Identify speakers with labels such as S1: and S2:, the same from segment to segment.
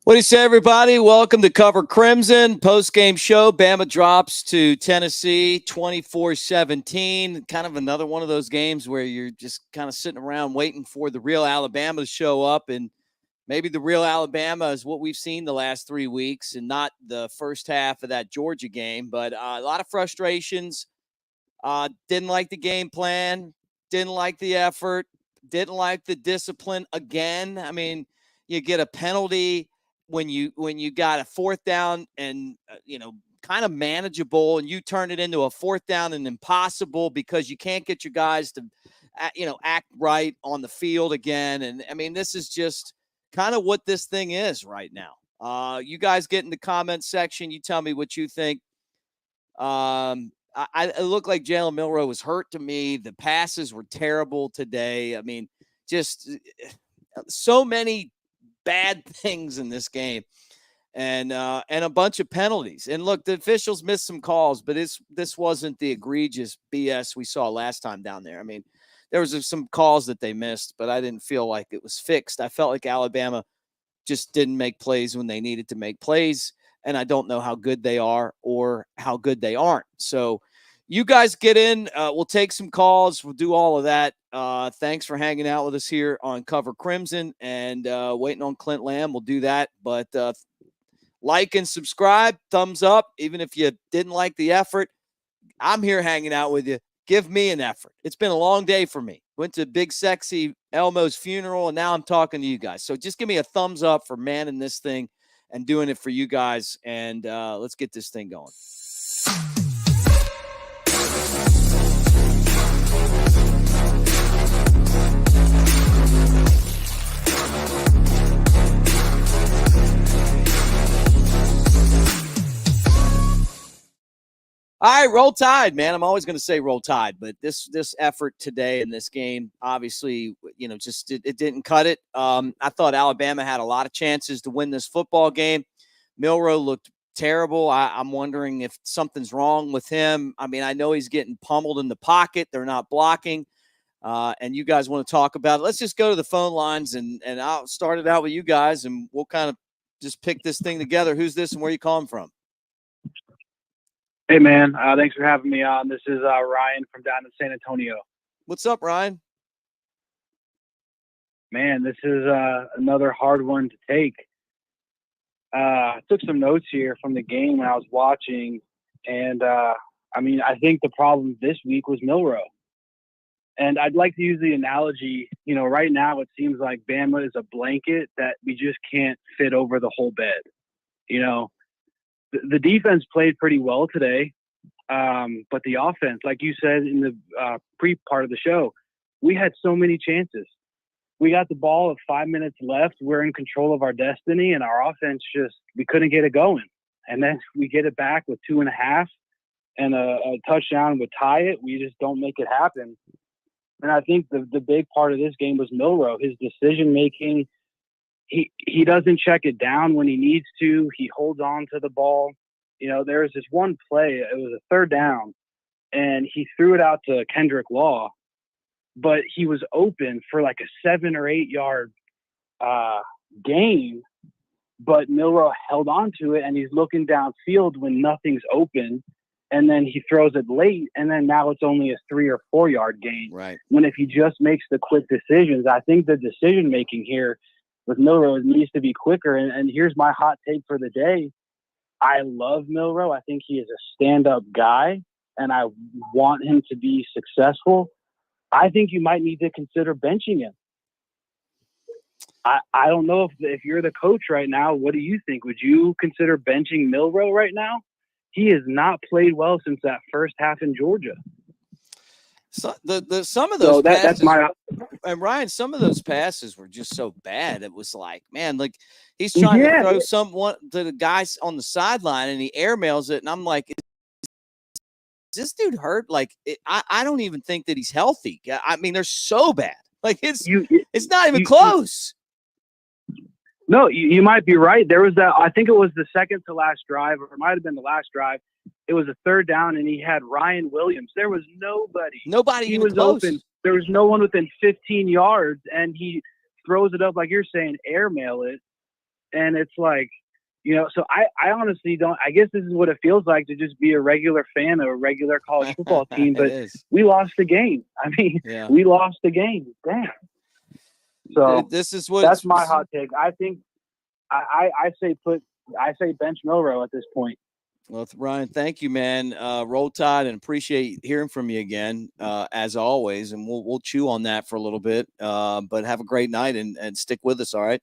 S1: What do you say, everybody? Welcome to Cover Crimson post-game show. Bama drops to Tennessee 24-17. Kind of another one of those games where you're just kind of sitting around waiting for the real Alabama to show up. And maybe the real Alabama is what we've seen the last 3 weeks and not the first half of that Georgia game. But a lot of frustrations. Didn't like the game plan. Didn't like the effort. Didn't like the discipline again. I mean, you get a penalty when you got a fourth down and kind of manageable, and you turn it into a fourth down and impossible because you can't get your guys to act right on the field again. And I mean, this is just kind of what this thing is right now. You guys get in the comment section, you tell me what you think. It looked like Jalen Milroe was hurt to me. The passes were terrible today. I mean, just so many bad things in this game, and a bunch of penalties. And look, the officials missed some calls, but this wasn't the egregious BS we saw last time down there. I mean, there was some calls that they missed, but I didn't feel like it was fixed. I felt like Alabama just didn't make plays when they needed to make plays, and I don't know how good they are or how good they aren't. So you guys get in. We'll take some calls. We'll do all of that. Thanks for hanging out with us here on Cover Crimson and waiting on Clint Lamb. We'll do that. But like and subscribe, thumbs up, even if you didn't like the effort. I'm here hanging out with you. Give me an effort. It's been a long day for me. Went to Big Sexy Elmo's funeral, and now I'm talking to you guys. So just give me a thumbs up for manning this thing and doing it for you guys. And let's get this thing going. All right, roll Tide, man. I'm always going to say roll Tide, but this effort today in this game, obviously, just it didn't cut it. I thought Alabama had a lot of chances to win this football game. Milroe looked terrible. I'm wondering if something's wrong with him. I mean, I know he's getting pummeled in the pocket. They're not blocking, and you guys want to talk about it. Let's just go to the phone lines, and I'll start it out with you guys, and we'll kind of just pick this thing together. Who's this and where you calling from?
S2: Hey, man. Thanks for having me on. This is Ryan from down in San Antonio.
S1: What's up, Ryan?
S2: Man, this is another hard one to take. I took some notes here from the game when I was watching, and, I think the problem this week was Milroe. And I'd like to use the analogy, right now it seems like Bama is a blanket that we just can't fit over the whole bed, The defense played pretty well today, but the offense, like you said in the pre-part of the show, we had so many chances. We got the ball with 5 minutes left. We're in control of our destiny, and our offense we couldn't get it going. And then we get it back with 2.5, and a touchdown would tie it. We just don't make it happen. And I think the big part of this game was Milroe, his decision-making. He doesn't check it down when he needs to. He holds on to the ball. There was this one play. It was a third down, and he threw it out to Kendrick Law, but he was open for like a 7 or 8 yard gain, but Milroe held on to it, and he's looking downfield when nothing's open, and then he throws it late, and then now it's only a 3 or 4 yard gain.
S1: Right.
S2: When if he just makes the quick decisions, I think the decision-making here with Milroe needs to be quicker. And here's my hot take for the day. I love Milroe. I think he is a stand-up guy, and I want him to be successful. I think you might need to consider benching him. I don't know if you're the coach right now, what do you think? Would you consider benching Milroe right now? He has not played well since that first half in Georgia.
S1: So some of those passes,
S2: that's my
S1: and Ryan, some of those passes were just so bad. It was like, man, like he's trying to throw someone to the guys on the sideline, and he airmails it, and I'm like, is this dude hurt? Like, I don't even think that he's healthy. I mean, they're so bad. Like it's not even close.
S2: No, you might be right. There was that. I think it was the second to last drive, or it might have been the last drive. It was a third down, and he had Ryan Williams. There was nobody.
S1: He
S2: was
S1: close.
S2: Open. There was no one within 15 yards, and he throws it up, like you're saying, airmail it. And it's like, so I honestly don't. I guess this is what it feels like to just be a regular fan of a regular college football team. But we lost the game. I mean, we lost the game. Damn. So
S1: this is what
S2: that's my hot take. I think I say bench Milroe at this point.
S1: Well, Ryan, thank you, man. Roll Tide, and appreciate hearing from you again, as always. And we'll chew on that for a little bit. But have a great night and stick with us, all right?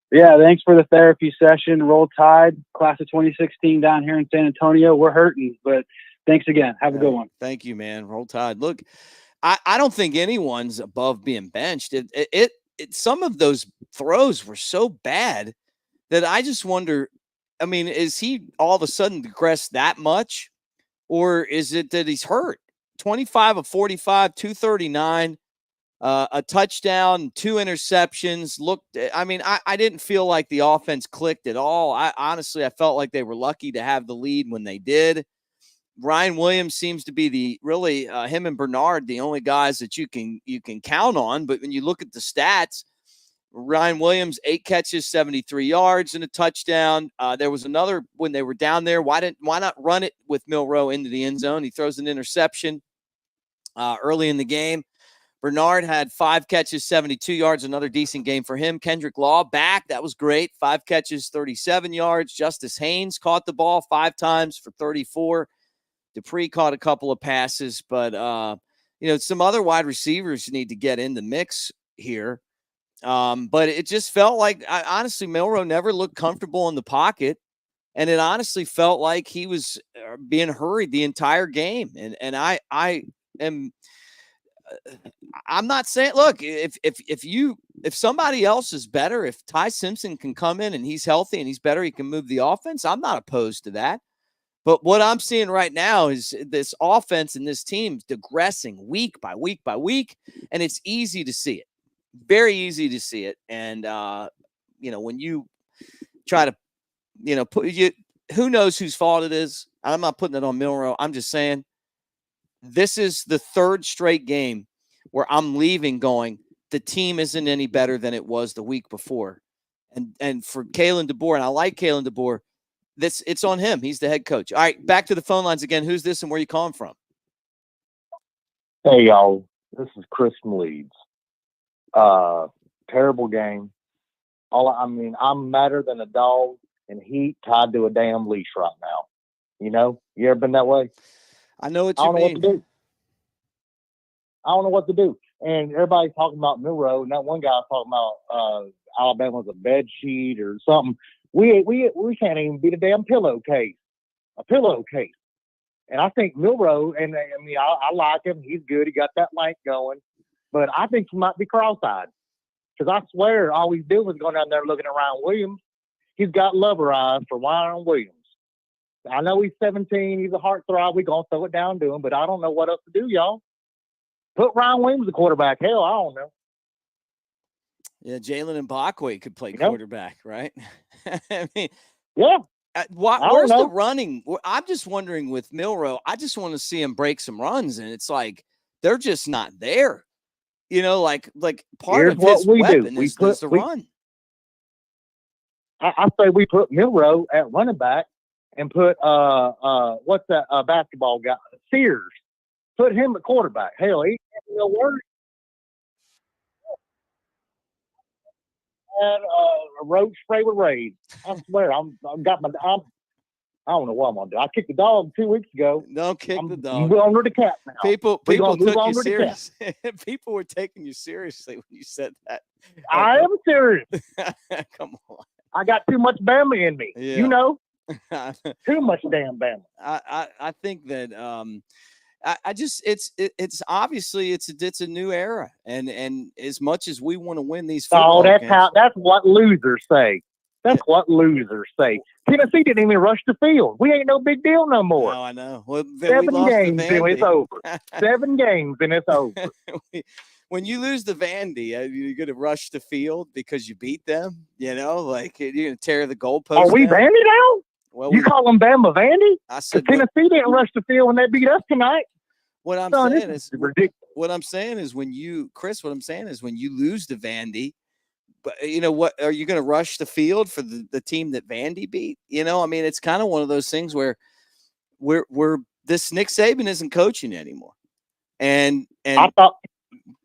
S2: Yeah, thanks for the therapy session. Roll Tide, class of 2016 down here in San Antonio. We're hurting, but thanks again. Have a good one.
S1: Thank you, man. Roll Tide. Look, I don't think anyone's above being benched. It some of those throws were so bad that I just wonder, I mean, is he all of a sudden digressed that much? Or is it that he's hurt? 25 of 45, 239, a touchdown, 2 interceptions. I didn't feel like the offense clicked at all. I felt like they were lucky to have the lead when they did. Ryan Williams seems to be him and Bernard, the only guys that you can count on. But when you look at the stats, Ryan Williams, 8 catches, 73 yards, and a touchdown. There was another when they were down there. Why not run it with Milroe into the end zone? He throws an interception early in the game. Bernard had 5 catches, 72 yards, another decent game for him. Kendrick Law back. That was great. 5 catches, 37 yards. Justice Haynes caught the ball 5 times for 34. Dupree caught a couple of passes, but some other wide receivers need to get in the mix here. But it just felt like, honestly, Milroe never looked comfortable in the pocket, and it honestly felt like he was being hurried the entire game. And I'm not saying, look, if somebody else is better, if Ty Simpson can come in and he's healthy and he's better, he can move the offense. I'm not opposed to that. But what I'm seeing right now is this offense and this team digressing week by week by week, and it's easy to see it. Very easy to see it. And, when you try to, who knows whose fault it is? I'm not putting it on Milroe. I'm just saying this is the 3rd straight game where I'm leaving going, the team isn't any better than it was the week before. And for Kalen DeBoer, and I like Kalen DeBoer, it's on him. He's the head coach. All right, back to the phone lines again. Who's this and where you calling from?
S3: Hey, y'all. This is Chris from Leeds. Terrible game. I'm madder than a dog in heat tied to a damn leash right now. You ever been that way?
S1: I know what you mean.
S3: I don't know what to do. And everybody's talking about Milroe, and that one guy talking about Alabama's a bed sheet or something. We can't even beat a damn pillowcase. A pillowcase. And I think Milroe, and I like him. He's good. He got that length going. But I think he might be cross-eyed. Because I swear all he's doing is going down there looking at Ryan Williams. He's got lover eyes for Ryan Williams. I know he's 17. He's a heartthrob. We're going to throw it down to him. But I don't know what else to do, y'all. Put Ryan Williams the quarterback. Hell, I don't know.
S1: Yeah, Jalen Mbakwe could play quarterback, right? I mean,
S3: yeah.
S1: Where's the running? I'm just wondering with Milroe, I just want to see him break some runs, and it's like they're just not there. Like part of his weapon is the run.
S3: I say we put Milroe at running back and put what's that basketball guy, Sears. Put him at quarterback. Hell, he ain't no worry. And a road spray with Raid. I swear, I don't know what I'm gonna do. I kicked the dog 2 weeks ago.
S1: Don't kick the dog.
S3: We're under the cap now.
S1: People took you serious. People were taking you seriously when you said that.
S3: I am serious.
S1: Come on.
S3: I got too much Bama in me.
S1: Yeah.
S3: Too much damn Bama.
S1: I think that it's obviously it's a new era, and as much as we want to win these football games,
S3: that's what losers say. That's what losers say. Tennessee didn't even rush the field. We ain't no big deal no more.
S1: No, I know. Well,
S3: 7 games and it's over. 7 games and it's over.
S1: When you lose the Vandy, you're going to rush the field because you beat them. Like you're going to tear the goalpost.
S3: Are we
S1: down.
S3: Vandy now?
S1: Well,
S3: you call them Bama Vandy?
S1: I said
S3: Tennessee didn't rush the field when they beat us tonight.
S1: What I'm saying is ridiculous. What I'm saying is when you lose to Vandy, but what are you going to rush the field for the team that Vandy beat? I mean, it's kind of one of those things where this Nick Saban isn't coaching anymore, and
S3: I thought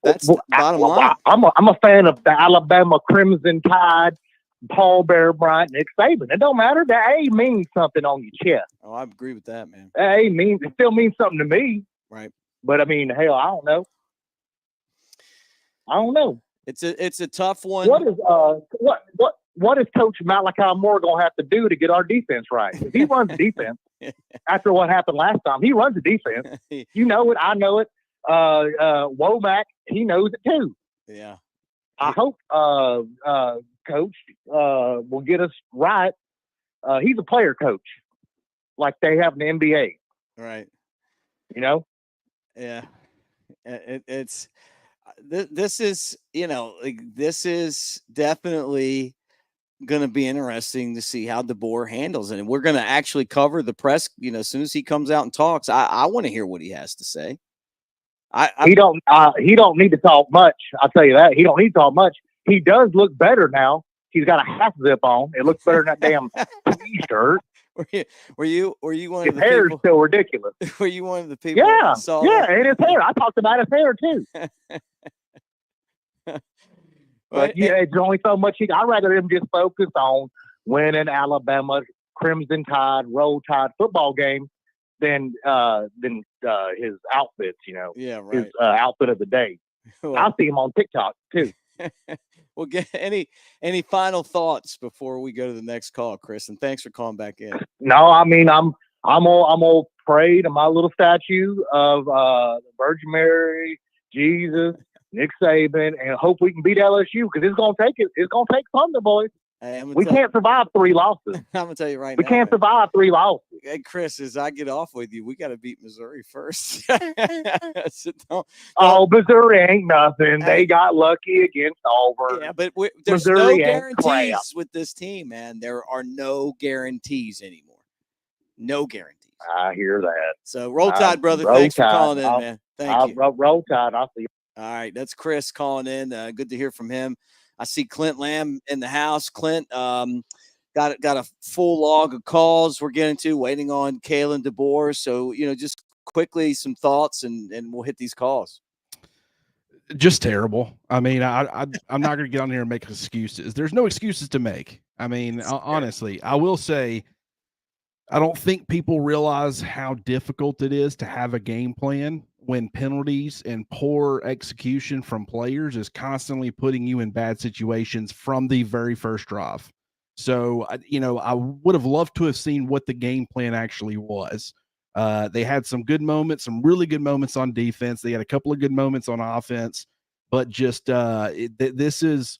S1: that's the bottom line.
S3: I'm a fan of the Alabama Crimson Tide, Paul Bear Bryant, Nick Saban. It don't matter. The A means something on your chest.
S1: Oh, I agree with that, man.
S3: It still means something to me.
S1: Right.
S3: But I mean, hell, I don't know.
S1: It's a tough one.
S3: What is Coach Malachi Moore gonna have to do to get our defense right? If he runs the defense after what happened last time, he runs the defense. You know it, I know it. Womack, he knows it too.
S1: Yeah.
S3: I hope Coach will get us right. He's a player coach, like they have in the NBA.
S1: Right.
S3: Yeah.
S1: It's this is this is definitely going to be interesting to see how DeBoer handles it, and we're going to actually cover the press. As soon as he comes out and talks, I want to hear what he has to say. He don't need to talk much. I'll tell you that. He don't need to talk much. He does look better now. He's got a half zip on. It looks better than that damn t-shirt. Were you one
S3: his
S1: of the
S3: hair
S1: people?
S3: Is still ridiculous.
S1: Were you one of the people?
S3: Yeah,
S1: saw
S3: and his hair. I talked about his hair too. But it's only so much. I'd rather him just focus on winning Alabama's Crimson Tide, Roll Tide football game than his outfits.
S1: Yeah, right.
S3: His outfit of the day.
S1: Well,
S3: I'll see him on TikTok too.
S1: Well, get any final thoughts before we go to the next call, Chris? And thanks for calling back in.
S3: No, I mean I'm gonna pray to my little statue of the Virgin Mary, Jesus, Nick Saban, and hope we can beat LSU because it's gonna take it. It's gonna take something, boys.
S1: Hey,
S3: we can't survive 3 losses.
S1: I'm gonna tell you right now.
S3: We can't survive 3 losses.
S1: Hey, Chris, as I get off with you, we got to beat Missouri first. So don't.
S3: Oh, Missouri ain't nothing. They got lucky against Auburn.
S1: Yeah, but there's
S3: Missouri
S1: no
S3: ain't crap.
S1: guarantees with this team, man. There are no guarantees anymore. No guarantees.
S3: I hear that.
S1: So roll tide, brother. Thanks for calling in, man. Thank you.
S3: Roll tide. I'll see you.
S1: All right, that's Chris calling in. Good to hear from him. I see Clint Lamb in the house. Clint, got a full log of calls we're getting to, waiting on Kalen DeBoer. So, just quickly some thoughts and we'll hit these calls.
S4: Just terrible. I mean, I'm not going to get on here and make excuses. There's no excuses to make. I mean, honestly, I will say, I don't think people realize how difficult it is to have a game plan when penalties and poor execution from players is constantly putting you in bad situations from the very first drive. So, I would have loved to have seen what the game plan actually was. They had some good moments, some really good moments on defense. They had a couple of good moments on offense, but just it's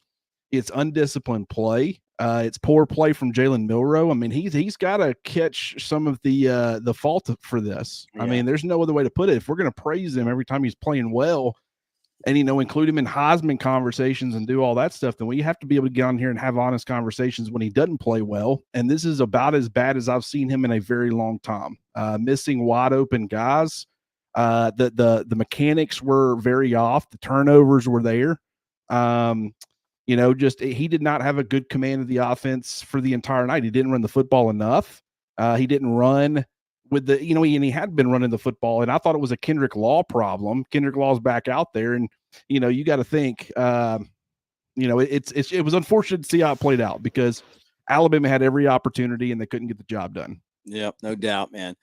S4: undisciplined play. It's poor play from Jalen Milroe. I mean, he's got to catch some of the fault for this. Yeah. I mean, there's no other way to put it. If we're going to praise him every time he's playing well and, include him in Heisman conversations and do all that stuff, then we have to be able to get on here and have honest conversations when he doesn't play well. And this is about as bad as I've seen him in a very long time. Missing wide open guys. The mechanics were very off. The turnovers were there. He did not have a good command of the offense for the entire night. He didn't run the football enough. He didn't run with and he had been running the football, and I thought it was a Kendrick Law problem. Kendrick Law's back out there, and, you got to think, it was unfortunate to see how it played out because Alabama had every opportunity and they couldn't get the job done.
S1: Yep, no doubt, man.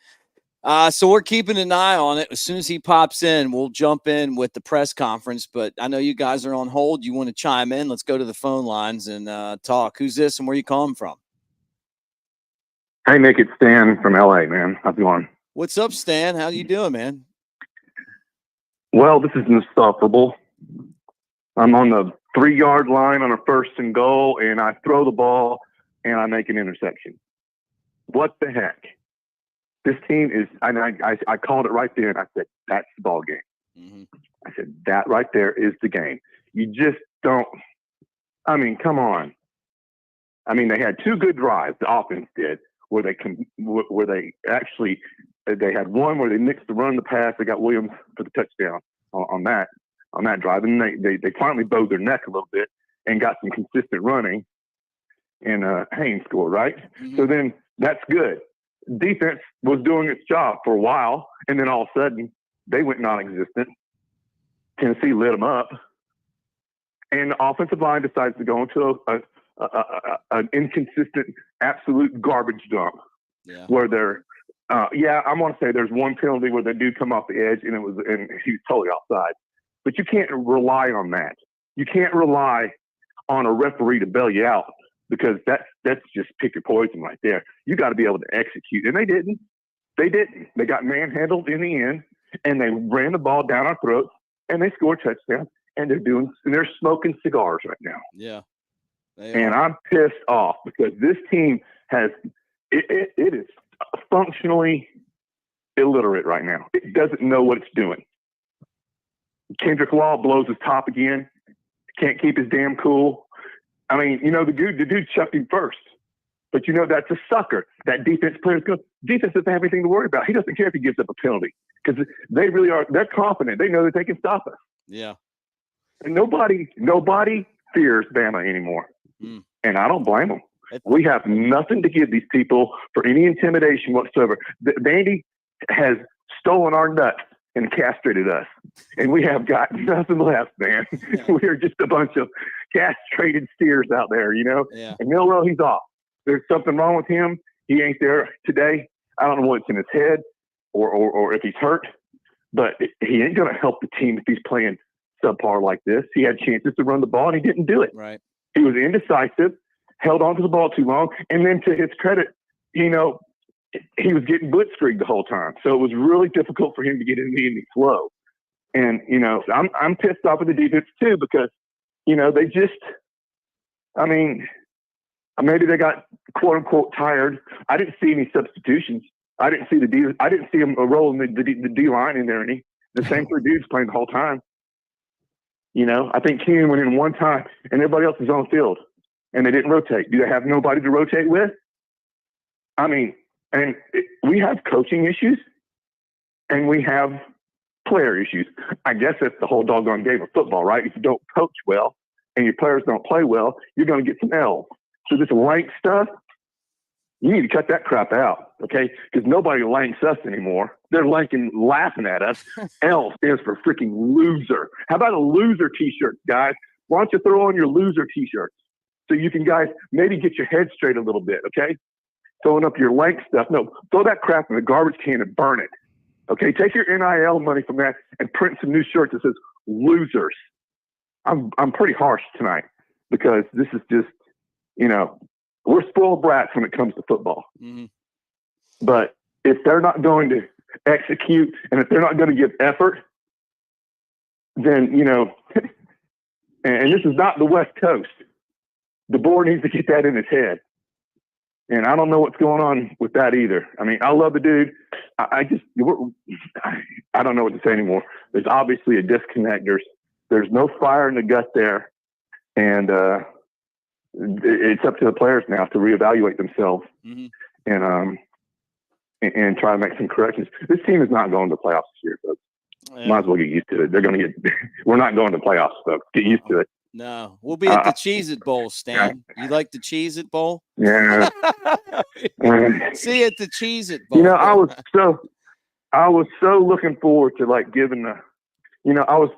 S1: So we're keeping an eye on it. As soon as he pops in, we'll jump in with the press conference. But I know you guys are on hold. You want to chime in? Let's go to the phone lines and talk. Who's this and where you calling from?
S5: Hey, Nick, it's Stan from LA, man. How's it going?
S1: What's up, Stan? How you doing, man?
S5: Well, this is insufferable. I'm on the 3-yard line on a 1st and goal, and I throw the ball, and I make an interception. What the heck? This team is, and I called it right there, and I said, that's the ball game.
S1: Mm-hmm.
S5: I said, that right there is the game. You just don't, I mean, come on. I mean, they had 2 good drives, the offense did, where they had one where they mixed the run and the pass. They got Williams for the touchdown on that drive, and they finally bowed their neck a little bit. and got some consistent running, and Haynes scored, right?
S1: Mm-hmm.
S5: So then that's good. Defense was doing its job for a while, and then all of a sudden they went non-existent. Tennessee lit them up, and the offensive line decides to go into an inconsistent, absolute garbage dump.
S1: Yeah.
S5: Where they're, I want to say there's one penalty where the dude come off the edge and he was totally offside. But you can't rely on that. You can't rely on a referee to bail you out, because that's just pick your poison right there. You got to be able to execute, and they didn't. They got manhandled in the end, and they ran the ball down our throats, and they scored touchdowns, and they're smoking cigars right now.
S1: Yeah.
S5: And I'm pissed off because this team it is functionally illiterate right now. It doesn't know what it's doing. Kendrick Law blows his top again. Can't keep his damn cool. I mean, the dude chucked him first. But that's a sucker. That defense player defense doesn't have anything to worry about. He doesn't care if he gives up a penalty, because they really are. They're confident. They know that they can stop us.
S1: Yeah.
S5: And nobody fears Bama anymore.
S1: Mm.
S5: And I don't blame them. We have nothing to give these people for any intimidation whatsoever. Vandy has stolen our nuts and castrated us, and we have got nothing left, man. Yeah. We are just a bunch of castrated steers out there,
S1: Yeah.
S5: And Milroe, he's off. There's something wrong with him. He ain't there today. I don't know what's in his head or if he's hurt, but he ain't going to help the team if he's playing subpar like this. He had chances to run the ball, and he didn't do it.
S1: Right.
S5: He was indecisive, held on to the ball too long, and then to his credit, he was getting blitzkrieged the whole time. So it was really difficult for him to get in the flow. And, I'm pissed off with the defense too, because, they just, maybe they got quote unquote tired. I didn't see any substitutions. I didn't see him rolling the D line in there any. The same three dudes playing the whole time. I think Keenan went in one time and everybody else was on the field, and they didn't rotate. Do they have nobody to rotate with? We have coaching issues and we have player issues. I guess that's the whole doggone game of football, right? If you don't coach well and your players don't play well, you're going to get some L's. So this lank stuff, you need to cut that crap out, okay? Because nobody lanks us anymore. They're laughing at us. L stands for freaking loser. How about a loser T-shirt, guys? Why don't you throw on your loser T-shirts so you can, guys, maybe get your head straight a little bit, okay? Throwing up your lank stuff. No, throw that crap in the garbage can and burn it, okay? Take your NIL money from that and print some new shirts that says losers. I'm pretty harsh tonight because this is just, we're spoiled brats when it comes to football. Mm-hmm. But if they're not going to execute and if they're not going to give effort, then, and this is not the West Coast. DeBoer needs to get that in his head. And I don't know what's going on with that either. I love the dude. I don't know what to say anymore. There's obviously a disconnect. There's no fire in the gut there. And, it's up to the players now to reevaluate themselves. Mm-hmm. and try to make some corrections. This team is not going to the playoffs this year, folks. Yeah. Might as well get used to it. We're not going to playoffs, folks. Get used to it.
S1: No, we'll be at the Cheez-It Bowl, Stan. You like the Cheez-It Bowl?
S5: Yeah.
S1: See you at the Cheez-It Bowl.
S5: I was so looking forward to giving the. I was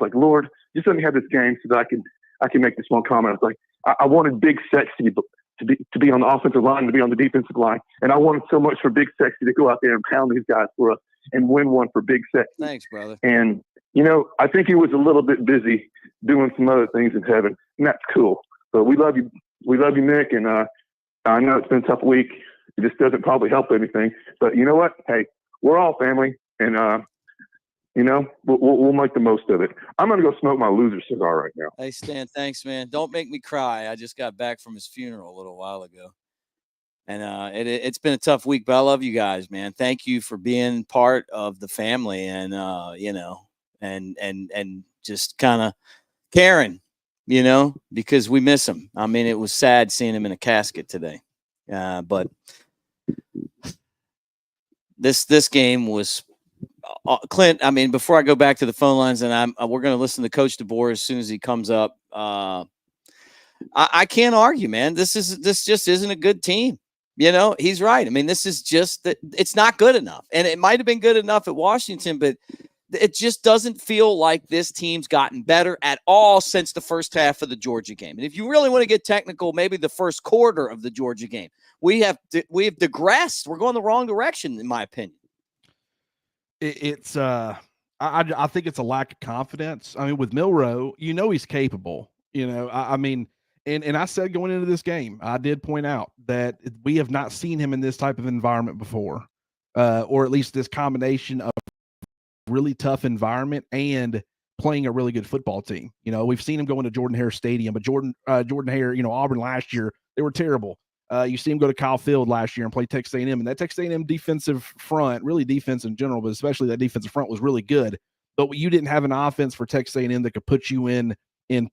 S5: like, Lord, just let me have this game so that I can make this one comment. I was like, I wanted Big Sexy to be on the offensive line, to be on the defensive line. And I wanted so much for Big Sexy to go out there and pound these guys for us and win one for Big Sexy.
S1: Thanks, brother.
S5: And, I think he was a little bit busy doing some other things in heaven, and that's cool. But we love you. We love you, Mick. And I know it's been a tough week. It just doesn't probably help anything. But you know what? Hey, we're all family. And, we'll make the most of it. I'm going to go smoke my loser cigar right now.
S1: Hey, Stan, thanks, man. Don't make me cry. I just got back from his funeral a little while ago. And it's been a tough week, but I love you guys, man. Thank you for being part of the family and, and just kind of caring, because we miss him. It was sad seeing him in a casket today. But this game was Clint, I mean, before I go back to the phone lines, and we're going to listen to Coach DeBoer as soon as he comes up. I can't argue, man. This just isn't a good team. You know, he's right. I mean, this is just that it's not good enough, and it might have been good enough at Washington, but it just doesn't feel like this team's gotten better at all since the first half of the Georgia game. And if you really want to get technical, maybe the first quarter of the Georgia game, we have digressed. We're going the wrong direction, in my opinion.
S4: I think it's a lack of confidence. I mean, with Milroe, you know he's capable. You know, I mean, and I said going into this game, I did point out that we have not seen him in this type of environment before, or at least this combination of really tough environment and playing a really good football team. You know, we've seen him go into Jordan-Hare Stadium, but Jordan-Hare, you know, Auburn last year, they were terrible. You see him go to Kyle Field last year and play Texas A&M, and that Texas A&M defensive front, really defense in general, but especially that defensive front was really good. But you didn't have an offense for Texas A&M that could put you in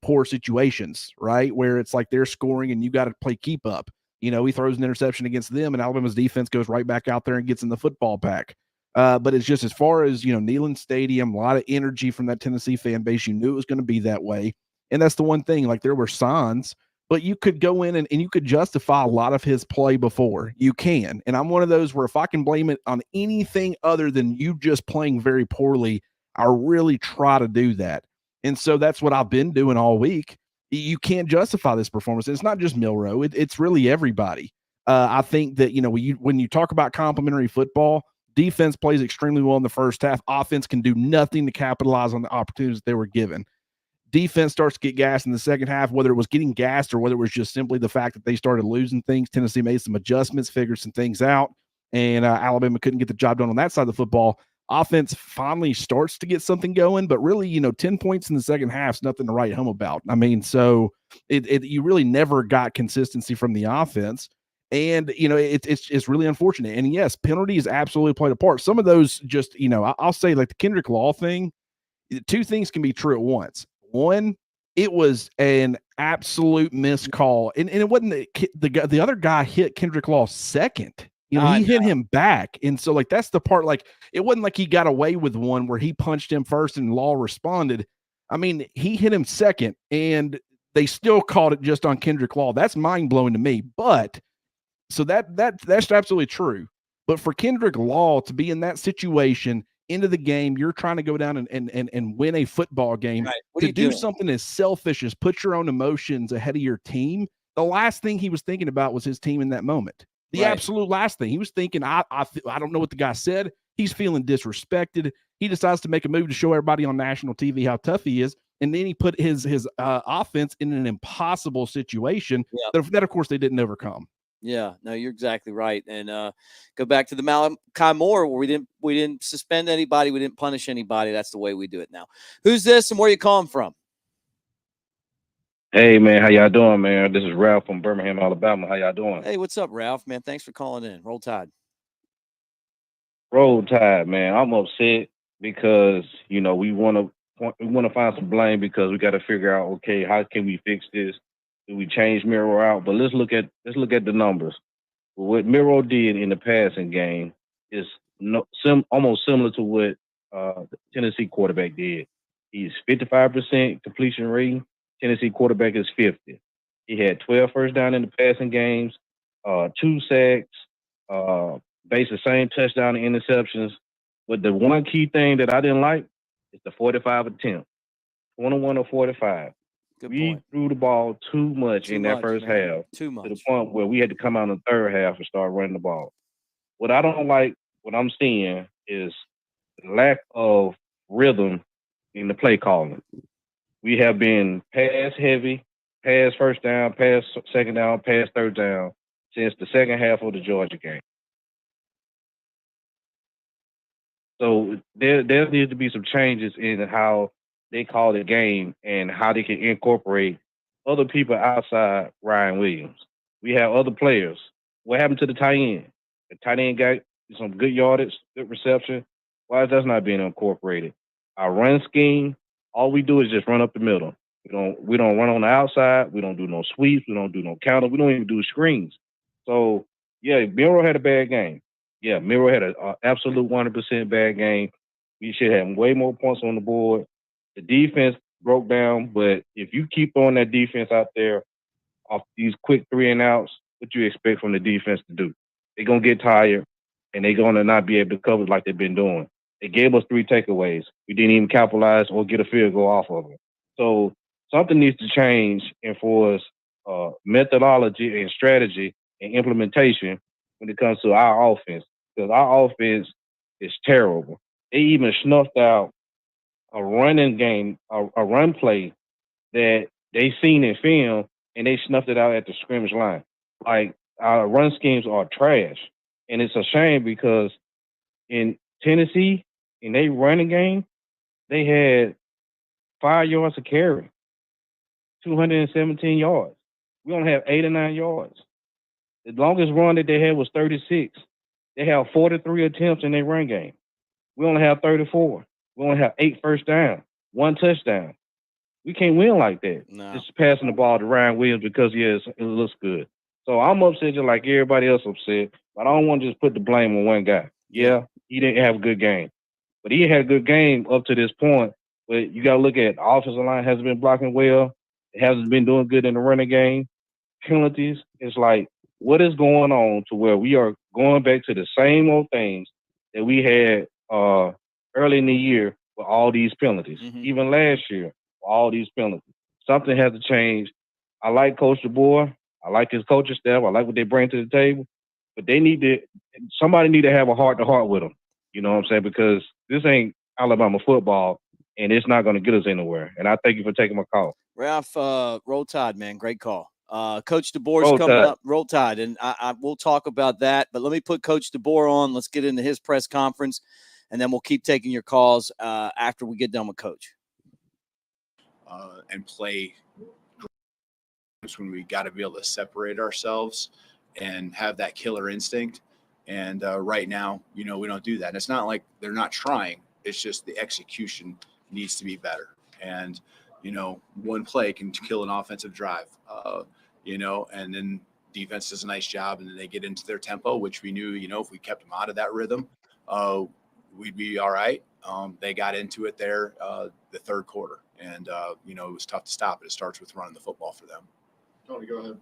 S4: poor situations, right? Where it's like they're scoring and you got to play keep up. You know, he throws an interception against them and Alabama's defense goes right back out there and gets in the football pack. But it's just as far as, you know, Neyland Stadium, a lot of energy from that Tennessee fan base. You knew it was going to be that way. And that's the one thing, like there were signs, but you could go in and you could justify a lot of his play before. You can. And I'm one of those where if I can blame it on anything other than you just playing very poorly, I really try to do that. And so that's what I've been doing all week. You can't justify this performance. It's not just Milroe. It's really everybody. I think that, you know, when you talk about complimentary football, defense plays extremely well in the first half. Offense can do nothing to capitalize on the opportunities they were given. Defense starts to get gassed in the second half, whether it was getting gassed or whether it was just simply the fact that they started losing things. Tennessee made some adjustments, figured some things out, and Alabama couldn't get the job done on that side of the football. Offense finally starts to get something going, but really, you know, 10 points in the second half is nothing to write home about. I mean, so you really never got consistency from the offense. And, you know, it's really unfortunate. And yes, penalties absolutely played a part. Some of those just, you know, I'll say like the Kendrick Law thing, two things can be true at once. One, it was an absolute missed call. And it wasn't the other guy hit Kendrick Law second. You know, he hit him back. And so, like, that's the part, like, it wasn't like he got away with one where he punched him first and Law responded. I mean, he hit him second, and they still called it just on Kendrick Law. That's mind-blowing to me. But so that's absolutely true. But for Kendrick Law to be in that situation into the game, you're trying to go down and win a football game.
S1: Right.
S4: To do something as selfish as put your own emotions ahead of your team, the last thing he was thinking about was his team in that moment. The absolute last thing. He was thinking, I don't know what the guy said. He's feeling disrespected. He decides to make a move to show everybody on national TV how tough he is. And then he put his offense in an impossible situation that, of course, they didn't overcome.
S1: Yeah, no, you're exactly right. And go back to the Malachi Moore where we didn't suspend anybody. We didn't punish anybody. That's the way we do it now. Who's this and where you calling from?
S6: Hey, man, how y'all doing, man? This is Ralph from Birmingham, Alabama. How y'all doing?
S1: Hey, what's up, Ralph? Man, thanks for calling in. Roll Tide.
S6: Roll Tide, man. I'm upset because, you know, we want to find some blame because we got to figure out, okay, how can we fix this? Do we change Miro out? But let's look at the numbers. What Miro did in the passing game is almost similar to what the Tennessee quarterback did. He's 55% completion rate. Tennessee quarterback is 50. He had 12 first down in the passing games, 2 sacks, based the same touchdown and interceptions. But the one key thing that I didn't like is the 45 attempt, 21 or 45. We threw the ball too much in that first half.
S1: Too much.
S6: To the point where we had to come out in the third half and start running the ball. What I don't like, what I'm seeing is the lack of rhythm in the play calling. We have been pass heavy, pass first down, pass second down, pass third down since the second half of the Georgia game. So there needs to be some changes in how they call the game and how they can incorporate other people outside Ryan Williams. We have other players. What happened to the tight end? The tight end got some good yardage, good reception. Why is that not being incorporated? Our run scheme, all we do is just run up the middle. We don't run on the outside. We don't do no sweeps. We don't do no counter. We don't even do screens. So, yeah, Miro had a bad game. Yeah, Miro had an absolute 100% bad game. We should have way more points on the board. The defense broke down, but if you keep throwing that defense out there off these quick 3-and-outs, what you expect from the defense to do? They're going to get tired, and they're going to not be able to cover like they've been doing. They gave us 3 takeaways. We didn't even capitalize or get a field goal off of it. So something needs to change in for us methodology and strategy and implementation when it comes to our offense, because our offense is terrible. They even snuffed out a running game, a run play that they seen in film, and they snuffed it out at the scrimmage line. Like, our run schemes are trash. And it's a shame because in Tennessee, in their running game, they had 5 yards to carry, 217 yards. We only have 8 or 9 yards. The longest run that they had was 36. They have 43 attempts in their run game. We only have 34. We only have 8 first down, 1 touchdown. We can't win like that.
S1: No.
S6: Just passing the ball to Ryan Williams because, yes, it looks good. So I'm upset just like everybody else upset, but I don't want to just put the blame on one guy. Yeah, he didn't have a good game. But he had a good game up to this point. But you got to look at the offensive line hasn't been blocking well. It hasn't been doing good in the running game. Penalties. It's like, what is going on to where we are going back to the same old things that we had early in the year with all these penalties. Even last year, with all these penalties. Something has to change. I like Coach DeBoer. I like his coaching staff. I like what they bring to the table. But somebody need to have a heart-to-heart with them. You know what I'm saying? Because this ain't Alabama football, and it's not going to get us anywhere. And I thank you for taking my call.
S1: Ralph, Roll Tide, man. Great call. Coach DeBoer's coming up. Roll Tide, and we'll talk about that. But let me put Coach DeBoer on. Let's get into his press conference, and then we'll keep taking your calls after we get done with Coach.
S7: And play when we got to be able to separate ourselves and have that killer instinct. And right now, we don't do that. And it's not like they're not trying. It's just the execution needs to be better. And, one play can kill an offensive drive, and then defense does a nice job and then they get into their tempo, which we knew, if we kept them out of that rhythm, we'd be all right. They got into it there the third quarter. And, it was tough to stop it. It starts with running the football for them.
S8: Tony, go ahead.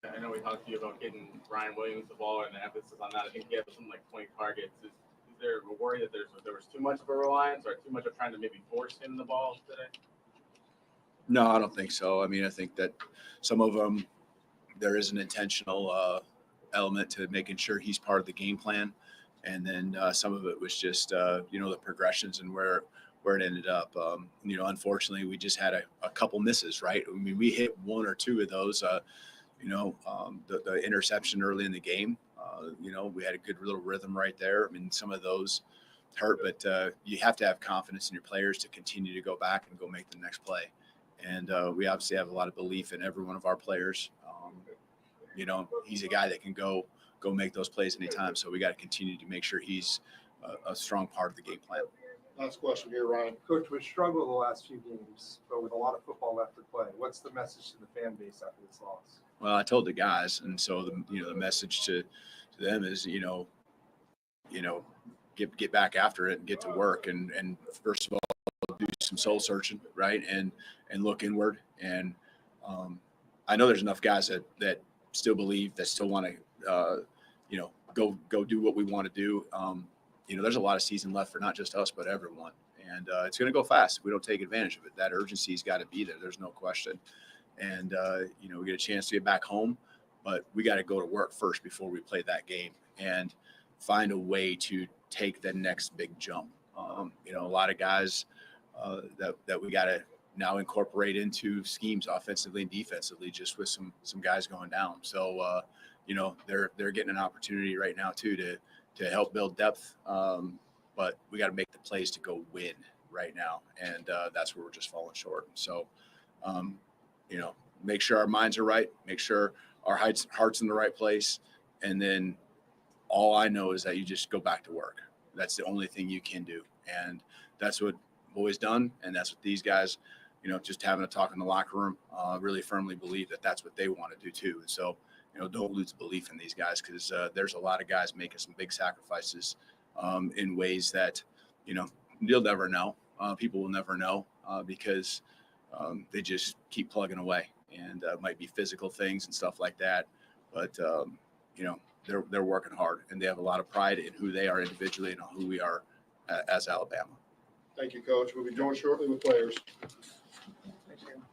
S8: I know we talked to you about getting Ryan Williams the ball and the emphasis on that. I think he had something like 20 targets. Is there a worry that there was too much of a reliance or too much of trying to maybe force him the ball today?
S7: No, I don't think so. I mean, I think that some of them, there is an intentional element to making sure he's part of the game plan. And then some of it was just, the progressions and where it ended up. Unfortunately, we just had a couple misses, right? I mean, we hit 1 or 2 of those, the interception early in the game. We had a good little rhythm right there. I mean, some of those hurt, but you have to have confidence in your players to continue to go back and go make the next play. And we obviously have a lot of belief in every one of our players. He's a guy that can go make those plays anytime. So we got to continue to make sure he's a strong part of the game plan.
S9: Last question here, Ryan. Coach, we struggled the last few games, but with a lot of football left to play. What's the message to the fan base after this loss?
S7: Well, I told the guys, and so the message to them is get back after it and get to work, and first of all do some soul searching, right, and look inward. And I know there's enough guys that still believe, that still want to go do what we want to do. There's a lot of season left for not just us, but everyone. And it's going to go fast if we don't take advantage of it. That urgency's got to be there. There's no question. And, we get a chance to get back home, but we got to go to work first before we play that game and find a way to take the next big jump. A lot of guys that we got to now incorporate into schemes offensively and defensively, just with some guys going down. So, they're getting an opportunity right now too to help build depth. But we got to make the plays to go win right now. And that's where we're just falling short. So, make sure our minds are right, make sure our heart's in the right place. And then all I know is that you just go back to work. That's the only thing you can do. And that's what I've always done. And that's what these guys, just having a talk in the locker room, really firmly believe that that's what they want to do too. And so, don't lose belief in these guys, because there's a lot of guys making some big sacrifices in ways that, you'll never know. People will never know because they just keep plugging away, and it might be physical things and stuff like that. But they're working hard, and they have a lot of pride in who they are individually and who we are as Alabama.
S9: Thank you, Coach. We'll be joined shortly with players.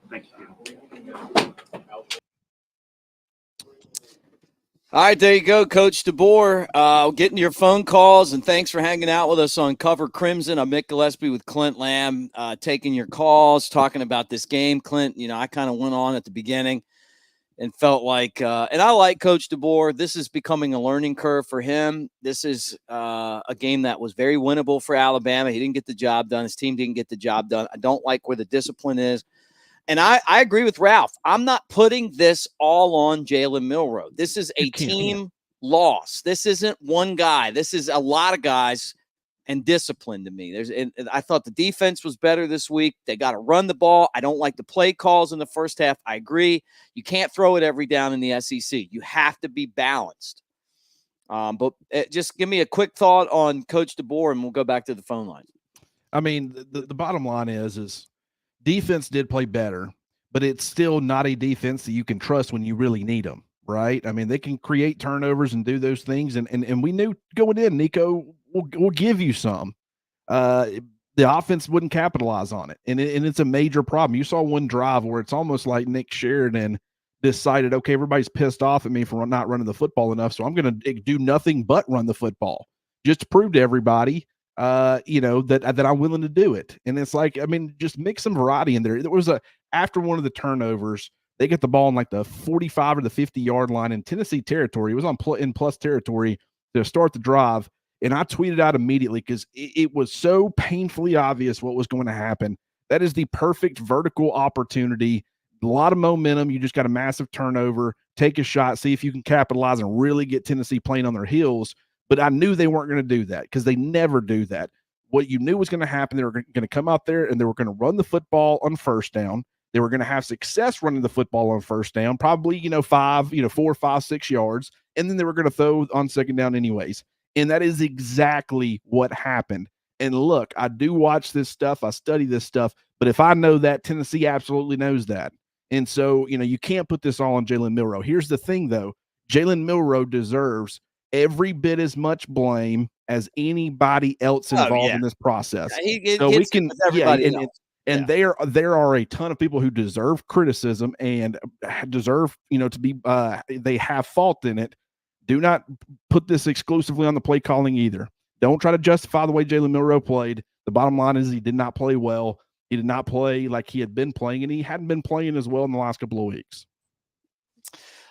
S7: Thank you.
S1: All right, there you go, Coach DeBoer. Getting your phone calls, and thanks for hanging out with us on Cover Crimson. I'm Mick Gillispie with Clint Lamb, taking your calls, talking about this game. Clint, I kind of went on at the beginning and felt like, and I like Coach DeBoer. This is becoming a learning curve for him. This is a game that was very winnable for Alabama. He didn't get the job done. His team didn't get the job done. I don't like where the discipline is. And I agree with Ralph. I'm not putting this all on Jalen Milroe. This is a team loss. This isn't one guy. This is a lot of guys and discipline to me. And I thought the defense was better this week. They got to run the ball. I don't like the play calls in the first half. I agree. You can't throw it every down in the SEC. You have to be balanced. But just give me a quick thought on Coach DeBoer, and we'll go back to the phone lines.
S4: I mean, the bottom line is defense did play better, but it's still not a defense that you can trust when you really need them, right? I mean, they can create turnovers and do those things, and we knew going in, Nico will give you some. The offense wouldn't capitalize on it, and it's a major problem. You saw one drive where it's almost like Nick Sheridan decided, okay, everybody's pissed off at me for not running the football enough, so I'm going to do nothing but run the football just to prove to everybody that I'm willing to do it. And it's like, I mean, just mix some variety in there. There was after one of the turnovers, they get the ball in like the 45 or the 50-yard line in Tennessee territory. It was in plus territory to start the drive. And I tweeted out immediately because it was so painfully obvious what was going to happen. That is the perfect vertical opportunity. A lot of momentum. You just got a massive turnover. Take a shot, see if you can capitalize and really get Tennessee playing on their heels. But I knew they weren't going to do that because they never do that. What you knew was going to happen, they were going to come out there and they were going to run the football on first down. They were going to have success running the football on first down, probably, 4, 5, 6 yards. And then they were going to throw on second down anyways. And that is exactly what happened. And look, I do watch this stuff. I study this stuff. But if I know that, Tennessee absolutely knows that. And so, you can't put this all on Jalen Milroe. Here's the thing, though. Jalen Milroe deserves every bit as much blame as anybody else involved in this process.
S1: So we can,
S4: there are a ton of people who deserve criticism and deserve, to be, they have fault in it. Do not put this exclusively on the play calling either. Don't try to justify the way Jalen Milroe played. The bottom line is he did not play well. He did not play like he had been playing, and he hadn't been playing as well in the last couple of weeks.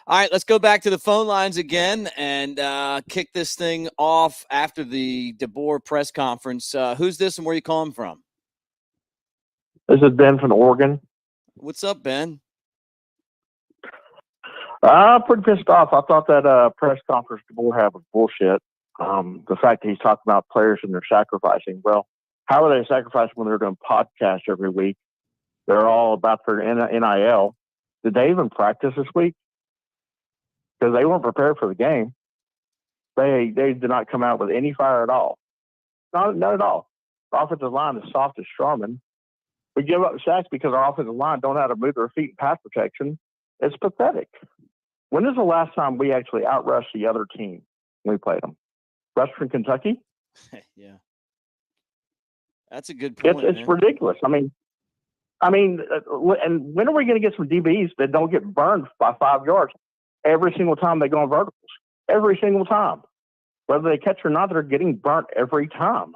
S1: All right, let's go back to the phone lines again and kick this thing off after the DeBoer press conference. Who's this and where you calling from?
S10: This is Ben from Oregon.
S1: What's up, Ben?
S10: Pretty pissed off. I thought that press conference DeBoer had was bullshit. The fact that he's talking about players and they're sacrificing. Well, how are they sacrificing when they're doing podcasts every week? They're all about their NIL. Did they even practice this week? Because they weren't prepared for the game. They did not come out with any fire at all. Not at all. The offensive line is soft as Charmin. We give up sacks because our offensive line don't know how to move their feet in pass protection. It's pathetic. When is the last time we actually outrushed the other team when we played them? Western Kentucky?
S1: Yeah. That's a good point.
S10: It's ridiculous. I mean, and when are we going to get some DBs that don't get burned by 5 yards every single time they go on verticals? Every single time. Whether they catch or not, they're getting burnt every time.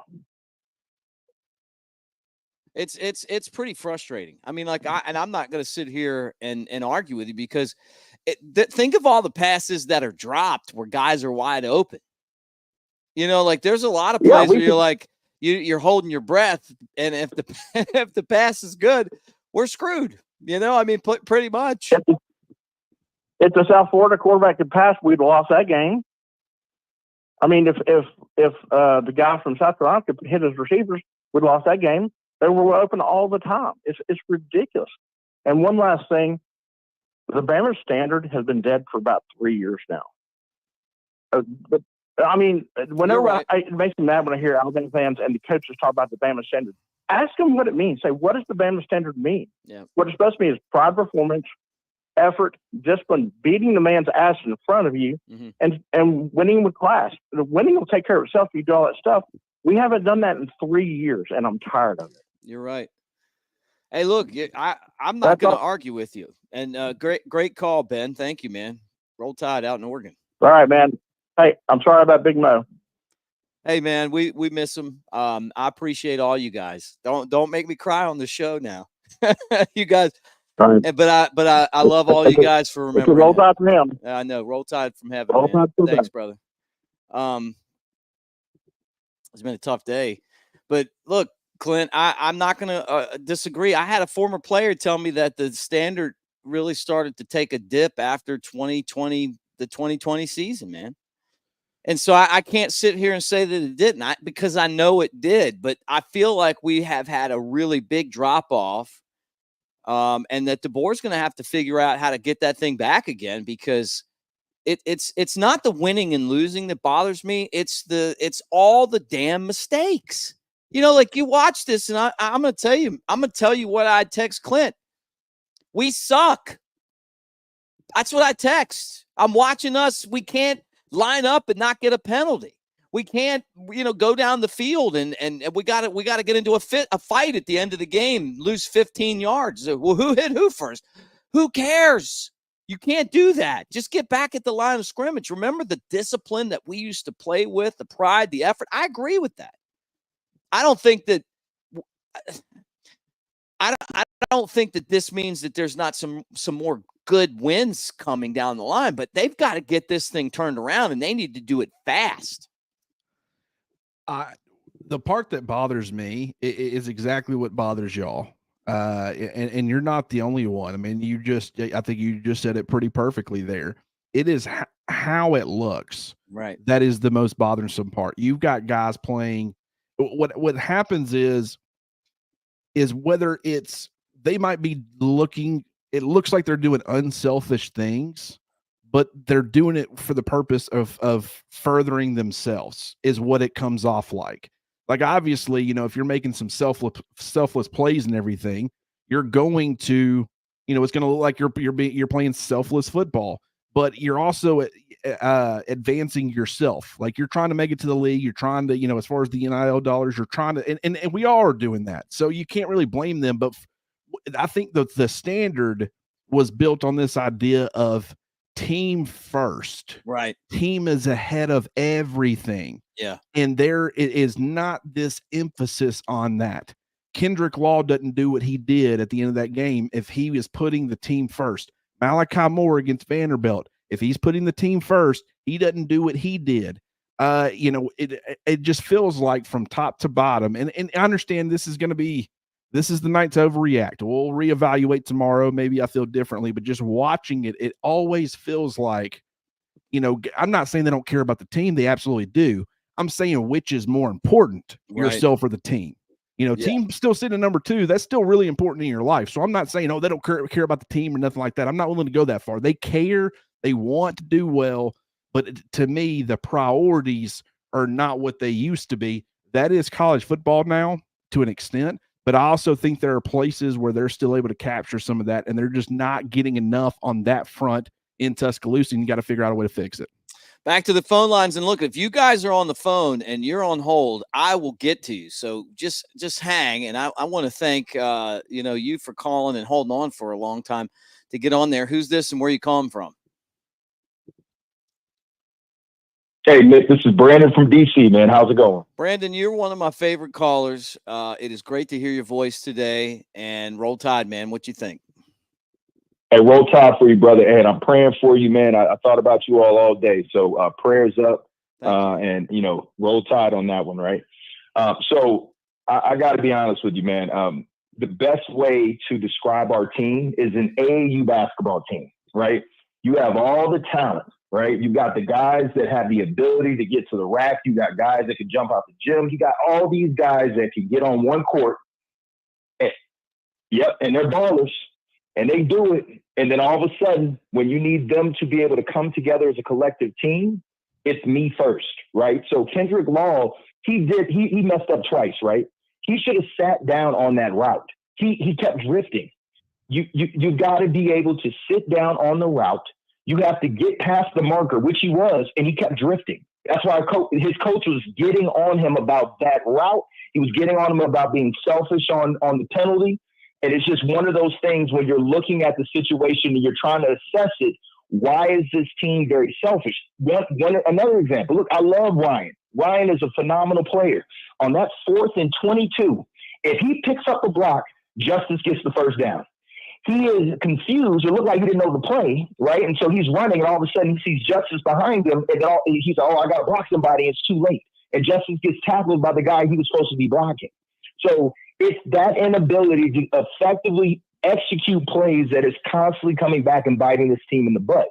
S1: It's pretty frustrating. I mean, I'm not going to sit here and argue with you because think of all the passes that are dropped where guys are wide open. There's a lot of plays where you're like, you're holding your breath, and if the pass is good, we're screwed. Pretty much.
S10: If the South Florida quarterback had passed, we'd have lost that game. I mean, if the guy from South Carolina could hit his receivers, we'd have lost that game. They were open all the time. It's ridiculous. And one last thing, the Bama standard has been dead for about 3 years now. But I mean, whenever
S1: right.
S10: it makes me mad when I hear Alabama fans and the coaches talk about the Bama standard. Ask them what it means. Say, what does the Bama standard mean?
S1: Yeah.
S10: What it's supposed to mean is pride, performance, effort, discipline, beating the man's ass in front of you, and winning with class. The winning will take care of itself if you do all that stuff. We haven't done that in 3 years, and I'm tired of it.
S1: You're right. Hey, look, I'm not going to argue with you. And great call, Ben. Thank you, man. Roll Tide out in Oregon.
S10: All right, man. Hey, I'm sorry about Big Mo.
S1: Hey, man, we miss him. I appreciate all you guys. Don't make me cry on the show now. You guys.
S10: Right.
S1: But I love all you guys for remembering.
S10: Roll Tide from him.
S1: I know. Roll Tide from heaven.
S10: Roll Tide from
S1: Thanks,
S10: heaven.
S1: brother. It's been a tough day. But look, Clint, I'm not going to disagree. I had a former player tell me that the standard really started to take a dip after the 2020 season, man. And so I can't sit here and say that it didn't, because I know it did. But I feel like we have had a really big drop off, and that DeBoer's going to have to figure out how to get that thing back again, because it's not the winning and losing that bothers me. It's all the damn mistakes. You know, like, you watch this, and I'm going to tell you what I text Clint. We suck. That's what I text. I'm watching us. We can't line up and not get a penalty. We can't, go down the field and we got to get into a fight at the end of the game, lose 15 yards. Well, who hit who first? Who cares? You can't do that. Just get back at the line of scrimmage. Remember the discipline that we used to play with, the pride, the effort. I agree with that. I don't think that this means that there's not some more good wins coming down the line, but they've got to get this thing turned around, and they need to do it fast.
S4: The part that bothers me is exactly what bothers y'all. And you're not the only one. I mean, I think you just said it pretty perfectly there. It is how it looks.
S1: Right.
S4: That is the most bothersome part. You've got guys playing. What happens is whether they might be looking, it looks like they're doing unselfish things, but they're doing it for the purpose of furthering themselves, is what it comes off like. Like, obviously, if you're making some selfless plays and everything, you're going to, it's going to look like you're playing selfless football, but you're also advancing yourself. Like, you're trying to make it to the league. You're trying to, as far as the NIL dollars, you're trying to, and we all are doing that. So you can't really blame them. But I think that the standard was built on this idea of team first.
S1: Right.
S4: Team is ahead of everything.
S1: Yeah. And
S4: there is not this emphasis on that. Kendrick Law doesn't do what he did at the end of that game if he was putting the team first. Malachi Moore against Vanderbilt, if he's putting the team first, he doesn't do what he did. It just feels like from top to bottom. And I understand this is the night to overreact. We'll reevaluate tomorrow. Maybe I feel differently, but just watching it, it always feels like, I'm not saying they don't care about the team. They absolutely do. I'm saying which is more important, yourself or the team. Team still sitting at number 2. That's still really important in your life. So I'm not saying, they don't care about the team or nothing like that. I'm not willing to go that far. They care. They want to do well. But to me, the priorities are not what they used to be. That is college football now to an extent. But I also think there are places where they're still able to capture some of that, and they're just not getting enough on that front in Tuscaloosa, and you got to figure out a way to fix it.
S1: Back to the phone lines, and look, if you guys are on the phone and you're on hold, I will get to you. So just hang, and I want to thank you for calling and holding on for a long time to get on there. Who's this, and where are you calling from?
S11: Hey, Mick, this is Brandon from DC, man. How's it going?
S1: Brandon, you're one of my favorite callers. It is great to hear your voice today. And Roll Tide, man. What you think?
S11: Hey, Roll Tide for you, brother. And I'm praying for you, man. I thought about you all day. So prayers up and, Roll Tide on that one, right? So I got to be honest with you, man. The best way to describe our team is an AAU basketball team, right? You have all the talent. Right? You got the guys that have the ability to get to the rack. You got guys that can jump out the gym. You got all these guys that can get on one court. And they're ballers. And they do it. And then all of a sudden, when you need them to be able to come together as a collective team, it's me first, right? So Kendrick Law, he messed up twice, right? He should have sat down on that route. He kept drifting. You got to be able to sit down on the route. You have to get past the marker, which he was, and he kept drifting. That's why his coach was getting on him about that route. He was getting on him about being selfish on the penalty. And it's just one of those things when you're looking at the situation and you're trying to assess it. Why is this team very selfish? Another example. Look, I love Ryan. Ryan is a phenomenal player. On that 4th and 22, if he picks up the block, Justice gets the first down. He is confused. It looked like he didn't know the play, right? And so he's running, and all of a sudden he sees Justice behind him, and he's like, I got to block somebody. It's too late. And Justice gets tackled by the guy he was supposed to be blocking. So it's that inability to effectively execute plays that is constantly coming back and biting this team in the butt.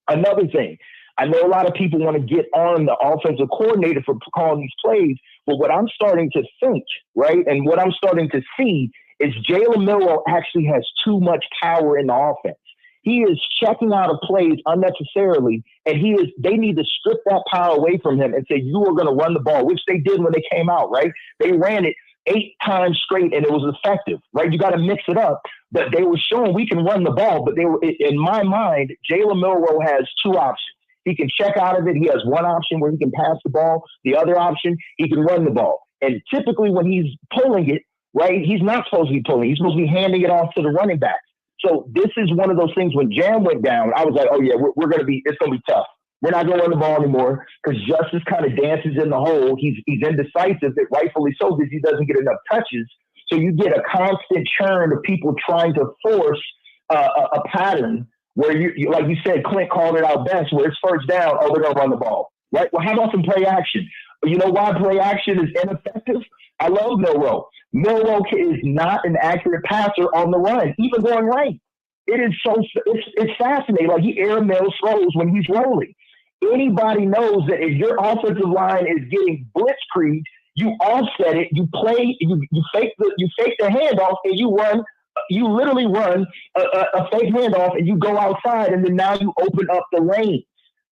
S11: Another thing, I know a lot of people want to get on the offensive coordinator for calling these plays, but what I'm starting to think, right, and what I'm starting to see is Jalen Milroe actually has too much power in the offense. He is checking out of plays unnecessarily, and they need to strip that power away from him and say, you are going to run the ball, which they did when they came out, right? They ran it 8 times straight, and it was effective, right? You got to mix it up. But they were showing we can run the ball, but they were, in my mind, Jalen Milroe has 2 options. He can check out of it. He has one option where he can pass the ball. The other option, he can run the ball. And typically when he's pulling it, right, he's not supposed to be pulling. He's supposed to be handing it off to the running back. So this is one of those things when Jam went down, I was like, oh, yeah, it's going to be tough. We're not going to run the ball anymore because Justice kind of dances in the hole. He's indecisive, rightfully so, because he doesn't get enough touches. So you get a constant churn of people trying to force a pattern where you, like you said, Clint called it out best, where it's first down, oh, they're going to run the ball. Right? Well, how about some play action? You know why play action is ineffective? I love Milroe. Milroe is not an accurate passer on the run, even going right. It is it's fascinating. Like he air mail throws when he's rolling. Anybody knows that if your offensive line is getting blitzkrieg, you offset it, you play, you fake the handoff, and you literally run a fake handoff, and you go outside, and then now you open up the lane.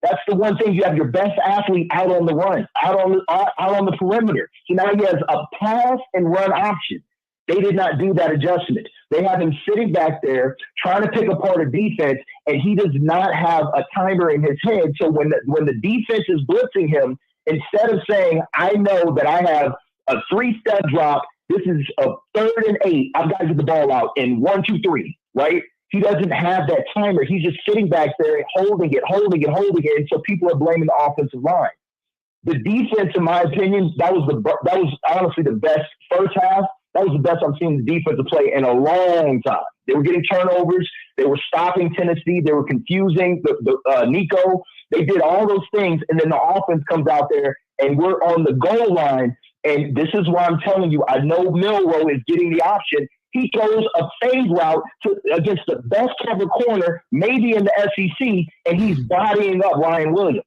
S11: That's the one thing. You have your best athlete out on the run, out on the perimeter. So now he has a pass and run option. They did not do that adjustment. They have him sitting back there trying to pick apart a defense, and he does not have a timer in his head. So when the defense is blitzing him, instead of saying, I know that I have a 3-step drop, this is a 3rd and 8, I've got to get the ball out in 1, 2, 3, right? He doesn't have that timer. He's just sitting back there holding it. And so people are blaming the offensive line. The defense, in my opinion, that was honestly the best first half. That was the best I've seen the defensive play in a long time. They were getting turnovers. They were stopping Tennessee. They were confusing Nico. They did all those things, and then the offense comes out there, and we're on the goal line. And this is why I'm telling you, I know Milroe is getting the option. He throws a fade route against the best cover corner, maybe in the SEC, and he's bodying up Ryan Williams.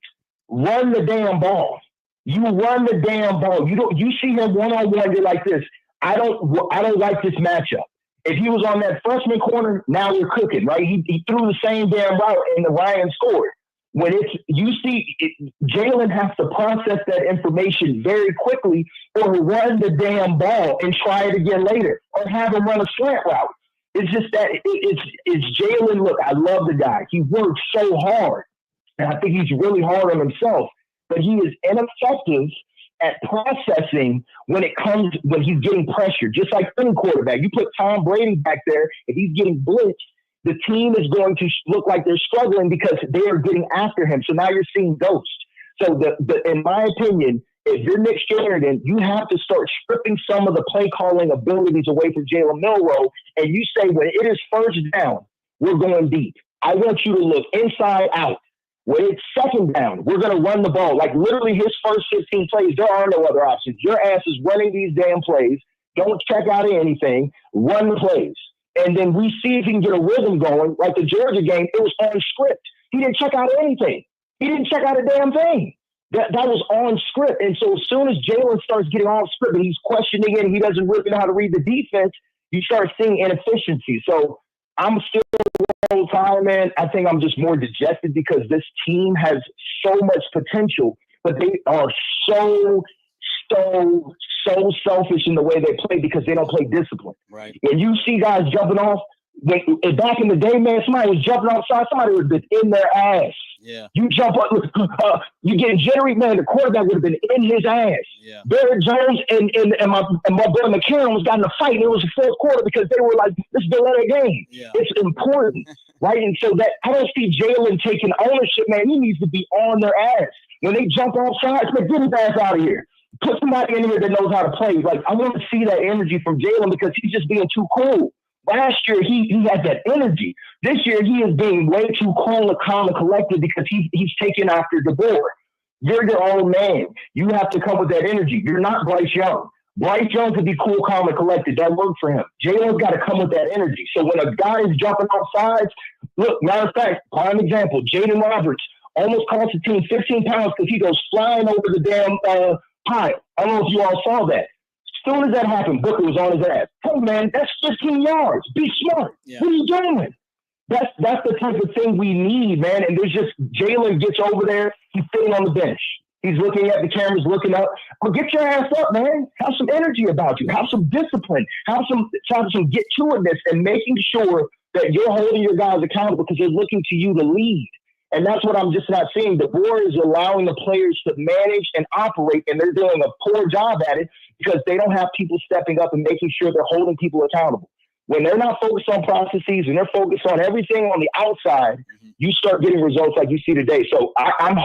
S11: Run the damn ball. You run the damn ball. You see him one-on-one, you're like this. I don't like this matchup. If he was on that freshman corner, now we're cooking, right? He threw the same damn route and the Ryan scored. When Jalen has to process that information very quickly or run the damn ball and try it again later or have him run a slant route. It's just that it's Jalen. Look, I love the guy. He works so hard, and I think he's really hard on himself, but he is ineffective at processing when he's getting pressure, just like any quarterback. You put Tom Brady back there, if he's getting blitzed, the team is going to look like they're struggling because they are getting after him. So now you're seeing ghosts. So in my opinion, if you're Nick Sheridan, you have to start stripping some of the play calling abilities away from Jalen Milroe, and you say when it is first down, we're going deep. I want you to look inside out. When it's second down, we're going to run the ball. Like literally his first 15 plays, there are no other options. Your ass is running these damn plays. Don't check out anything. Run the plays. And then we see if he can get a rhythm going. Like the Georgia game, it was on script. He didn't check out anything. He didn't check out a damn thing. That was on script. And so as soon as Jalen starts getting off script and he's questioning it and he doesn't really know how to read the defense, you start seeing inefficiency. So I'm still
S10: Roll Tide, man, I think I'm just more dejected because this team has so much potential, but they are so selfish in the way they play because they don't play discipline.
S1: Right.
S10: When you see guys jumping off, back in the day, man, somebody was jumping offside, somebody would have been in their ass.
S1: Yeah.
S10: You jump up, you get jittery, man, the quarterback would have been in his ass.
S1: Yeah.
S10: Barrett Jones and my boy McCarron was got in a fight, and it was the fourth quarter because they were like, this is the letter game.
S1: Yeah.
S10: It's important, right? And so that I don't see Jalen taking ownership, man. He needs to be on their ass. When they jump off sides, man, get his ass out of here. Put somebody in here that knows how to play. Like, I want to see that energy from Jalen because he's just being too cool. Last year, he had that energy. This year, he is being way too calm and collected because he's taking after DeBoer. You're your own man. You have to come with that energy. You're not Bryce Young. Bryce Young could be cool, calm, and collected. That worked for him. Jalen's got to come with that energy. So when a guy is jumping off sides, look, matter of fact, prime example, Jaden Roberts almost cost the team 15 pounds because he goes flying over the damn pile. I don't know if you all saw that. As soon as that happened, Booker was on his ass. Hey, man, that's 15 yards. Be smart. Yeah. What are you doing? That's the type of thing we need, man. And there's just Jalen gets over there. He's sitting on the bench. He's looking at the cameras, looking up. Well, get your ass up, man. Have some energy about you. Have some discipline. Have some get-to-itness and making sure that you're holding your guys accountable because they're looking to you to lead. And that's what I'm just not seeing. DeBoer is allowing the players to manage and operate, and they're doing a poor job at it because they don't have people stepping up and making sure they're holding people accountable. When they're not focused on processes and they're focused on everything on the outside, you start getting results like you see today. So I'm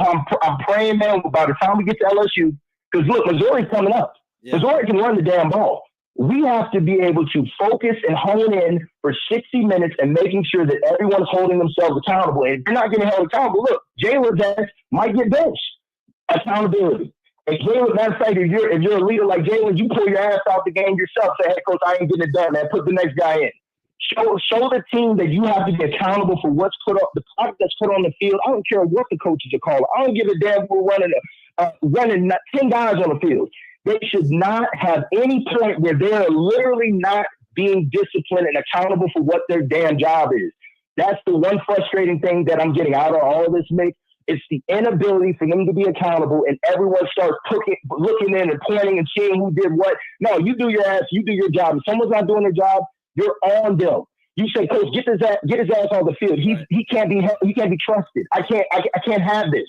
S10: praying, man, by the time we get to LSU, because look, Missouri's coming up. Yeah. Missouri can run the damn ball. We have to be able to focus and hone in for 60 minutes and making sure that everyone's holding themselves accountable. And if you're not getting held accountable, look, Jalen's ass might get benched. Accountability. And Jalen, matter of fact, if you're a leader like Jalen, you pull your ass out the game yourself. Say, hey, coach, I ain't getting it done, man. Put the next guy in. Show the team that you have to be accountable for what's put up, the product that's put on the field. I don't care what the coaches are calling. I don't give a damn who running 10 guys on the field. They should not have any point where they're literally not being disciplined and accountable for what their damn job is. That's the one frustrating thing that I'm getting out of all of this, Mick. It's the inability for them to be accountable and everyone starts looking in and pointing and seeing who did what. No, you do your ass, you do your job. If someone's not doing their job, you're on them. You say, coach, get his ass on the field. He can't be trusted. I can't have this.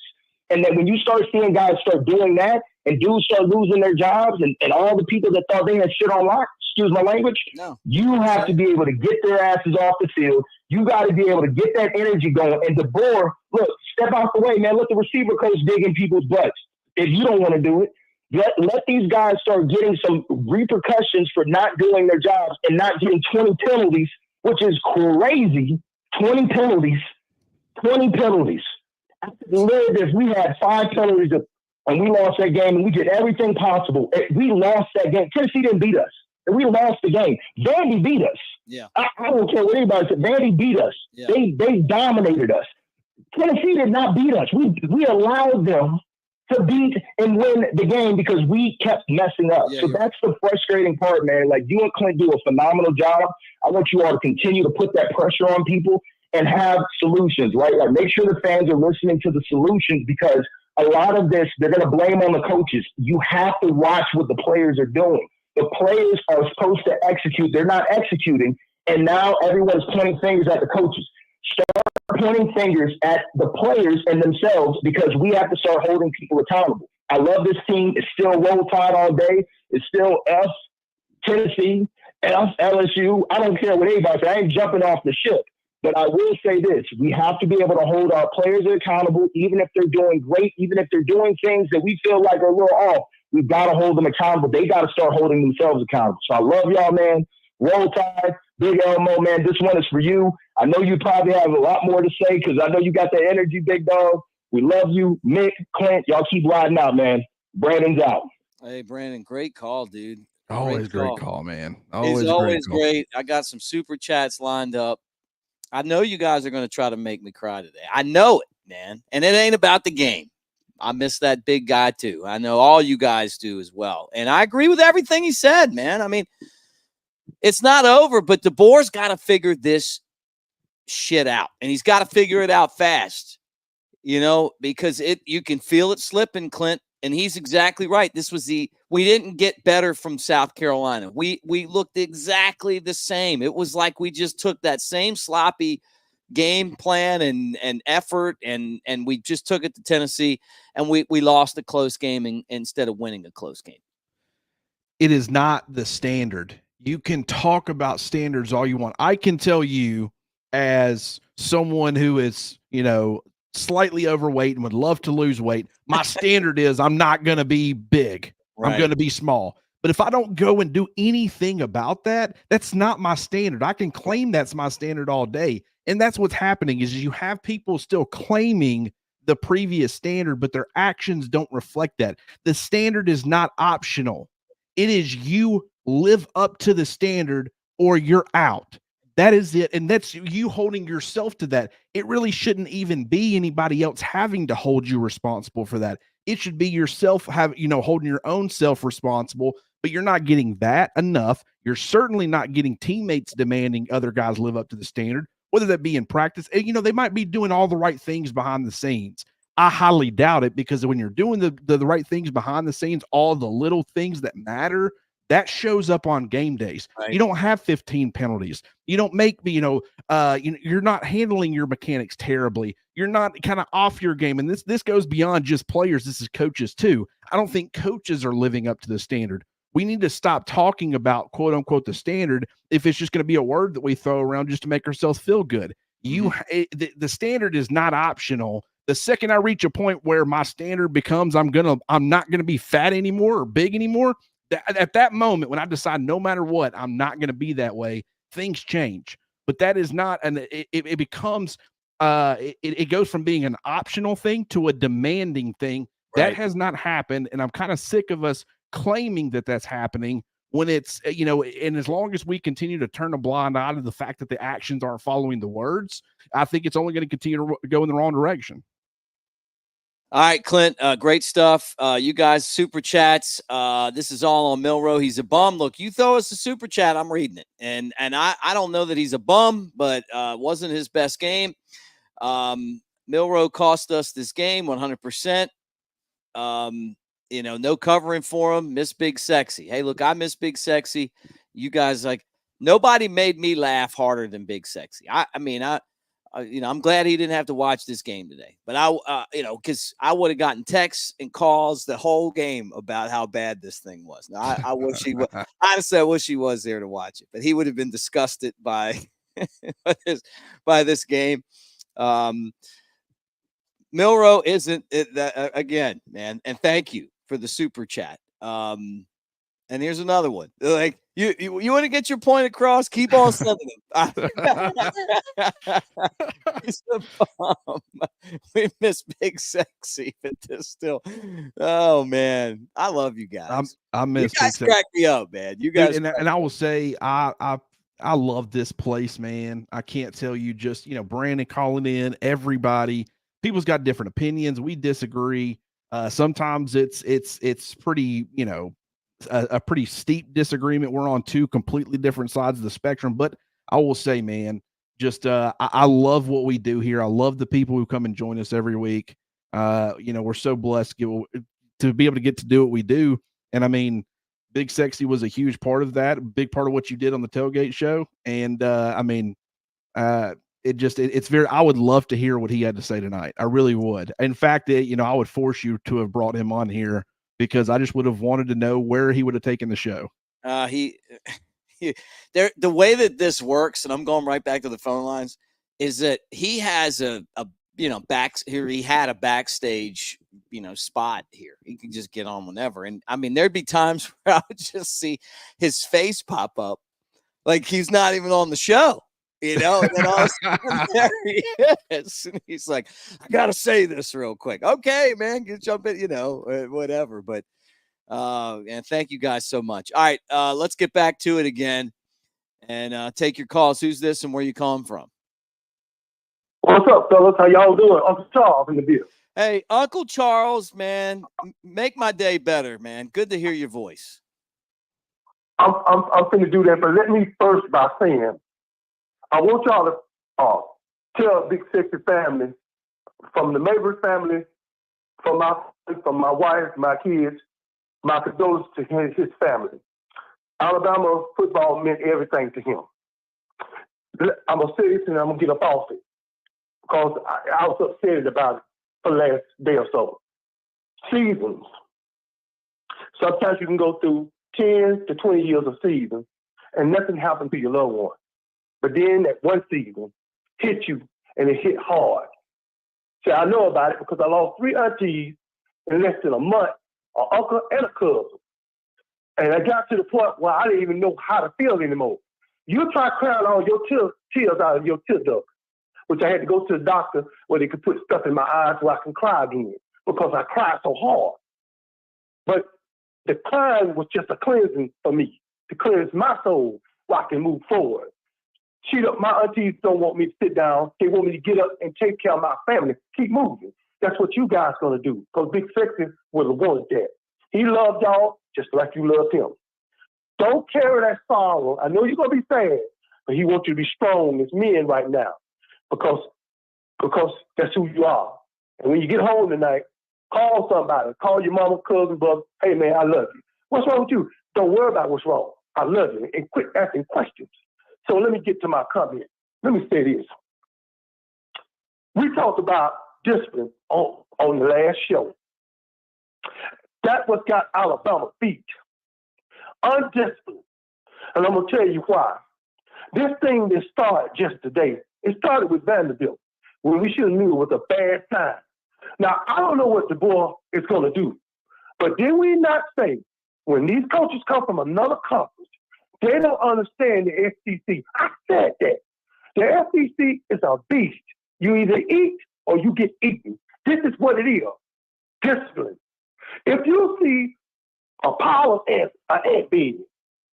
S10: And then when you start seeing guys start doing that and dudes start losing their jobs and all the people that thought they had shit on lock, excuse my language, you have to be able to get their asses off the field. You got to be able to get that energy going. And DeBoer, look, step out the way, man. Let the receiver coach dig in people's butts. If you don't want to do it, let these guys start getting some repercussions for not doing their jobs and not getting 20 penalties, which is crazy. 20 penalties. If we had 5 penalties and we lost that game and we did everything possible, we lost that game. Tennessee didn't beat us. And we lost the game. Vandy beat us.
S1: Yeah.
S10: I don't care what anybody said. Vandy beat us. Yeah. They dominated us. Tennessee did not beat us. We allowed them to beat and win the game because we kept messing up. Yeah, so that's the frustrating part, man. Like, you and Clint do a phenomenal job. I want you all to continue to put that pressure on people and have solutions, right? Like, make sure the fans are listening to the solutions because a lot of this, they're going to blame on the coaches. You have to watch what the players are doing. The players are supposed to execute. They're not executing. And now everyone's pointing fingers at the coaches. Start pointing fingers at the players and themselves because we have to start holding people accountable. I love this team. It's still Roll Tide all day. It's still F, Tennessee, F, LSU. I don't care what anybody says. I ain't jumping off the ship. But I will say this. We have to be able to hold our players accountable, even if they're doing great, even if they're doing things that we feel like are a little off. We've got to hold them accountable. They got to start holding themselves accountable. So I love y'all, man. Roll Tide, Big Elmo, man. This one is for you. I know you probably have a lot more to say because I know you got that energy, big dog. We love you. Mick, Clint, y'all keep riding out, man. Brandon's out.
S1: Hey, Brandon, great call, dude.
S4: Always great call, man.
S1: It's always great. I got some super chats lined up. I know you guys are going to try to make me cry today. I know it, man. And it ain't about the game. I miss that big guy, too. I know all you guys do as well. And I agree with everything he said, man. I mean, it's not over, but DeBoer's got to figure this shit out, and he's got to figure it out fast, because you can feel it slipping, Clint. And he's exactly right. We didn't get better from South Carolina. We looked exactly the same. It was like we just took that same sloppy game plan and effort, and we just took it to Tennessee, and we lost a close game instead of winning a close game.
S4: It is not the standard. You can talk about standards all you want. I can tell you, as someone who is, slightly overweight and would love to lose weight, my standard is I'm not going to be big. Right. I'm going to be small. But if I don't go and do anything about that, that's not my standard. I can claim that's my standard all day. And that's what's happening is you have people still claiming the previous standard, but their actions don't reflect that. The standard is not optional. It is you live up to the standard or you're out. That is it. And that's you holding yourself to that. It really shouldn't even be anybody else having to hold you responsible for that. It should be yourself holding your own self responsible, but you're not getting that enough. You're certainly not getting teammates demanding other guys live up to the standard, whether that be in practice. And, they might be doing all the right things behind the scenes. I highly doubt it, because when you're doing the right things behind the scenes, all the little things that matter, that shows up on game days. Right. You don't have 15 penalties. You don't make you're not handling your mechanics terribly. You're not kind of off your game. And this goes beyond just players. This is coaches too. I don't think coaches are living up to the standard. We need to stop talking about quote unquote the standard if it's just going to be a word that we throw around just to make ourselves feel good. The standard is not optional. The second I reach a point where my standard becomes I'm not gonna be fat anymore or big anymore, at that moment when I decide no matter what I'm not going to be that way, things change. But that is not, and it becomes it goes from being an optional thing to a demanding thing. Right. That has not happened, and I'm kind of sick of us claiming that that's happening when it's and as long as we continue to turn a blind eye to the fact that the actions aren't following the words, I think it's only going to continue to go in the wrong direction.
S1: All right, Clint, great stuff. You guys, super chats. This is all on Milroe. He's a bum. Look, you throw us a super chat, I'm reading it. And I don't know that he's a bum, but wasn't his best game. Milroe cost us this game 100%. No covering for him. Miss Big Sexy. Hey, look, I miss Big Sexy. You guys, nobody made me laugh harder than Big Sexy. I'm glad he didn't have to watch this game today, but because I would have gotten texts and calls the whole game about how bad this thing was. Now, I wish he was. Honestly, I wish he was there to watch it, but he would have been disgusted by this game. Milroe isn't again, man, and thank you for the super chat. And here's another one. Like, you want to get your point across? Keep on sending them. He's a bum. We miss Big Sexy, but this still. Oh man, I love you guys.
S4: I miss
S1: you guys. Crack me up, man. You guys.
S4: Dude, and I will say, I love this place, man. I can't tell you. Just Brandon calling in, everybody. People's got different opinions. We disagree. Sometimes it's pretty, a pretty steep disagreement. We're on two completely different sides of the spectrum, but I will say, man, just I love what we do here. I love the people who come and join us every week. We're so blessed to be able to get to do what we do. And I mean, Big Sexy was a huge part of that, a big part of what you did on the tailgate show. And it's very, I would love to hear what he had to say tonight. I really would. In fact, I would force you to have brought him on here, because I just would have wanted to know where he would have taken the show.
S1: The way that this works, and I'm going right back to the phone lines, is that he has back here. He had a backstage, spot here. He can just get on whenever. And I mean, there'd be times where I would just see his face pop up like he's not even on the show. And then all of a sudden, there he is. And he's like, I got to say this real quick. Okay, man, get jump in, whatever. But, and thank you guys so much. All right, let's get back to it again and take your calls. Who's this and where you calling from?
S12: What's up, fellas? How y'all doing? Uncle Charles in the building.
S1: Hey, Uncle Charles, man, make my day better, man. Good to hear your voice.
S12: I'm going to do that, but let me first by saying, I want y'all to tell Big Sexy family, from the Mabry family, from my wife, my kids, my condolences to his family. Alabama football meant everything to him. I'm going to say this and I'm going to get up off it because I was upset about it for the last day or so. Seasons. Sometimes you can go through 10 to 20 years of seasons and nothing happened to your loved one. But then that one season hit you and it hit hard. See, I know about it because I lost 3 aunties in less than a month, an uncle and a cousin. And I got to the point where I didn't even know how to feel anymore. You try crying all your tears out of your tear ducts, which I had to go to the doctor where they could put stuff in my eyes so I can cry again because I cried so hard. But the crying was just a cleansing for me, to cleanse my soul so I can move forward. My aunties don't want me to sit down. They want me to get up and take care of my family, keep moving. That's what you guys going to do because Big Sexy would have wanted that. He loved y'all just like you loved him. Don't carry that sorrow. I know you're going to be sad, but he wants you to be strong as men right now because that's who you are. And when you get home tonight, call somebody. Call your mama, cousin, brother. Hey, man, I love you. What's wrong with you? Don't worry about what's wrong. I love you. And quit asking questions. So let me get to my comment. Let me say this. We talked about discipline on the last show. That's what got Alabama beat. Undisciplined. And I'm going to tell you why. This thing that started just today, it started with Vanderbilt when we should have knew it was a bad time. Now, I don't know what DeBoer is going to do, but did we not say when these coaches come from another conference, they don't understand the SEC? I said that. The SEC is a beast. You either eat or you get eaten. This is what it is. Discipline. If you see a pile of ants, an ant baby,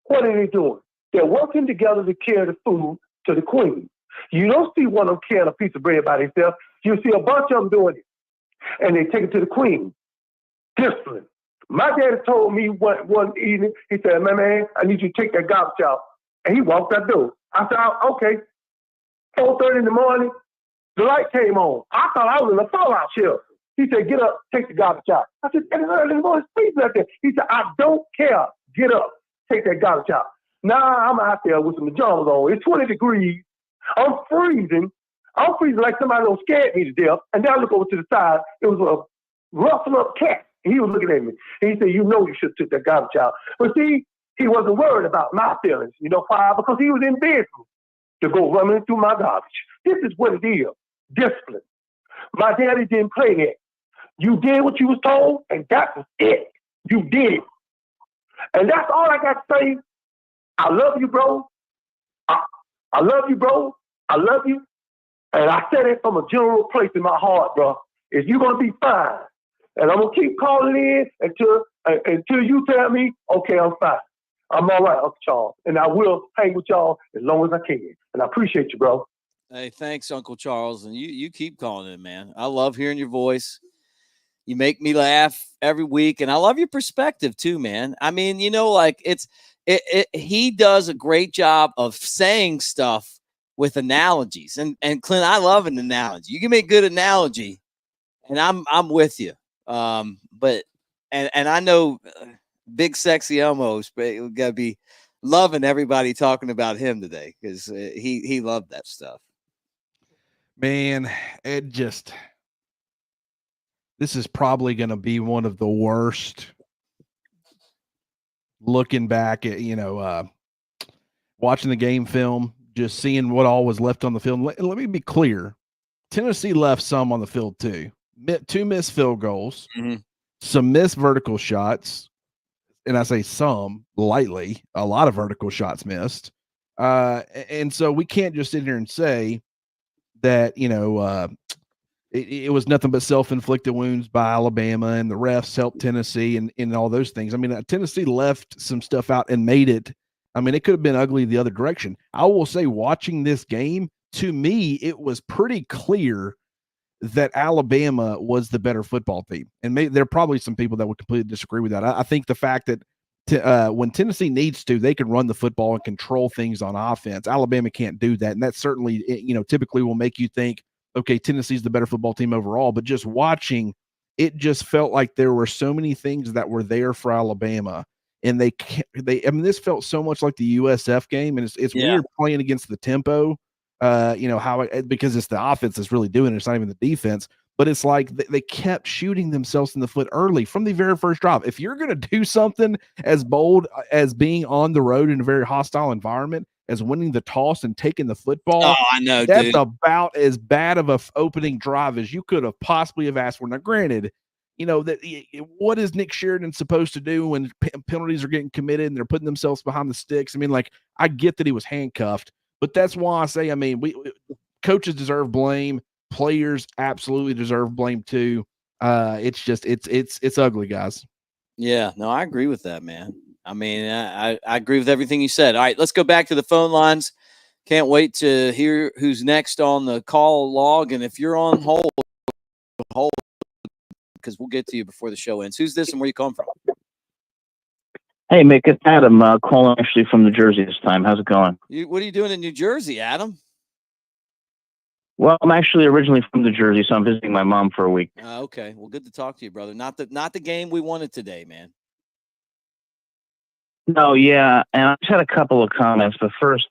S12: what are they doing? They're working together to carry the food to the queen. You don't see one of them carrying a piece of bread by themselves. You see a bunch of them doing it. And they take it to the queen. Discipline. My daddy told me one evening, he said, man, I need you to take that garbage out. And he walked that door. I said, okay. 4:30 in the morning, the light came on. I thought I was in a fallout shelter. He said, get up, take the garbage out. I said, it's early in the morning, it's freezing out there. He said, I don't care. Get up, take that garbage out. Now I'm out there with some pajamas on. It's 20 degrees. I'm freezing. I'm freezing like somebody done scared me to death. And then I look over to the side. It was a ruffled up cat. He was looking at me. And he said, you know you should have took that garbage out. But see, he wasn't worried about my feelings. You know why? Because he was in bed to go running through my garbage. This is what it is. Discipline. My daddy didn't play that. You did what you was told, and that was it. You did. And that's all I got to say. I love you, bro. I love you, bro. I love you. And I said it from a general place in my heart, bro. Is you're going to be fine. And I'm going to keep calling in until you tell me, okay, I'm fine. I'm all right, Uncle Charles. And I will hang with y'all as long as I can. And I appreciate you, bro.
S1: Hey, thanks, Uncle Charles. And you keep calling in, man. I love hearing your voice. You make me laugh every week. And I love your perspective too, man. I mean, you know, like he does a great job of saying stuff with analogies. And Clint, I love an analogy. You give me a good analogy and I'm with you. But I know Big Sexy Elmo's gotta be loving everybody talking about him today because he loved that stuff.
S4: Man, this is probably going to be one of the worst looking back at, watching the game film, just seeing what all was left on the field. Let me be clear. Tennessee left some on the field too. 2 missed field goals, some missed vertical shots. And I say some lightly, a lot of vertical shots missed. And so we can't just sit here and say that, it was nothing but self-inflicted wounds by Alabama and the refs helped Tennessee and all those things. I mean, Tennessee left some stuff out and made it. I mean, it could have been ugly the other direction. I will say watching this game, to me, it was pretty clear that Alabama was the better football team. And there are probably some people that would completely disagree with that. I think the fact that when Tennessee needs to, they can run the football and control things on offense. Alabama can't do that, and that certainly, typically will make you think, okay, Tennessee's the better football team overall. But just watching, it just felt like there were so many things that were there for Alabama, and this felt so much like the USF game, and it's weird playing against the tempo. Because it's the offense that's really doing it. It's not even the defense. But it's like they kept shooting themselves in the foot early from the very first drive. If you're going to do something as bold as being on the road in a very hostile environment, as winning the toss and taking the football,
S1: I know,
S4: that's
S1: dude.
S4: about as bad of a opening drive as you could have possibly have asked for. Now, granted, what is Nick Sheridan supposed to do when penalties are getting committed and they're putting themselves behind the sticks? I mean, I get that he was handcuffed, but that's why I say, coaches deserve blame. Players absolutely deserve blame too. It's just it's ugly, guys.
S1: Yeah, no, I agree with that, man. I agree with everything you said. All right, let's go back to the phone lines. Can't wait to hear who's next on the call log. And if you're on hold because we'll get to you before the show ends. Who's this and where you come from?
S13: Hey, Mick, it's Adam calling actually from New Jersey this time. How's it going?
S1: What are you doing in New Jersey, Adam?
S13: Well, I'm actually originally from New Jersey, so I'm visiting my mom for a week.
S1: Okay. Well, good to talk to you, brother. Not the game we wanted today, man.
S13: No, yeah, and I just had a couple of comments, but first,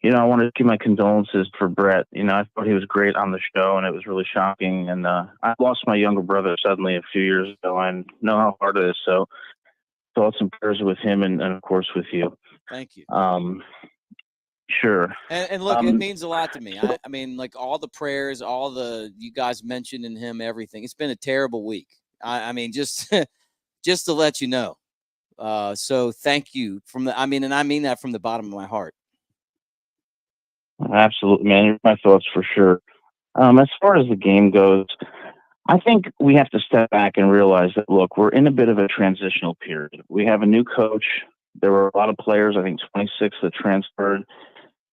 S13: I wanted to give my condolences for Brett. I thought he was great on the show, and it was really shocking. And I lost my younger brother suddenly a few years ago. I know how hard it is, so thoughts and prayers with him and of course, with you.
S1: Thank you.
S13: Sure.
S1: And look, it means a lot to me. I mean, like all the prayers, all the you guys mentioned in him, everything. It's been a terrible week. I mean, just to let you know. So thank you and I mean that from the bottom of my heart.
S13: Absolutely, man. My thoughts for sure. As far as the game goes, I think we have to step back and realize that, look, we're in a bit of a transitional period. We have a new coach. There were a lot of players, I think 26 that transferred.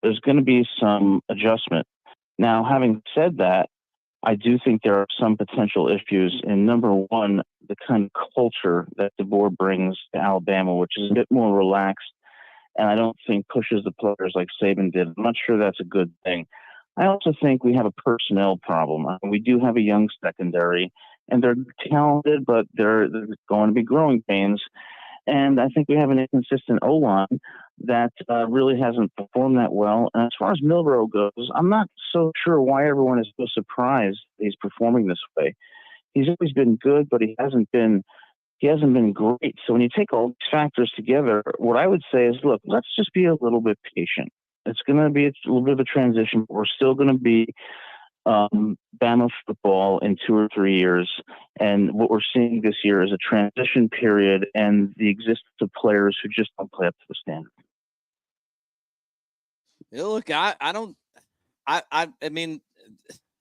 S13: There's going to be some adjustment. Now, having said that, I do think there are some potential issues in, number one, the kind of culture that DeBoer brings to Alabama, which is a bit more relaxed, and I don't think pushes the players like Saban did. I'm not sure that's a good thing. I also think we have a personnel problem. We do have a young secondary, and they're talented, but they're going to be growing pains. And I think we have an inconsistent O-line that really hasn't performed that well. And as far as Milroe goes, I'm not so sure why everyone is so surprised he's performing this way. He's always been good, but he hasn't been great. So when you take all these factors together, what I would say is, look, let's just be a little bit patient. It's going to be a little bit of a transition, but we're still going to be Bama football in 2 or 3 years. And what we're seeing this year is a transition period and the existence of players who just don't play up to the standard.
S1: Yeah, look, I mean,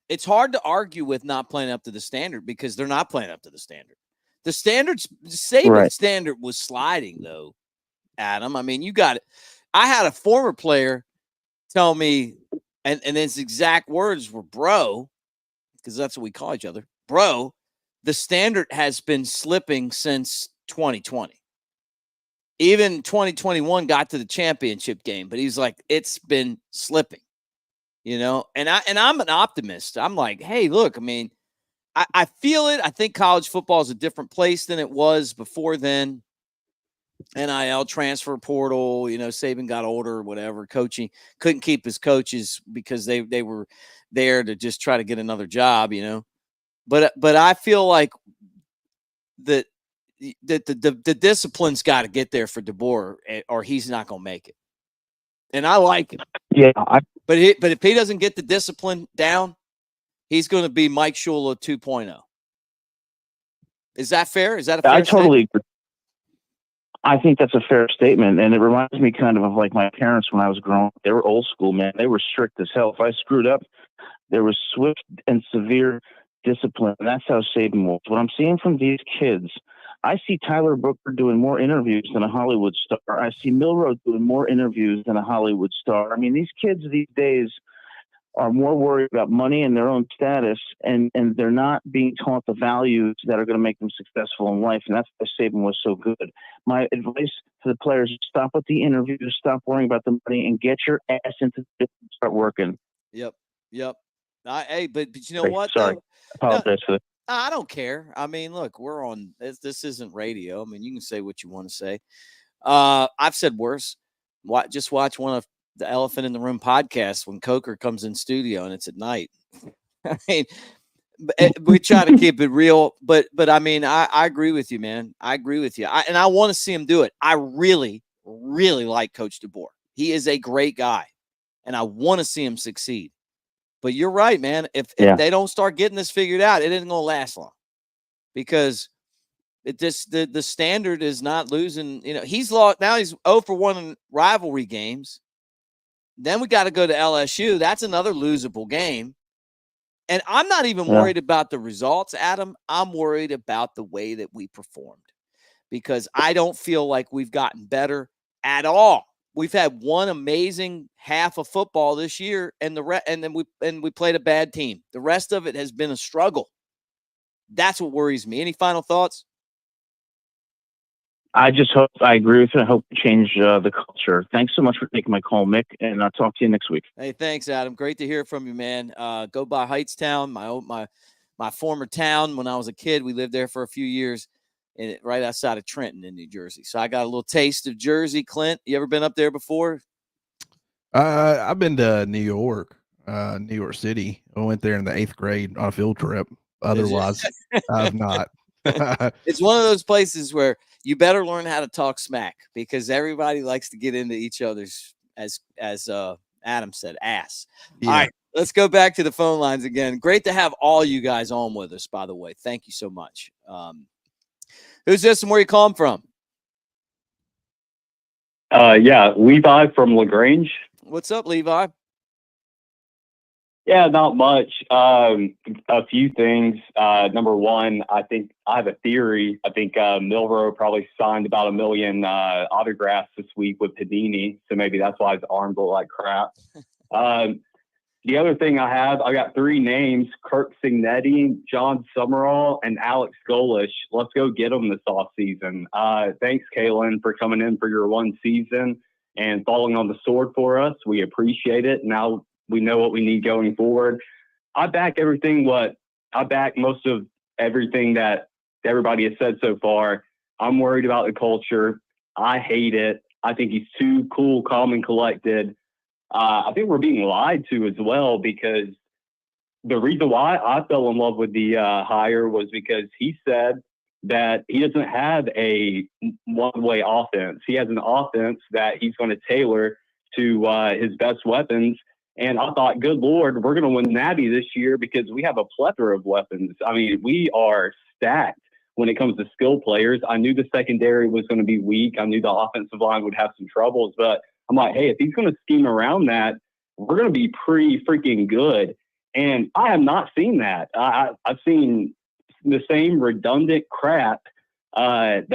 S1: it's hard to argue with not playing up to the standard because they're not playing up to the standard. The Saban standard was sliding, though, Adam. I mean, you got it. I had a former player tell me, and his exact words were, bro, because that's what we call each other, bro, the standard has been slipping since 2020. Even 2021 got to the championship game, but he's like, it's been slipping, and I'm an optimist. I'm like, hey, look, I mean, I feel it. I think college football is a different place than it was before then. NIL transfer portal, Saban got older, whatever. Coaching couldn't keep his coaches because they were there to just try to get another job, But I feel like that the discipline's got to get there for DeBoer, or he's not going to make it. And I like it.
S13: Yeah,
S1: but if he doesn't get the discipline down, he's going to be Mike Shula 2.0. Is that fair? Is that a fair statement?
S13: Totally agree. I think that's a fair statement, and it reminds me kind of like my parents when I was growing up. They were old school, man. They were strict as hell. If I screwed up, there was swift and severe discipline, and that's how Saban was. What I'm seeing from these kids, I see Tyler Booker doing more interviews than a Hollywood star. I see Milroe doing more interviews than a Hollywood star. I mean, these kids these days are more worried about money and their own status, and they're not being taught the values that are going to make them successful in life. And that's why Saban was so good. My advice to the players: stop with the interviews, stop worrying about the money, and get your ass into the gym and start working.
S1: Yep. Hey, but you know what?
S13: Sorry,
S1: though?
S13: apologize for that.
S1: I don't care. I mean, look, we're on. This isn't radio. I mean, you can say what you want to say. I've said worse. Just watch one of the Elephant in the Room podcasts when Coker comes in studio and it's at night. I mean, we try to keep it real, but I mean, I agree with you, man. I agree with you. And I want to see him do it. I really, really like Coach DeBoer. He is a great guy, and I want to see him succeed. But you're right, man. If they don't start getting this figured out, it isn't going to last long, because the standard is not losing. You know, he's lost now. He's 0 for 1 in rivalry games. Then we got to go to LSU. That's another losable game. And I'm not even worried about the results, Adam. I'm worried about the way that we performed, because I don't feel like we've gotten better at all. We've had one amazing half of football this year, and then we played a bad team. The rest of it has been a struggle. That's what worries me. Any final thoughts?
S13: I just hope I agree with you. I hope to change the culture. Thanks so much for taking my call, Mick, and I'll talk to you next week.
S1: Hey, thanks, Adam. Great to hear from you, man. Go by Heightstown, my former town. When I was a kid, we lived there for a few years, right outside of Trenton in New Jersey. So I got a little taste of Jersey. Clint, you ever been up there before?
S4: I've been to New York City. I went there in the 8th grade on a field trip. Otherwise, I've not.
S1: It's one of those places where you better learn how to talk smack, because everybody likes to get into each other's, as Adam said, ass. Yeah. All right, let's go back to the phone lines again. Great to have all you guys on with us, by the way. Thank you so much. Who's this and where you calling from?
S14: Levi from LaGrange.
S1: What's up, Levi?
S14: Yeah, not much. A few things. Number one, I think I have a theory. I think Milroe probably signed about 1 million autographs this week with Panini, so maybe that's why his arms look like crap. The other thing I got 3 names: Kirk Signetti, John Summerall, and Alex Golish. Let's go get them this offseason. Thanks, Kalen, for coming in for your 1 season and falling on the sword for us. We appreciate it. Now we know what we need going forward. I back most of everything that everybody has said so far. I'm worried about the culture. I hate it. I think he's too cool, calm, and collected. I think we're being lied to as well, because the reason why I fell in love with the hire was because he said that he doesn't have a one-way offense. He has an offense that he's going to tailor to his best weapons. And I thought, good Lord, we're going to win Natty this year because we have a plethora of weapons. I mean, we are stacked when it comes to skill players. I knew the secondary was going to be weak. I knew the offensive line would have some troubles. But I'm like, hey, if he's going to scheme around that, we're going to be pretty freaking good. And I have not seen that. I've seen the same redundant crap. And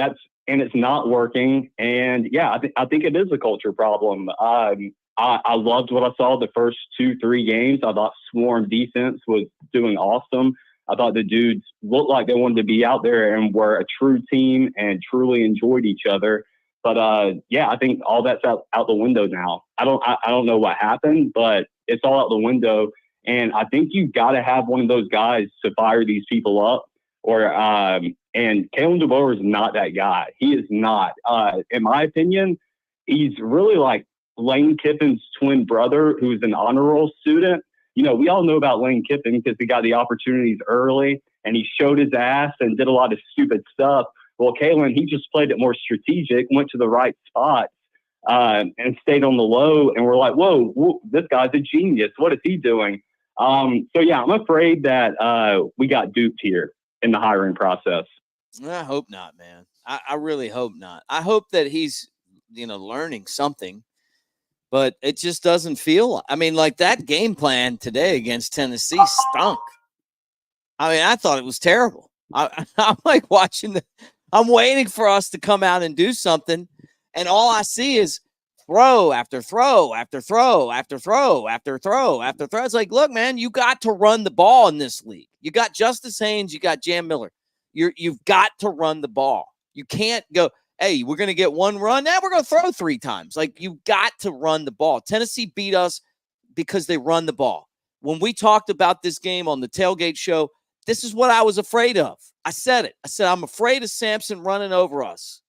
S14: it's not working. And yeah, I think it is a culture problem. I loved what I saw the first 2-3 games. I thought Swarm defense was doing awesome. I thought the dudes looked like they wanted to be out there and were a true team and truly enjoyed each other. But yeah, I think all that's out the window now. I don't know what happened, but it's all out the window. And I think you've got to have one of those guys to fire these people up. And Kalen DeBoer is not that guy. He is not. In my opinion, he's really like Lane Kiffin's twin brother, who's an honor roll student. You know, we all know about Lane Kiffin because he got the opportunities early and he showed his ass and did a lot of stupid stuff. Well, Kalen, he just played it more strategic, went to the right spots, and stayed on the low. And we're like, whoa, this guy's a genius. What is he doing? So yeah, I'm afraid that we got duped here in the hiring process.
S1: I hope not, man. I really hope not. I hope that he's, learning something. But it just doesn't feel. I mean, like that game plan today against Tennessee stunk. I mean, I thought it was terrible. I'm like watching I'm waiting for us to come out and do something, and all I see is throw after throw after throw after throw after throw after throw. It's like, look, man, you got to run the ball in this league. You got Justice Haynes, you got Jam Miller. You've got to run the ball. You can't go, hey, we're going to get one run. Now we're going to throw 3 times. Like, you've got to run the ball. Tennessee beat us because they run the ball. When we talked about this game on the Tailgate show, this is what I was afraid of. I said it. I said, I'm afraid of Sampson running over us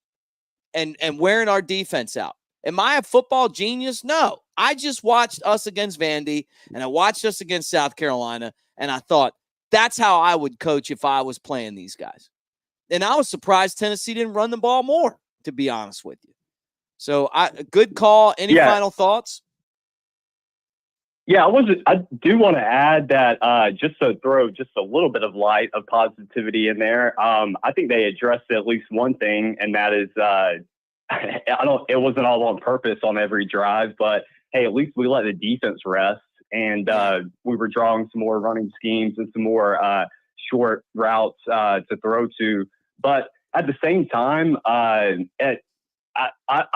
S1: and wearing our defense out. Am I a football genius? No. I just watched us against Vandy, and I watched us against South Carolina, and I thought, that's how I would coach if I was playing these guys. And I was surprised Tennessee didn't run the ball more, to be honest with you. So, good call. Any final thoughts?
S14: Yeah, I do want to add that just to throw just a little bit of light of positivity in there. I think they addressed at least one thing, and that is it wasn't all on purpose on every drive, but hey, at least we let the defense rest, and we were drawing some more running schemes and some more short routes to throw to. But at the same time, I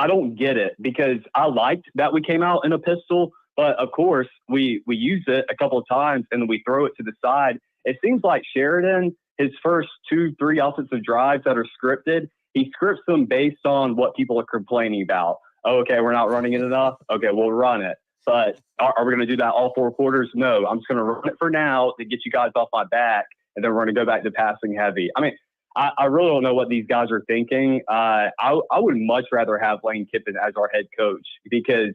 S14: don't get it, because I liked that we came out in a pistol. But, of course, we use it a couple of times, and then we throw it to the side. It seems like Sheridan, his first 2-3 offensive drives that are scripted, he scripts them based on what people are complaining about. Oh, okay, we're not running it enough? Okay, we'll run it. But are we going to do that all 4 quarters? No, I'm just going to run it for now to get you guys off my back, and then we're going to go back to passing heavy. I mean, I really don't know what these guys are thinking. I would much rather have Lane Kiffin as our head coach, because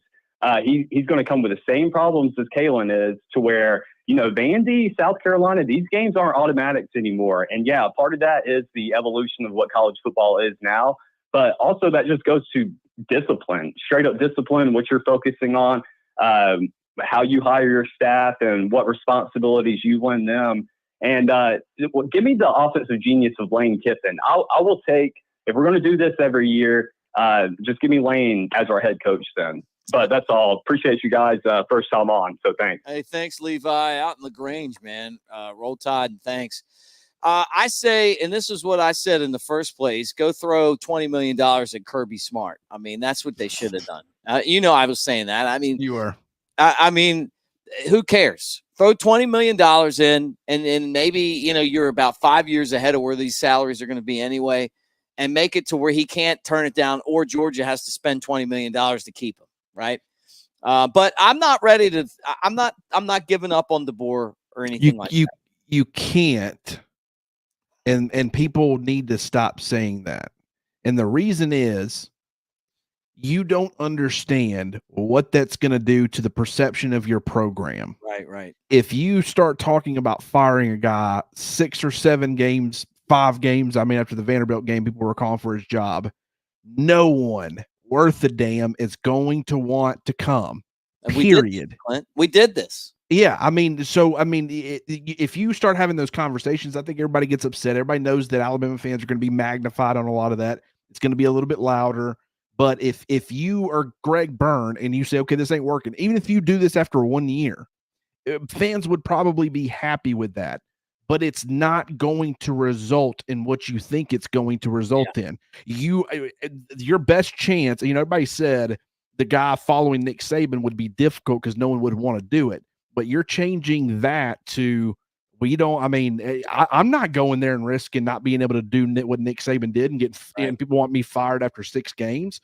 S14: he's going to come with the same problems as Kalen is, to where, Vandy, South Carolina, these games aren't automatics anymore. And yeah, part of that is the evolution of what college football is now, but also that just goes to discipline, straight up discipline, what you're focusing on, how you hire your staff and what responsibilities you lend them. And give me the offensive genius of Lane Kiffin. I will take, if we're going to do this every year, just give me Lane as our head coach then. But that's all. Appreciate you guys. First time on, so thanks.
S1: Hey, thanks, Levi. Out in LaGrange, man. Roll Tide, and thanks. I say, and this is what I said in the first place, go throw $20 million at Kirby Smart. I mean, that's what they should have done. I was saying that. I mean,
S4: you were.
S1: I mean, who cares? Throw $20 million in, and maybe, you're about 5 years ahead of where these salaries are going to be anyway, and make it to where he can't turn it down, or Georgia has to spend $20 million to keep him. Right. But I'm not ready to, I'm not giving up on DeBoer or anything like that.
S4: You can't. And people need to stop saying that. And the reason is, you don't understand what that's going to do to the perception of your program.
S1: Right.
S4: If you start talking about firing a guy 6 or 7 games, 5 games, after the Vanderbilt game, people were calling for his job. No one worth a damn is going to want to come. Period.
S1: We did this.
S4: Yeah, if you start having those conversations, I think everybody gets upset. Everybody knows that Alabama fans are going to be magnified on a lot of that. It's going to be a little bit louder. But if you are Greg Byrne and you say, okay, this ain't working, even if you do this after 1 year, fans would probably be happy with that. But it's not going to result in what you think it's going to result in. Your best chance, everybody said the guy following Nick Saban would be difficult because no one would want to do it. But you're changing that to, I'm not going there and risking not being able to do what Nick Saban did and people want me fired after 6 games.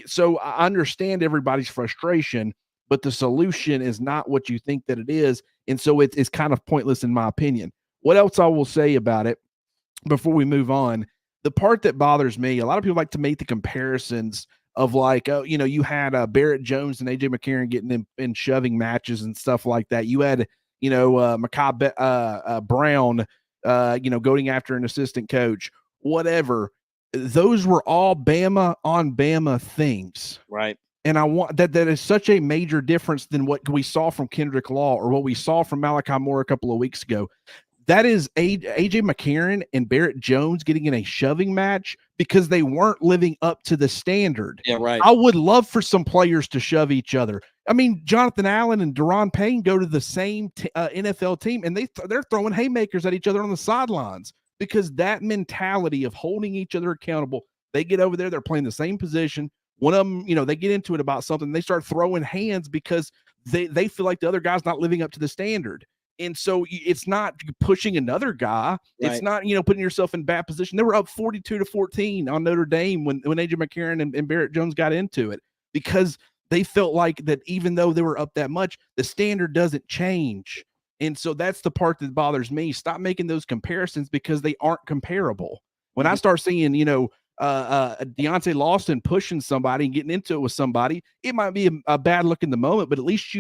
S4: So I understand everybody's frustration, but the solution is not what you think that it is. And so it's kind of pointless in my opinion. What else I will say about it before we move on, the part that bothers me, a lot of people like to make the comparisons of you had Barrett Jones and A.J. McCarron getting in shoving matches and stuff like that. You had, Makai Brown, going after an assistant coach, whatever. Those were all Bama on Bama things.
S1: Right.
S4: And I want that is such a major difference than what we saw from Kendrick Law or what we saw from Malachi Moore a couple of weeks ago. That is A.J. McCarron and Barrett Jones getting in a shoving match because they weren't living up to the standard.
S1: Yeah, right.
S4: I would love for some players to shove each other. Jonathan Allen and Deron Payne go to the same NFL team, and they're throwing haymakers at each other on the sidelines because that mentality of holding each other accountable, they get over there, they're playing the same position, One of them, they get into it about something. They start throwing hands because they feel like the other guy's not living up to the standard. And so it's not pushing another guy. It's not, putting yourself in bad position. They were up 42-14 on Notre Dame when AJ McCarron and Barrett Jones got into it, because they felt like that even though they were up that much, the standard doesn't change. And so that's the part that bothers me. Stop making those comparisons because they aren't comparable. When I start seeing, Deontay Lawson pushing somebody and getting into it with somebody, it might be a bad look in the moment, but at least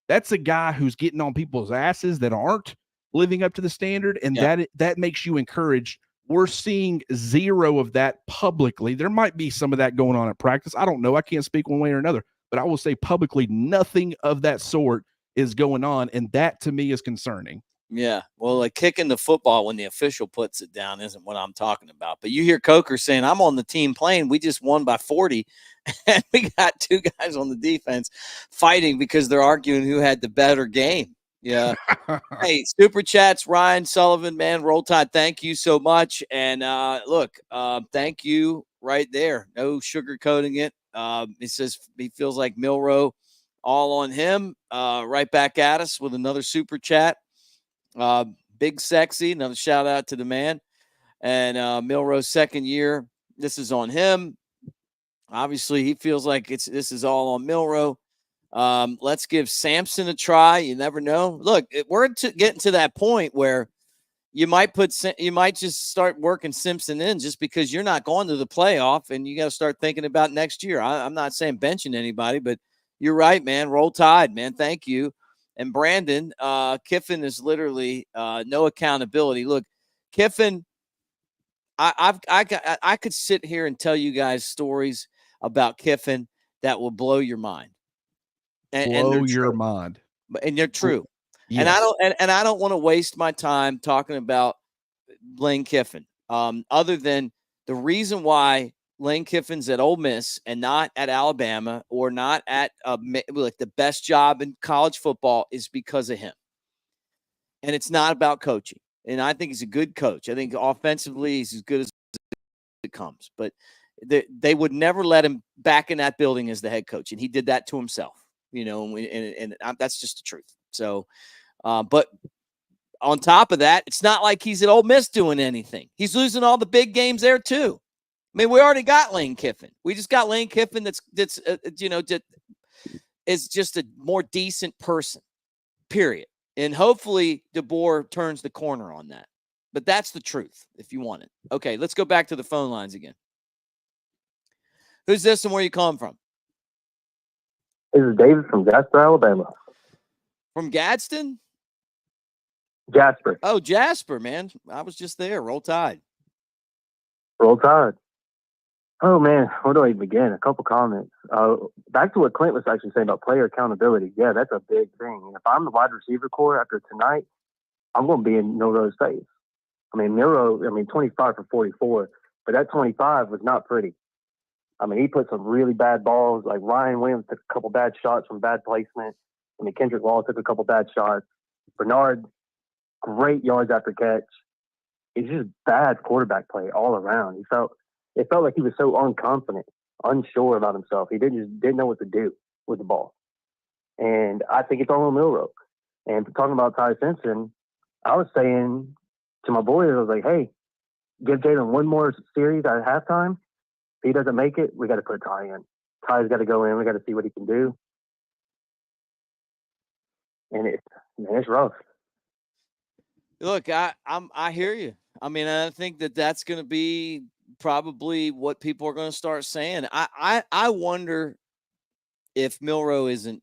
S4: that's a guy who's getting on people's asses that aren't living up to the standard, and that makes you encouraged. We're seeing zero of that publicly. There might be some of that going on at practice. I don't know. I can't speak one way or another, but I will say publicly nothing of that sort is going on, and that to me is concerning.
S1: Yeah, well, like kicking the football when the official puts it down isn't what I'm talking about. But you hear Coker saying, I'm on the team plane. We just won by 40. And we got two guys on the defense fighting because they're arguing who had the better game. Yeah. Hey, Super Chats, Ryan Sullivan, man, Roll Tide, thank you so much. And look, thank you right there. No sugarcoating it. He says he feels like Milroe all on him. Right back at us with another Super Chat. Big Sexy, another shout out to the man. And Milroe's second year, this is on him. Obviously, he feels like this is all on Milroe. Let's give Sampson a try. You never know. Look, we're getting to that point where you might just start working Simpson in just because you're not going to the playoff, and you got to start thinking about next year. I'm not saying benching anybody, but you're right, man. Roll Tide, man. Thank you. And Brandon, Kiffin is literally no accountability. Look, Kiffin, I could sit here and tell you guys stories about Kiffin that will blow your mind.
S4: Blow your mind.
S1: And they're true.
S4: Yes.
S1: And I don't want to waste my time talking about Lane Kiffin. Other than the reason why Lane Kiffin's at Ole Miss and not at Alabama or not at like the best job in college football is because of him. And it's not about coaching. And I think he's a good coach. I think offensively he's as good as it comes. But they would never let him back in that building as the head coach. And he did that to himself, and that's just the truth. So, but on top of that, it's not like he's at Ole Miss doing anything. He's losing all the big games there too. I mean, we already got Lane Kiffin. We just got Lane Kiffin that's is just a more decent person, period. And hopefully DeBoer turns the corner on that. But that's the truth if you want it. Okay, let's go back to the phone lines again. Who's this and where you calling from?
S12: This is David from Jasper, Alabama.
S1: From Gadsden?
S12: Jasper.
S1: Oh, Jasper, man. I was just there. Roll Tide.
S12: Roll Tide. Oh, man, where do I even begin? A couple comments. Back to what Clint was actually saying about player accountability. Yeah, that's a big thing. And if I'm the wide receiver core after tonight, I'm going to be in Milroe's face. I mean, 25 for 44, but that 25 was not pretty. I mean, he put some really bad balls. Like Ryan Williams took a couple bad shots from bad placement. I mean, Kendrick Law took a couple bad shots. Bernard, great yards after catch. It's just bad quarterback play all around. It felt like he was so unconfident, unsure about himself. He didn't know what to do with the ball. And I think it's all on Milroe. And talking about Ty Simpson, I was saying to my boys, I was like, hey, give Jalen one more series at halftime. If he doesn't make it, we got to put Ty in. Ty's got to go in. We got to see what he can do. And it's rough.
S1: Look, I hear you. I mean, I think that's going to be probably what people are going to start saying. I wonder if Milroe isn't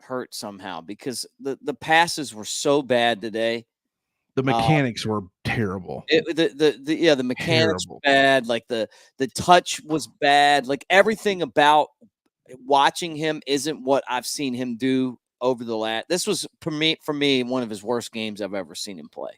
S1: hurt somehow because the passes were so bad today.
S4: The mechanics were terrible.
S1: The mechanics were bad. Like the touch was bad. Like everything about watching him isn't what I've seen him do over the last. This was for me one of his worst games I've ever seen him play.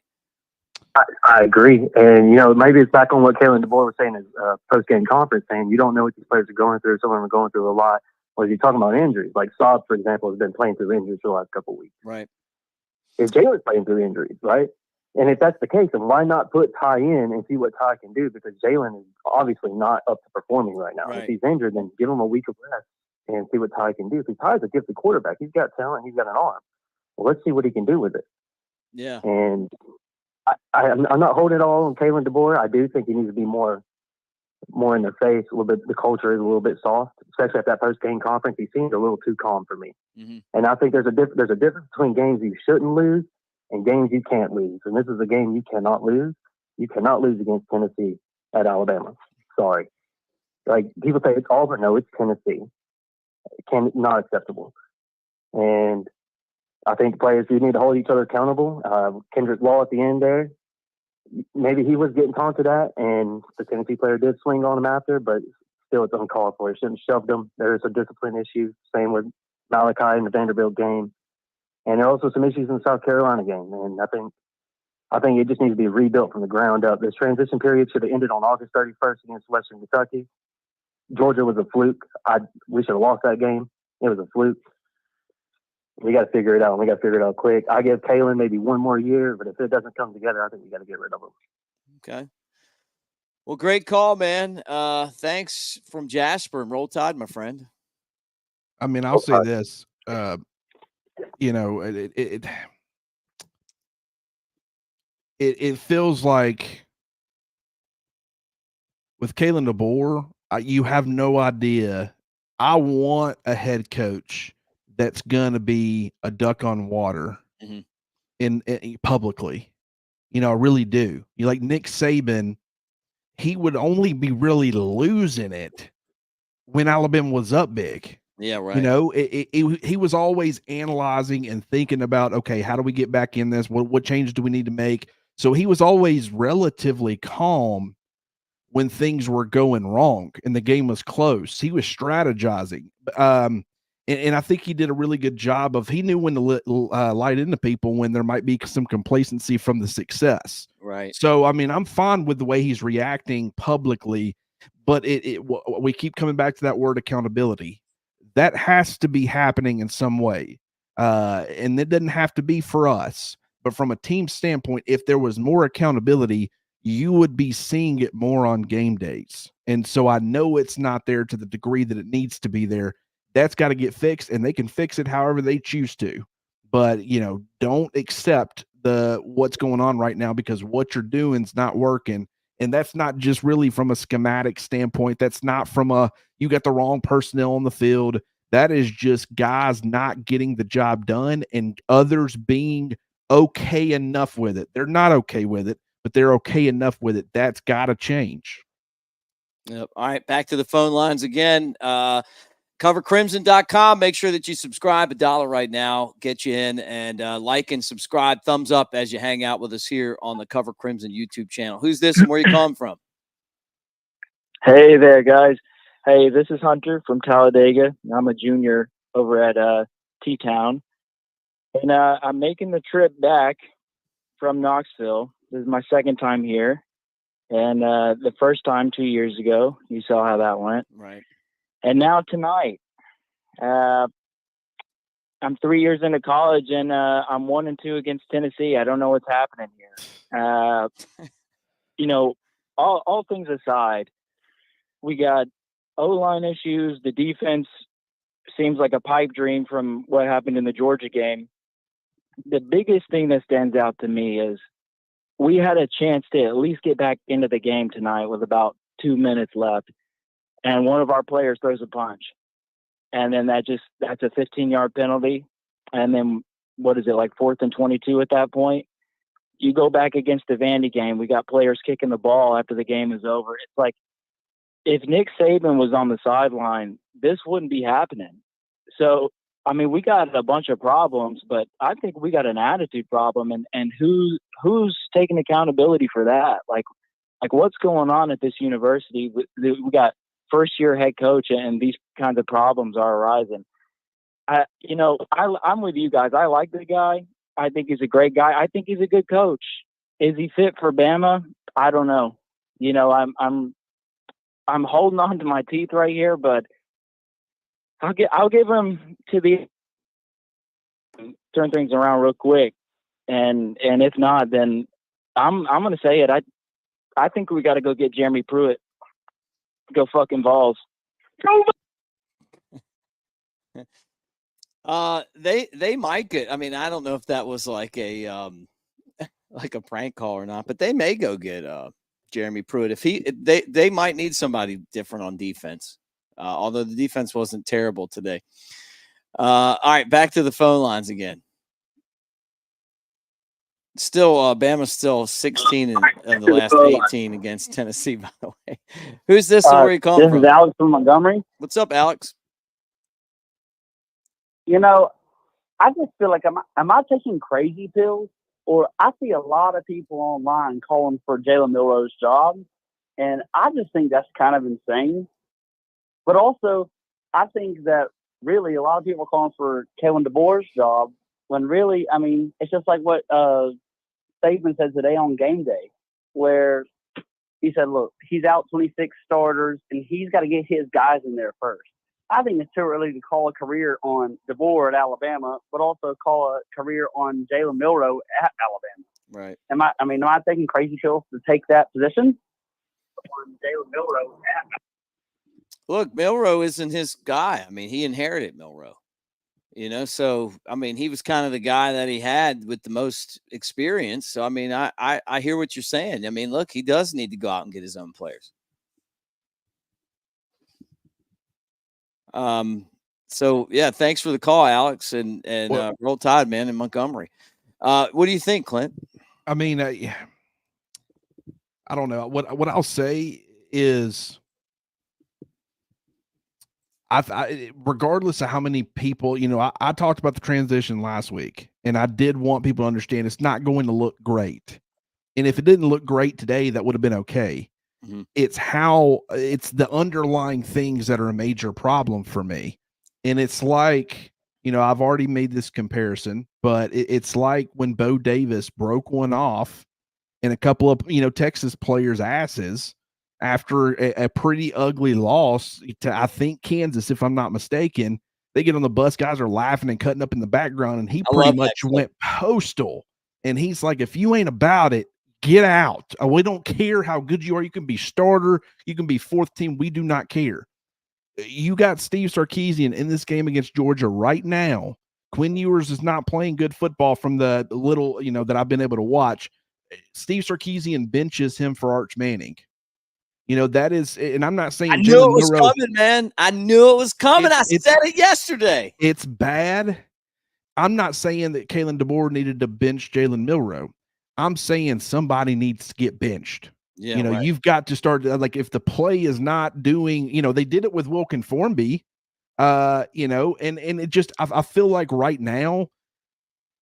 S12: I agree. And, maybe it's back on what Kalen DeBoer was saying in his post-game conference, saying you don't know what these players are going through. Some of them are going through a lot. Was he talking about injuries? Like Saab, for example, has been playing through injuries for the last couple of weeks.
S1: Right.
S12: If Jalen's playing through injuries, right?
S15: And if that's the case, then why not put Ty in and see what Ty can do? Because Jalen is obviously not up to performing right now.
S1: Right.
S15: If he's injured, then give him a week of rest and see what Ty can do. Because Ty's a gifted quarterback. He's got talent. He's got an arm. Well, let's see what he can do with it.
S1: Yeah.
S15: And I'm not holding it all on Kalen DeBoer. I do think he needs to be more in their face. A little bit. The culture is a little bit soft, especially at that post-game conference. He seemed a little too calm for me.
S1: Mm-hmm.
S15: And I think there's a difference between games you shouldn't lose and games you can't lose. And this is a game you cannot lose. You cannot lose against Tennessee at Alabama. Sorry. Like, people say it's Auburn. No, it's Tennessee. Not acceptable. And I think players do need to hold each other accountable. Kendrick Law at the end there, maybe he was getting taunted at, and the Tennessee player did swing on him after, but still it's uncalled for. He shouldn't have shoved him. There is a discipline issue. Same with Malachi in the Vanderbilt game. And there are also some issues in the South Carolina game. And I think it just needs to be rebuilt from the ground up. This transition period should have ended on August 31st against Western Kentucky. Georgia was a fluke. We should have lost that game. It was a fluke. We got to figure it out. We got to figure it out quick. I give Kalen maybe one more year, but if it doesn't come together, I think we got to get rid of him.
S1: Okay. Well, great call, man. Thanks from Jasper and Roll Tide, my friend.
S4: I mean, I'll say this. You know, it feels like with Kalen DeBoer, you have no idea. I want a head coach that's going to be a duck on water in publicly. You know, I really do. You like Nick Saban, he would only be really losing it when Alabama was up big.
S1: Yeah, right.
S4: You know, he was always analyzing and thinking about, okay, how do we get back in this? What changes do we need to make? So he was always relatively calm when things were going wrong and the game was close. He was strategizing. And I think he did a really good job of, he knew when to light into people when there might be some complacency from the success.
S1: Right.
S4: So, I mean, I'm fine with the way he's reacting publicly, but we keep coming back to that word accountability. That has to be happening in some way. And it doesn't have to be for us, but from a team standpoint, if there was more accountability, you would be seeing it more on game days. And so I know it's not there to the degree that it needs to be there. That's got to get fixed, and they can fix it however they choose to. But, you know, don't accept what's going on right now, because what you're doing is not working. And that's not just really from a schematic standpoint. That's not from you got the wrong personnel on the field. That is just guys not getting the job done and others being okay enough with it. They're not okay with it, but they're okay enough with it. That's got to change.
S1: Yep. All right. Back to the phone lines again. CoverCrimson.com. Make sure that you subscribe. $1 right now. Get you in, and like and subscribe. Thumbs up as you hang out with us here on the Cover Crimson YouTube channel. Who's this and where you calling from?
S16: Hey there, guys. Hey, this is Hunter from Talladega. I'm a junior over at T-Town. And I'm making the trip back from Knoxville. This is my second time here. And the first time 2 years ago, you saw how that went.
S1: Right.
S16: And now tonight, I'm 3 years into college, and I'm 1-2 against Tennessee. I don't know what's happening here. You know, all things aside, we got O-line issues. The defense seems like a pipe dream from what happened in the Georgia game. The biggest thing that stands out to me is we had a chance to at least get back into the game tonight with about 2 minutes left. And one of our players throws a punch. And then that's a 15-yard penalty. And then what is it, like 4th and 22 at that point? You go back against the Vandy game, we got players kicking the ball after the game is over. It's like, if Nick Saban was on the sideline, this wouldn't be happening. So, I mean, we got a bunch of problems, but I think we got an attitude problem. And who's taking accountability for that? Like what's going on at this university? We got first-year head coach, and these kinds of problems are arising. I'm with you guys. I like the guy. I think he's a great guy. I think he's a good coach. Is he fit for Bama? I don't know. You know, I'm holding on to my teeth right here, but I'll give him to turn things around real quick. And if not, then I'm going to say it. I think we got to go get Jeremy Pruitt. Go fucking Vols.
S1: They might get. I mean, I don't know if that was like a like a prank call or not, but they may go get Jeremy Pruitt they might need somebody different on defense. Although the defense wasn't terrible today. All right, back to the phone lines again. Still, Bama's still 16 in the last 18 against Tennessee, by the way. Who's this and where are you calling from?
S17: This is Alex from Montgomery.
S1: What's up, Alex?
S17: You know, I just feel like, am I taking crazy pills? Or I see a lot of people online calling for Jalen Milroe's job. And I just think that's kind of insane. But also, I think that really a lot of people are calling for Kalen DeBoer's job when really, I mean, it's just like what Saban said today on game day, where he said, look, he's out 26 starters and he's got to get his guys in there first. I think it's too early to call a career on DeBoer at Alabama, but also call a career on Jalen Milroe at Alabama.
S1: Right.
S17: Am I taking crazy pills to take that position? On Jalen Milroe at
S1: Look, Milroe isn't his guy. I mean, he inherited Milroe. So I mean, he was kind of the guy that he had with the most experience. So I mean, I hear what you're saying. I mean, look, he does need to go out and get his own players. So yeah, thanks for the call, Alex, and Roll Tide, man, in Montgomery. What do you think, Clint?
S4: I mean, I don't know. What I'll say is, regardless of how many people, I talked about the transition last week, and I did want people to understand it's not going to look great. And if it didn't look great today, that would have been okay. Mm-hmm. It's the underlying things that are a major problem for me. And it's like, I've already made this comparison, but it's like when Bo Davis broke one off in a couple of, Texas players' asses after a pretty ugly loss to, I think, Kansas, if I'm not mistaken. They get on the bus, guys are laughing and cutting up in the background, and he pretty much went postal. And he's like, if you ain't about it, get out. We don't care how good you are. You can be starter. You can be fourth team. We do not care. You got Steve Sarkisian in this game against Georgia right now. Quinn Ewers is not playing good football from the little, that I've been able to watch. Steve Sarkisian benches him for Arch Manning. That is, and I'm not saying
S1: I knew it was coming, man. I knew it was coming. I said it yesterday.
S4: It's bad. I'm not saying that Kalen DeBoer needed to bench Jalen Milroe. I'm saying somebody needs to get benched.
S1: Yeah,
S4: right. You've got to start, like, if the play is not doing, they did it with Wilkin Formby, and it just, I feel like right now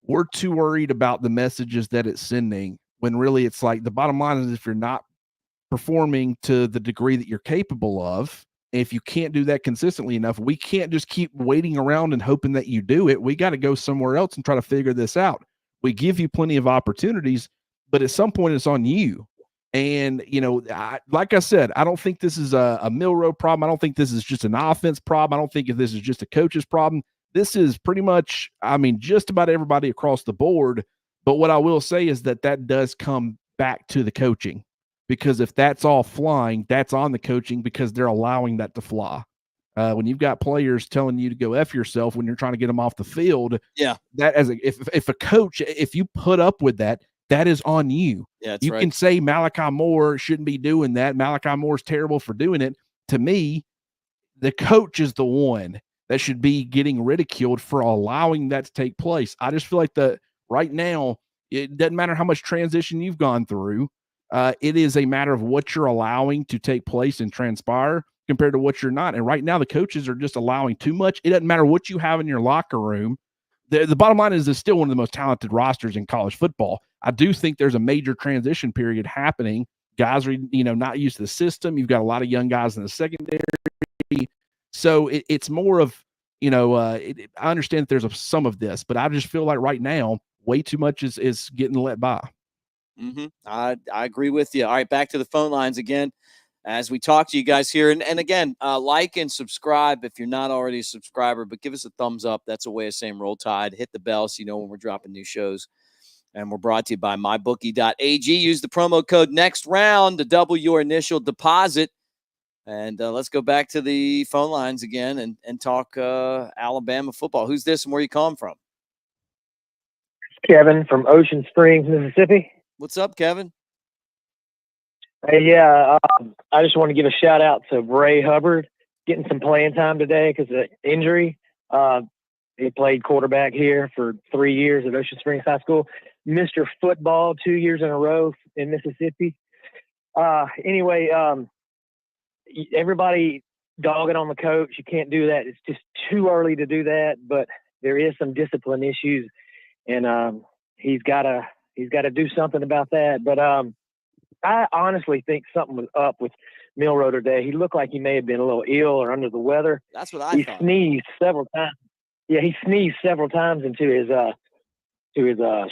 S4: we're too worried about the messages that it's sending, when really it's like the bottom line is, if you're not performing to the degree that you're capable of, if you can't do that consistently enough, we can't just keep waiting around and hoping that you do it. We got to go somewhere else and try to figure this out. We give you plenty of opportunities, but at some point it's on you. And, like I said, I don't think this is a Milroe problem. I don't think this is just an offense problem. I don't think if this is just a coach's problem. This is pretty much, just about everybody across the board. But what I will say is that does come back to the coaching, because if that's all flying, that's on the coaching, because they're allowing that to fly. When you've got players telling you to go F yourself when you're trying to get them off the field,
S1: yeah,
S4: that if a coach, if you put up with that, that is on you.
S1: Yeah,
S4: you can say Malachi Moore shouldn't be doing that. Malachi Moore's terrible for doing it. To me, the coach is the one that should be getting ridiculed for allowing that to take place. I just feel like right now, it doesn't matter how much transition you've gone through. It is a matter of what you're allowing to take place and transpire compared to what you're not. And right now, the coaches are just allowing too much. It doesn't matter what you have in your locker room. The bottom line is, it's still one of the most talented rosters in college football. I do think there's a major transition period happening. Guys are, not used to the system. You've got a lot of young guys in the secondary. So it's more of, I understand that there's some of this, but I just feel like right now, way too much is getting let by.
S1: Mm-hmm. I agree with you. All right, back to the phone lines again as we talk to you guys here. And again, like and subscribe if you're not already a subscriber, but give us a thumbs up. That's a way of saying Roll Tide. Hit the bell so you know when we're dropping new shows. And we're brought to you by mybookie.ag. Use the promo code NEXTROUND to double your initial deposit. And let's go back to the phone lines again and talk Alabama football. Who's this and where you calling from?
S18: Kevin from Ocean Springs, Mississippi.
S1: What's up, Kevin?
S18: Hey, yeah, I just want to give a shout out to Bray Hubbard getting some playing time today because of injury. He played quarterback here for 3 years at Ocean Springs High School. Mr. Football 2 years in a row in Mississippi. Anyway, everybody dogging on the coach. You can't do that. It's just too early to do that. But there is some discipline issues, and he's got to do something about that. But I honestly think something was up with Milroe today. He looked like he may have been a little ill or under the weather.
S1: That's what I
S18: He
S1: thought.
S18: sneezed several times. Yeah, he sneezed several times into his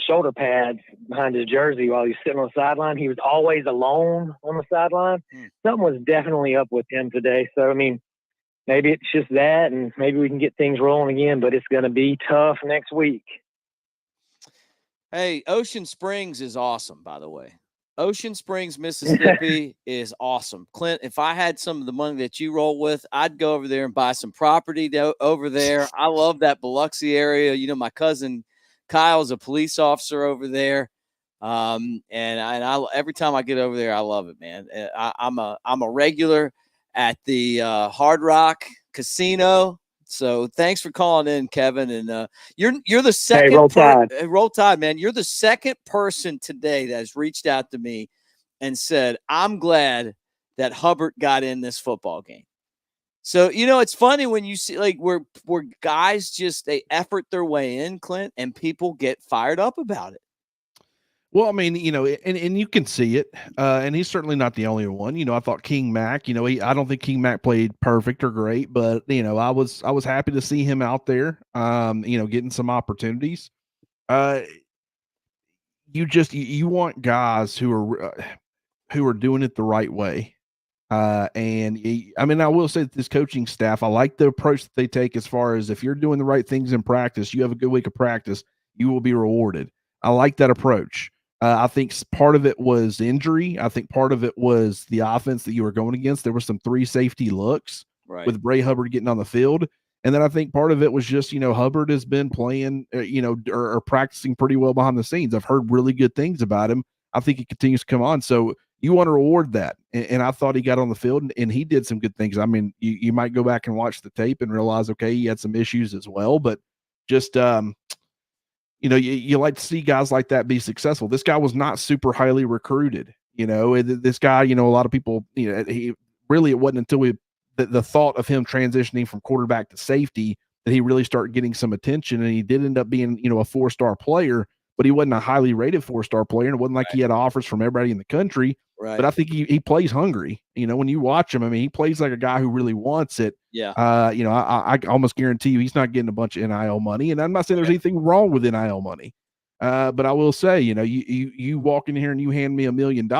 S18: shoulder pads behind his jersey while he was sitting on the sideline. He was always alone on the sideline. Something was definitely up with him today. So, I mean, maybe it's just that, and maybe we can get things rolling again, but it's going to be tough next week.
S1: Hey, Ocean Springs is awesome, by the way. Ocean Springs, Mississippi is awesome. Clint, if I had some of the money that you roll with, I'd go over there and buy some property over there. I love that Biloxi area. You know, my cousin Kyle's a police officer over there. And I every time I get over there, I love it, man. I'm a regular at the Hard Rock Casino. So thanks for calling in, Kevin. And you're the second.
S18: Hey, roll Tide.
S1: Roll Tide, man. You're the second person today that has reached out to me and said, I'm glad that Hubbard got in this football game. So, you know, it's funny when you see like where guys just they effort their way in, Clint, and people get fired up about it.
S4: Well, I mean, you know, and you can see it, and he's certainly not the only one. You know, I thought King Mack, you know, I don't think King Mack played perfect or great, but you know, I was happy to see him out there, you know, getting some opportunities. You want guys who are doing it the right way, and I mean, I will say that this coaching staff, I like the approach that they take as far as if you're doing the right things in practice, you have a good week of practice, you will be rewarded. I like that approach. I think part of it was injury. I think part of it was the offense that you were going against. There were some 3 safety looks with Bray Hubbard getting on the field. And then I think part of it was just, you know, Hubbard has been playing, you know, or practicing pretty well behind the scenes. I've heard really good things about him. I think he continues to come on. So you want to reward that. And I thought he got on the field and he did some good things. I mean, you might go back and watch the tape and realize, okay, he had some issues as well, but just, you know, you like to see guys like that be successful. This guy was not super highly recruited. You know, this guy, you know, a lot of people, you know, it wasn't until the thought of him transitioning from quarterback to safety that he really started getting some attention. And he did end up being, you know, a 4-star player, but he wasn't a highly rated 4-star player. And it wasn't like he had offers from everybody in the country.
S1: Right.
S4: But I think he plays hungry. You know, when you watch him, I mean, he plays like a guy who really wants it.
S1: Yeah.
S4: You know, I almost guarantee you he's not getting a bunch of NIL money. And I'm not saying there's anything wrong with NIL money. But I will say, you know, you walk in here and you hand me $1 million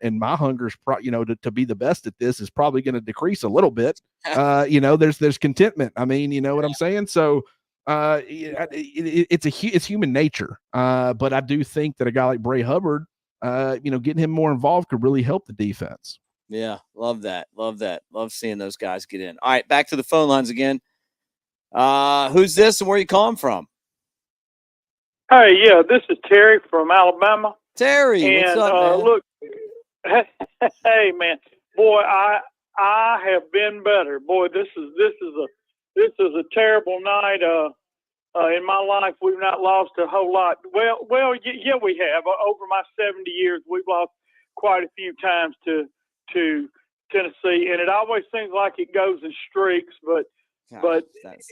S4: and my hunger's you know, to be the best at this is probably going to decrease a little bit. You know, there's contentment. I mean, you know what I'm saying? So, it's human nature. But I do think that a guy like Bray Hubbard, you know, getting him more involved could really help the defense.
S1: Yeah. Love that. Love that. Love seeing those guys get in. All right. Back to the phone lines again. Who's this and where you calling from?
S19: Hey, yeah, this is Terry from Alabama.
S1: Terry,
S19: and,
S1: what's up, man?
S19: Look, hey, man, boy, I have been better. Boy, this is a terrible night. In my life, we've not lost a whole lot. Well, yeah, we have. Over my 70 years, we've lost quite a few times to Tennessee, and it always seems like it goes in streaks, but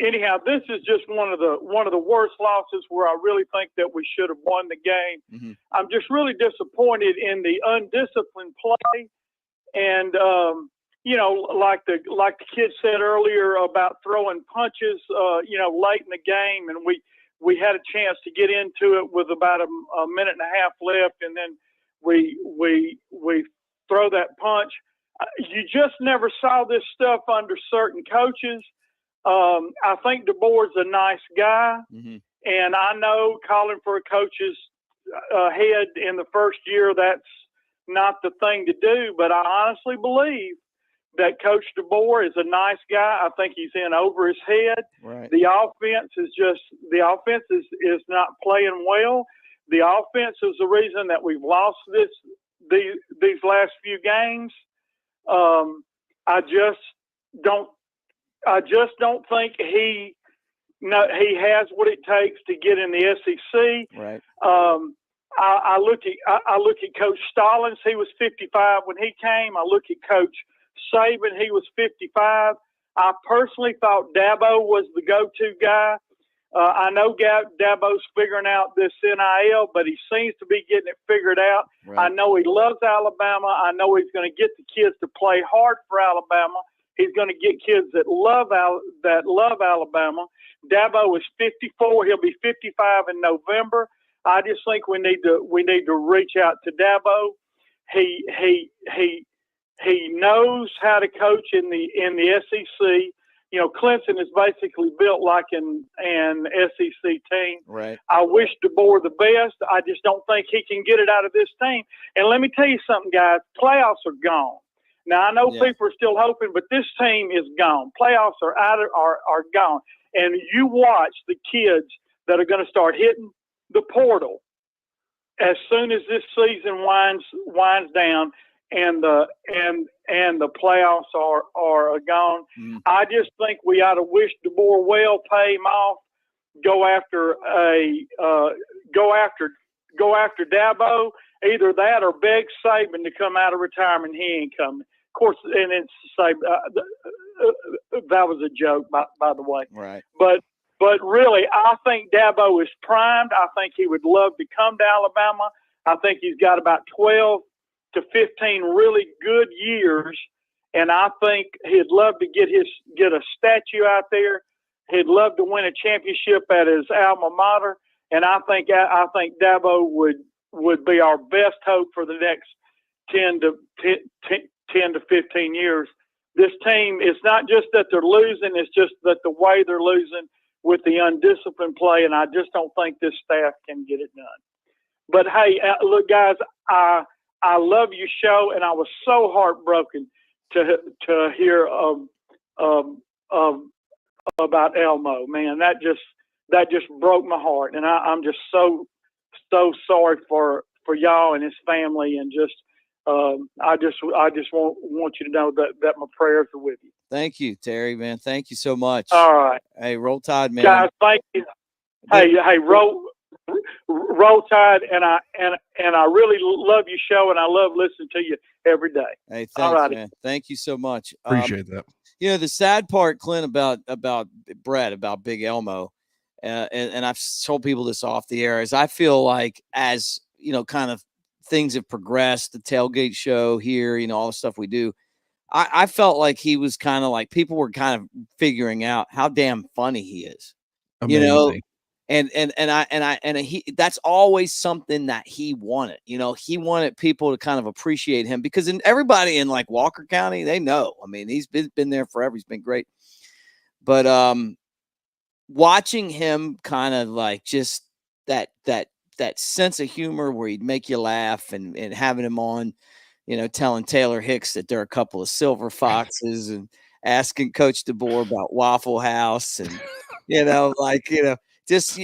S19: anyhow, this is just one of the worst losses where I really think that we should have won the game.
S1: Mm-hmm.
S19: I'm just really disappointed in the undisciplined play, and you know, like the kid said earlier about throwing punches, you know, late in the game, and we had a chance to get into it with about a minute and a half left, and then we throw that punch. You just never saw this stuff under certain coaches. I think DeBoer's a nice guy,
S1: mm-hmm.
S19: and I know calling for a coach's head in the first year, that's not the thing to do. But I honestly believe that Coach DeBoer is a nice guy. I think he's in over his head.
S1: Right.
S19: The offense is not playing well. The offense is the reason that we've lost these last few games. I just don't think he has what it takes to get in the SEC.
S1: Right.
S19: I look at Coach Stallings. He was 55 when he came. I look at Coach Saban. He was 55. I personally thought Dabo was the go-to guy. I know Dabo's figuring out this NIL, but he seems to be getting it figured out.
S1: Right.
S19: I know he loves Alabama. I know he's going to get the kids to play hard for Alabama. He's going to get kids that love Alabama. Dabo is 54. He'll be 55 in November. I just think we need to reach out to Dabo. He knows how to coach in the SEC. You know, Clemson is basically built like an SEC team.
S1: Right.
S19: I wish DeBoer the best. I just don't think he can get it out of this team. And let me tell you something, guys. Playoffs are gone. Now, I know people are still hoping, but this team is gone. Playoffs are gone. And you watch the kids that are going to start hitting the portal as soon as this season winds down and the playoffs are gone. I just think we ought to wish DeBoer well, pay him off, go after Dabo, either that or beg Saban to come out of retirement. He ain't coming. Of course, and it's Saban. That was a joke, by the way.
S1: Right.
S19: But really, I think Dabo is primed. I think he would love to come to Alabama. I think he's got about 12 to 15 really good years, and I think he'd love to get a statue out there. He'd love to win a championship at his alma mater, and I think Dabo would be our best hope for the next 10 to 15 years. This team, it's not just that they're losing, it's just that the way they're losing with the undisciplined play, and I just don't think this staff can get it done. But, hey, look, guys, I love your show, and I was so heartbroken to hear about Elmo. Man, that just broke my heart, and I'm just so sorry for y'all and his family, and just I just want you to know that my prayers are with you.
S1: Thank you, Terry, man. Thank you so much.
S19: All right.
S1: Hey, Roll Tide, man.
S19: Guys, thank you. Hey, Roll Tide, and I really love your show, and I love listening to you every day.
S1: Hey, thanks, man. Thank you so much.
S4: Appreciate that.
S1: You know, the sad part, Clint, about Brett, about Big Elmo, and I've told people this off the air, is I feel like as, you know, kind of things have progressed, the tailgate show here, you know, all the stuff we do, I felt like he was kind of like people were kind of figuring out how damn funny he is.
S4: Amazing.
S1: You know, and he, that's always something that he wanted. You know, he wanted people to kind of appreciate him because everybody in like Walker County, they know. I mean, he's been there forever. He's been great. But watching him kind of like just that sense of humor where he'd make you laugh and having him on, you know, telling Taylor Hicks that they're a couple of silver foxes and asking Coach DeBoer about Waffle House and, you know, like, you know, just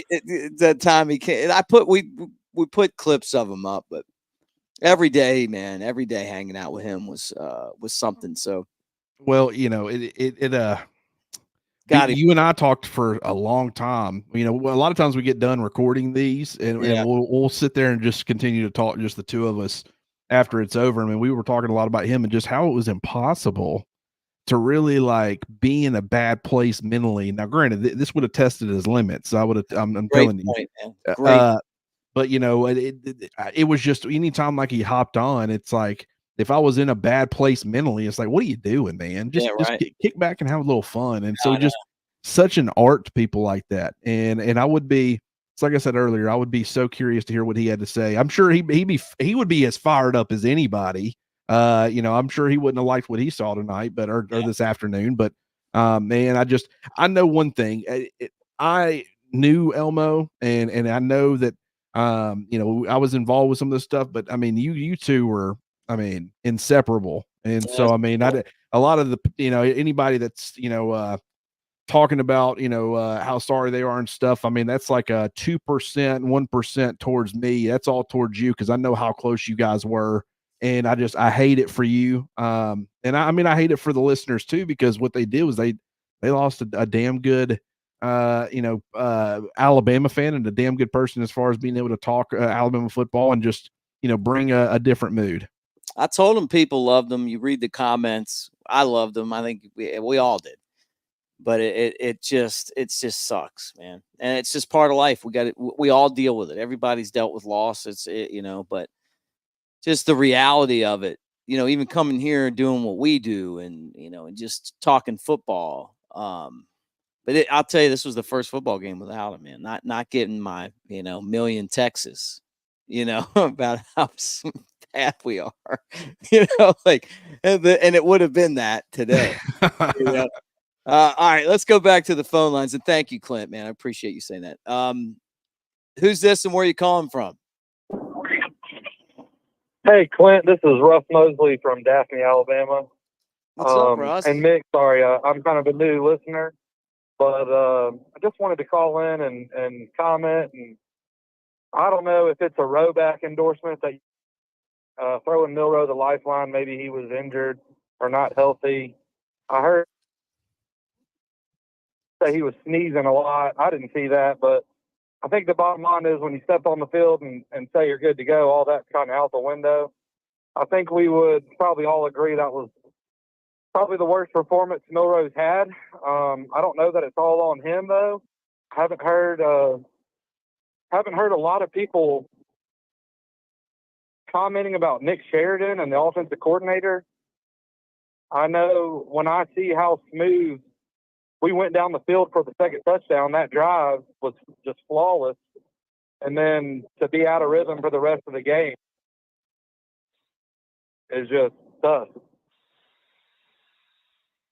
S1: that time he came. And we put clips of him up, but every day hanging out with him was something. So,
S4: well, you know, you and I talked for a long time. You know, a lot of times we get done recording these and we'll sit there and just continue to talk, just the two of us after it's over. I mean, we were talking a lot about him and just how it was impossible to really like be in a bad place mentally. Now, granted, this would have tested his limits. I'm telling you. But you know, it was just anytime like he hopped on, it's like if I was in a bad place mentally, it's like, what are you doing, man? Just kick back and have a little fun. And so just such an art to people like that. And I would be, it's like I said earlier, I would be so curious to hear what he had to say. I'm sure he would be as fired up as anybody. You know, I'm sure he wouldn't have liked what he saw tonight, or this afternoon. But man, I know one thing. I knew Elmo, and I know that I was involved with some of this stuff, but I mean, you two were, I mean, inseparable. And so, I mean, a lot of the, anybody that's, talking about, how sorry they are and stuff. I mean, that's like a 2%, 1% towards me. That's all towards you, because I know how close you guys were. And I hate it for you. And I hate it for the listeners too, because what they did was they lost a damn good, Alabama fan, and a damn good person as far as being able to talk Alabama football and just, bring a different mood.
S1: I told them people loved them. You read the comments. I loved them. I think we all did. But it just sucks, man. And it's just part of life. We all deal with it. Everybody's dealt with loss. But just the reality of it, even coming here and doing what we do and, and just talking football. But I'll tell you, this was the first football game without it, man. Not getting my, million texts, about how bad we are, and it would have been that today. All right, let's go back to the phone lines, and thank you, Clint, man. I appreciate you saying that. Who's this and where are you calling from?
S20: Hey, Clint, this is Russ Mosley from Daphne, Alabama.
S1: What's up, Russ?
S20: And Mick, sorry, I'm kind of a new listener, but I just wanted to call in and comment. And I don't know if it's a Roback endorsement that throwing Milroe the lifeline, maybe he was injured or not healthy. I heard that he was sneezing a lot. I didn't see that, but I think the bottom line is when you step on the field and say you're good to go, all that's kind of out the window. I think we would probably all agree that was probably the worst performance Milroe's had. I don't know that it's all on him, though. I haven't heard a lot of people commenting about Nick Sheridan and the offensive coordinator. I know when I see how smooth we went down the field for the second touchdown, that drive was just flawless. And then to be out of rhythm for the rest of the game is just tough.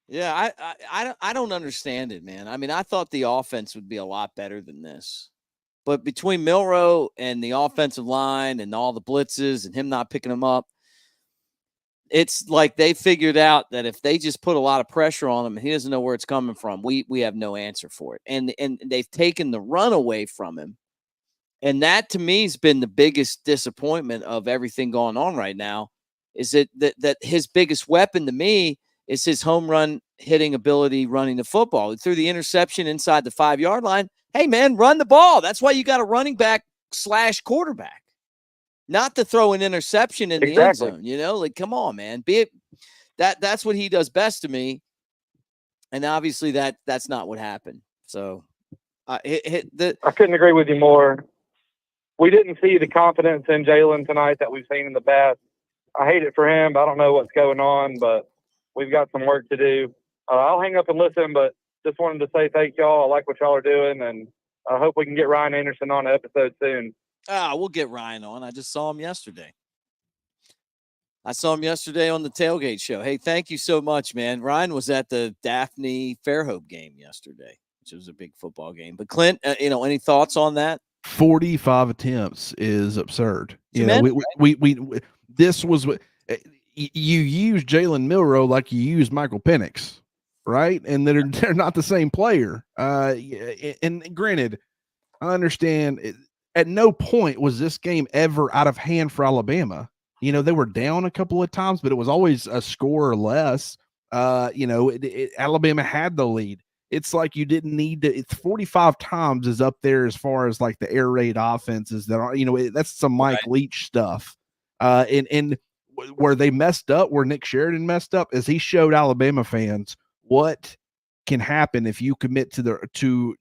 S1: Yeah, I don't understand it, man. I mean, I thought the offense would be a lot better than this. But between Milroe and the offensive line and all the blitzes and him not picking them up, it's like they figured out that if they just put a lot of pressure on him and he doesn't know where it's coming from, we have no answer for it. And they've taken the run away from him. And that, to me, has been the biggest disappointment of everything going on right now, is that his biggest weapon to me is his home run hitting ability running the football. Through the interception inside the 5-yard line, hey, man, run the ball. That's why you got a running back / quarterback. Not to throw an interception in the end zone, like, come on, man. That's what he does best to me. And obviously that's not what happened. So
S20: I couldn't agree with you more. We didn't see the confidence in Jalen tonight that we've seen in the past. I hate it for him. I don't know what's going on, but we've got some work to do. I'll hang up and listen, but just wanted to say thank y'all. I like what y'all are doing, and I hope we can get Ryan Anderson on the episode soon.
S1: We'll get Ryan on. I just saw him yesterday. On the Tailgate show. Hey, thank you so much, man. Ryan was at the Daphne Fairhope game yesterday, which was a big football game. But Clint, any thoughts on that?
S4: 45 attempts is absurd. This was what you use Jalen Milroe like you use Michael Penix, right? And they're not the same player. And granted, I understand at no point was this game ever out of hand for Alabama. They were down a couple of times, but it was always a score or less. Alabama had the lead. It's like you didn't need to. It's 45 times is up there as far as like the air raid offenses that are, that's some Mike Leach stuff. And where they messed up, where Nick Sheridan messed up, is he showed Alabama fans what can happen if you commit to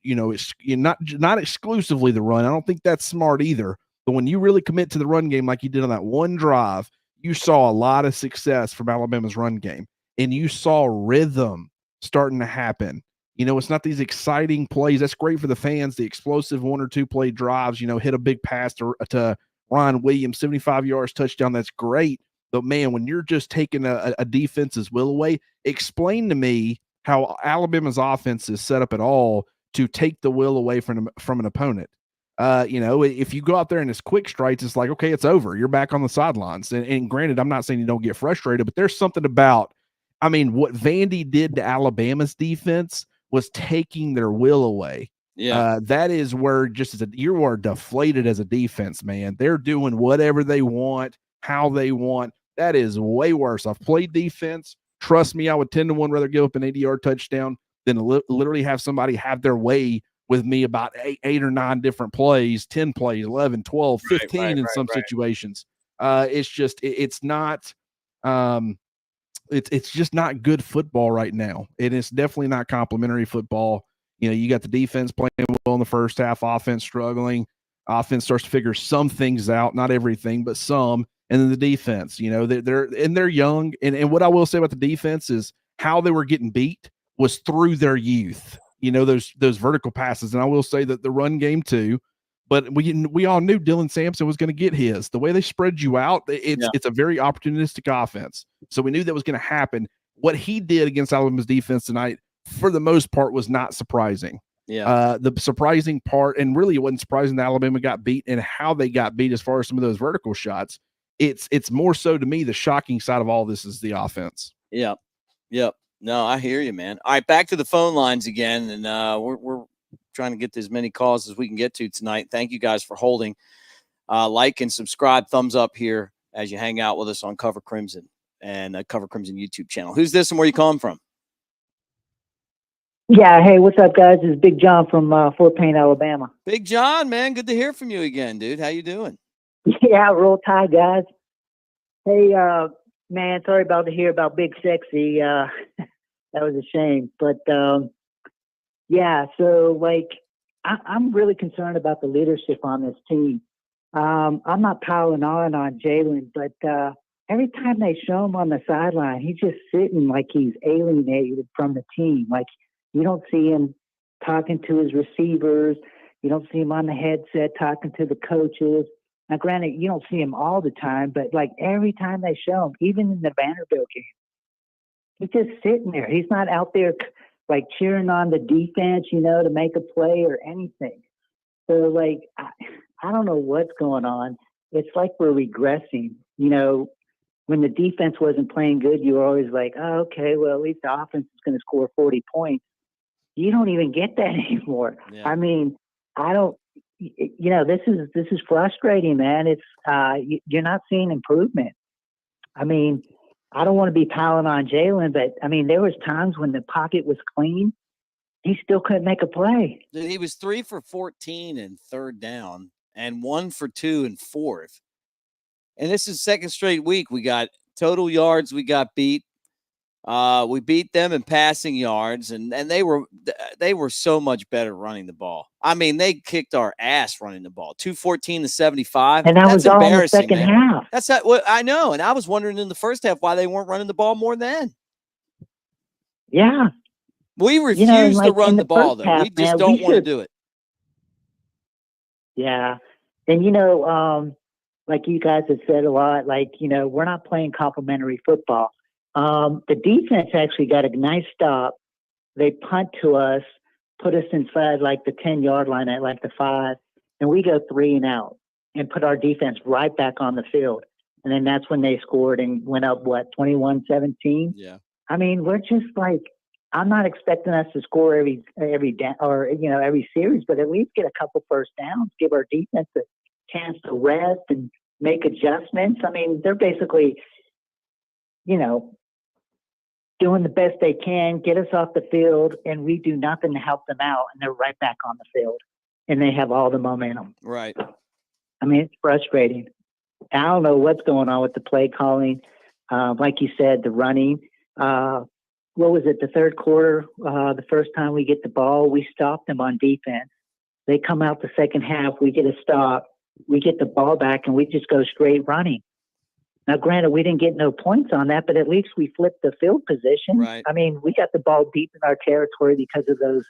S4: not exclusively the run. I don't think that's smart either. But when you really commit to the run game like you did on that one drive, you saw a lot of success from Alabama's run game, and you saw rhythm starting to happen. It's not these exciting plays. That's great for the fans, the explosive 1 or 2 play drives, hit a big pass to Ryan Williams, 75 yards, touchdown. That's great. But, man, when you're just taking a defense's will away, explain to me how Alabama's offense is set up at all to take the will away from an opponent. If you go out there and it's quick strikes, it's like, okay, it's over. You're back on the sidelines. And granted, I'm not saying you don't get frustrated, but there's something about, what Vandy did to Alabama's defense was taking their will away.
S1: Yeah.
S4: That is where you are deflated as a defense, man. They're doing whatever they want, how they want. That is way worse. I've played defense. Trust me, I would 10-1 rather give up an 80-yard touchdown than literally have somebody have their way with me about eight or nine different plays, 10 plays, 11, 12, 15 in some situations. It's just, it's not, it's just not good football right now. And it's definitely not complimentary football. You got the defense playing well in the first half, offense struggling. Offense starts to figure some things out, not everything, but some. And then the defense, they're young. And what I will say about the defense is how they were getting beat was through their youth. Those vertical passes. And I will say that the run game too, but we all knew Dylan Sampson was going to get his. The way they spread you out, it's a very opportunistic offense. So we knew that was going to happen. What he did against Alabama's defense tonight, for the most part, was not surprising.
S1: Yeah.
S4: The surprising part, and really it wasn't surprising that Alabama got beat and how they got beat as far as some of those vertical shots. It's more so to me, the shocking side of all this is the offense.
S1: Yeah. Yep. No, I hear you, man. All right, back to the phone lines again, and we're trying to get as many calls as we can get to tonight. Thank you guys for holding. Like and subscribe, thumbs up here as you hang out with us on Cover Crimson and Cover Crimson YouTube channel. Who's this and where you calling from?
S21: Yeah, hey, what's up, guys? This is Big John from Fort Payne, Alabama.
S1: Big John, man, good to hear from you again, dude. How you doing?
S21: Yeah, roll tide, guys. Hey, man, sorry about to hear about Big Sexy. That was a shame. But, yeah, so, I'm really concerned about the leadership on this team. I'm not piling on Jalen, but every time they show him on the sideline, he's just sitting like he's alienated from the team. Like, you don't see him talking to his receivers. You don't see him on the headset talking to the coaches. Now, granted, you don't see him all the time, but every time they show him, even in the Vanderbilt game, he's just sitting there. He's not out there cheering on the defense, to make a play or anything. So, I don't know what's going on. It's like we're regressing. When the defense wasn't playing good, you were always like, oh, okay, well, at least the offense is going to score 40 points. You don't even get that anymore.
S1: Yeah.
S21: I mean, I don't. This is frustrating, man. It's you're not seeing improvement. I mean, I don't want to be piling on Jalen, but I mean, there was times when the pocket was clean, he still couldn't make a play.
S1: He was 3 for 14 in third down and 1 for 2 in fourth. And this is second straight week. We got total yards. We got beat. We beat them in passing yards, and they were so much better running the ball. I mean, they kicked our ass running the ball, 214 to 75.
S21: And that
S1: That's
S21: was all in the
S1: embarrassing,
S21: second
S1: man.
S21: half.
S1: That's what I know, and I was wondering in the first half why they weren't running the ball more then.
S21: Yeah,
S1: we refuse to run the ball though.
S21: Half,
S1: we just don't want to do it.
S21: Yeah, and like you guys have said a lot, we're not playing complimentary football. The defense actually got a nice stop. They punt to us, put us inside the 10-yard line at the 5, and we go 3 and out and put our defense right back on the field. And then that's when they scored and went up, 21-17?
S1: Yeah.
S21: I mean, we're just I'm not expecting us to score every series, but at least get a couple first downs, give our defense a chance to rest and make adjustments. I mean, they're basically, doing the best they can, get us off the field, and we do nothing to help them out, and they're right back on the field, and they have all the momentum.
S1: Right.
S21: I mean, it's frustrating. I don't know what's going on with the play calling. Like you said, the running. What was it, the third quarter, the first time we get the ball, we stop them on defense. They come out the second half, we get a stop, we get the ball back, and we just go straight running. Now, granted, we didn't get no points on that, but at least we flipped the field position.
S1: Right.
S21: I mean, we got the ball deep in our territory because of those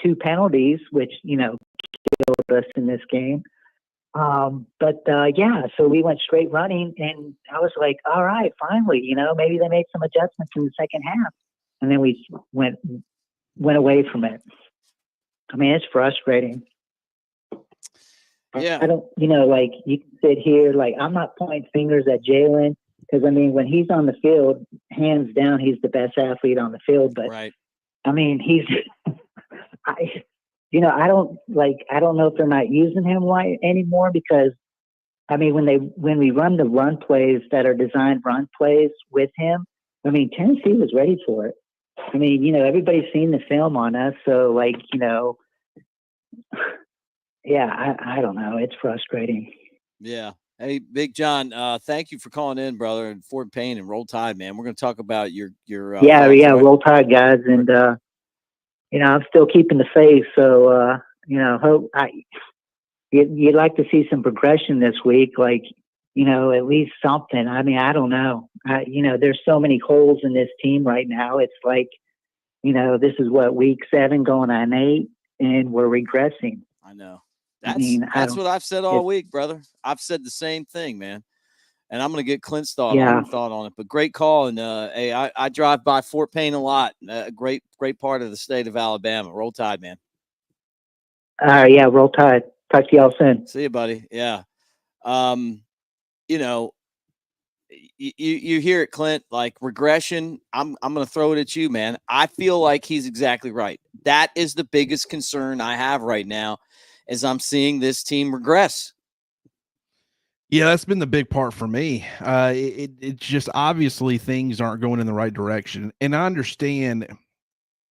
S21: 2 penalties, which, killed us in this game. Yeah, so we went straight running, and I was like, all right, finally, maybe they made some adjustments in the second half. And then we went away from it. I mean, it's frustrating.
S1: Yeah.
S21: I don't, like you can sit here, like I'm not pointing fingers at Jalen because I mean, when he's on the field, hands down, he's the best athlete on the field. But
S1: right.
S21: I mean, he's, I don't know if they're not using him anymore because I mean, when we run the run plays that are designed run plays with him, I mean, Tennessee was ready for it. I mean, everybody's seen the film on us, so like, yeah, I don't know. It's frustrating.
S1: Yeah. Hey, Big John, thank you for calling in, brother, and Fort Payne and Roll Tide, man. We're going to talk about your
S21: yeah,
S1: thoughts, right?
S21: Roll Tide, guys, and I'm still keeping the faith, so you'd like to see some progression this week, like at least something. I mean, I don't know. There's so many holes in this team right now. It's like, this is week 7 going on 8, and we're regressing.
S1: I know.
S21: That's
S1: what I've said all week, brother. I've said the same thing, man. And I'm going to get Clint's thought on it. But great call. And hey, I drive by Fort Payne a lot. Great part of the state of Alabama. Roll Tide, man.
S21: Yeah, Roll Tide. Talk to y'all soon.
S1: See you, buddy. Yeah. You hear it, Clint, like regression. I'm going to throw it at you, man. I feel like he's exactly right. That is the biggest concern I have right now is I'm seeing this team regress.
S4: Yeah, that's been the big part for me. It's just obviously things aren't going in the right direction. And I understand,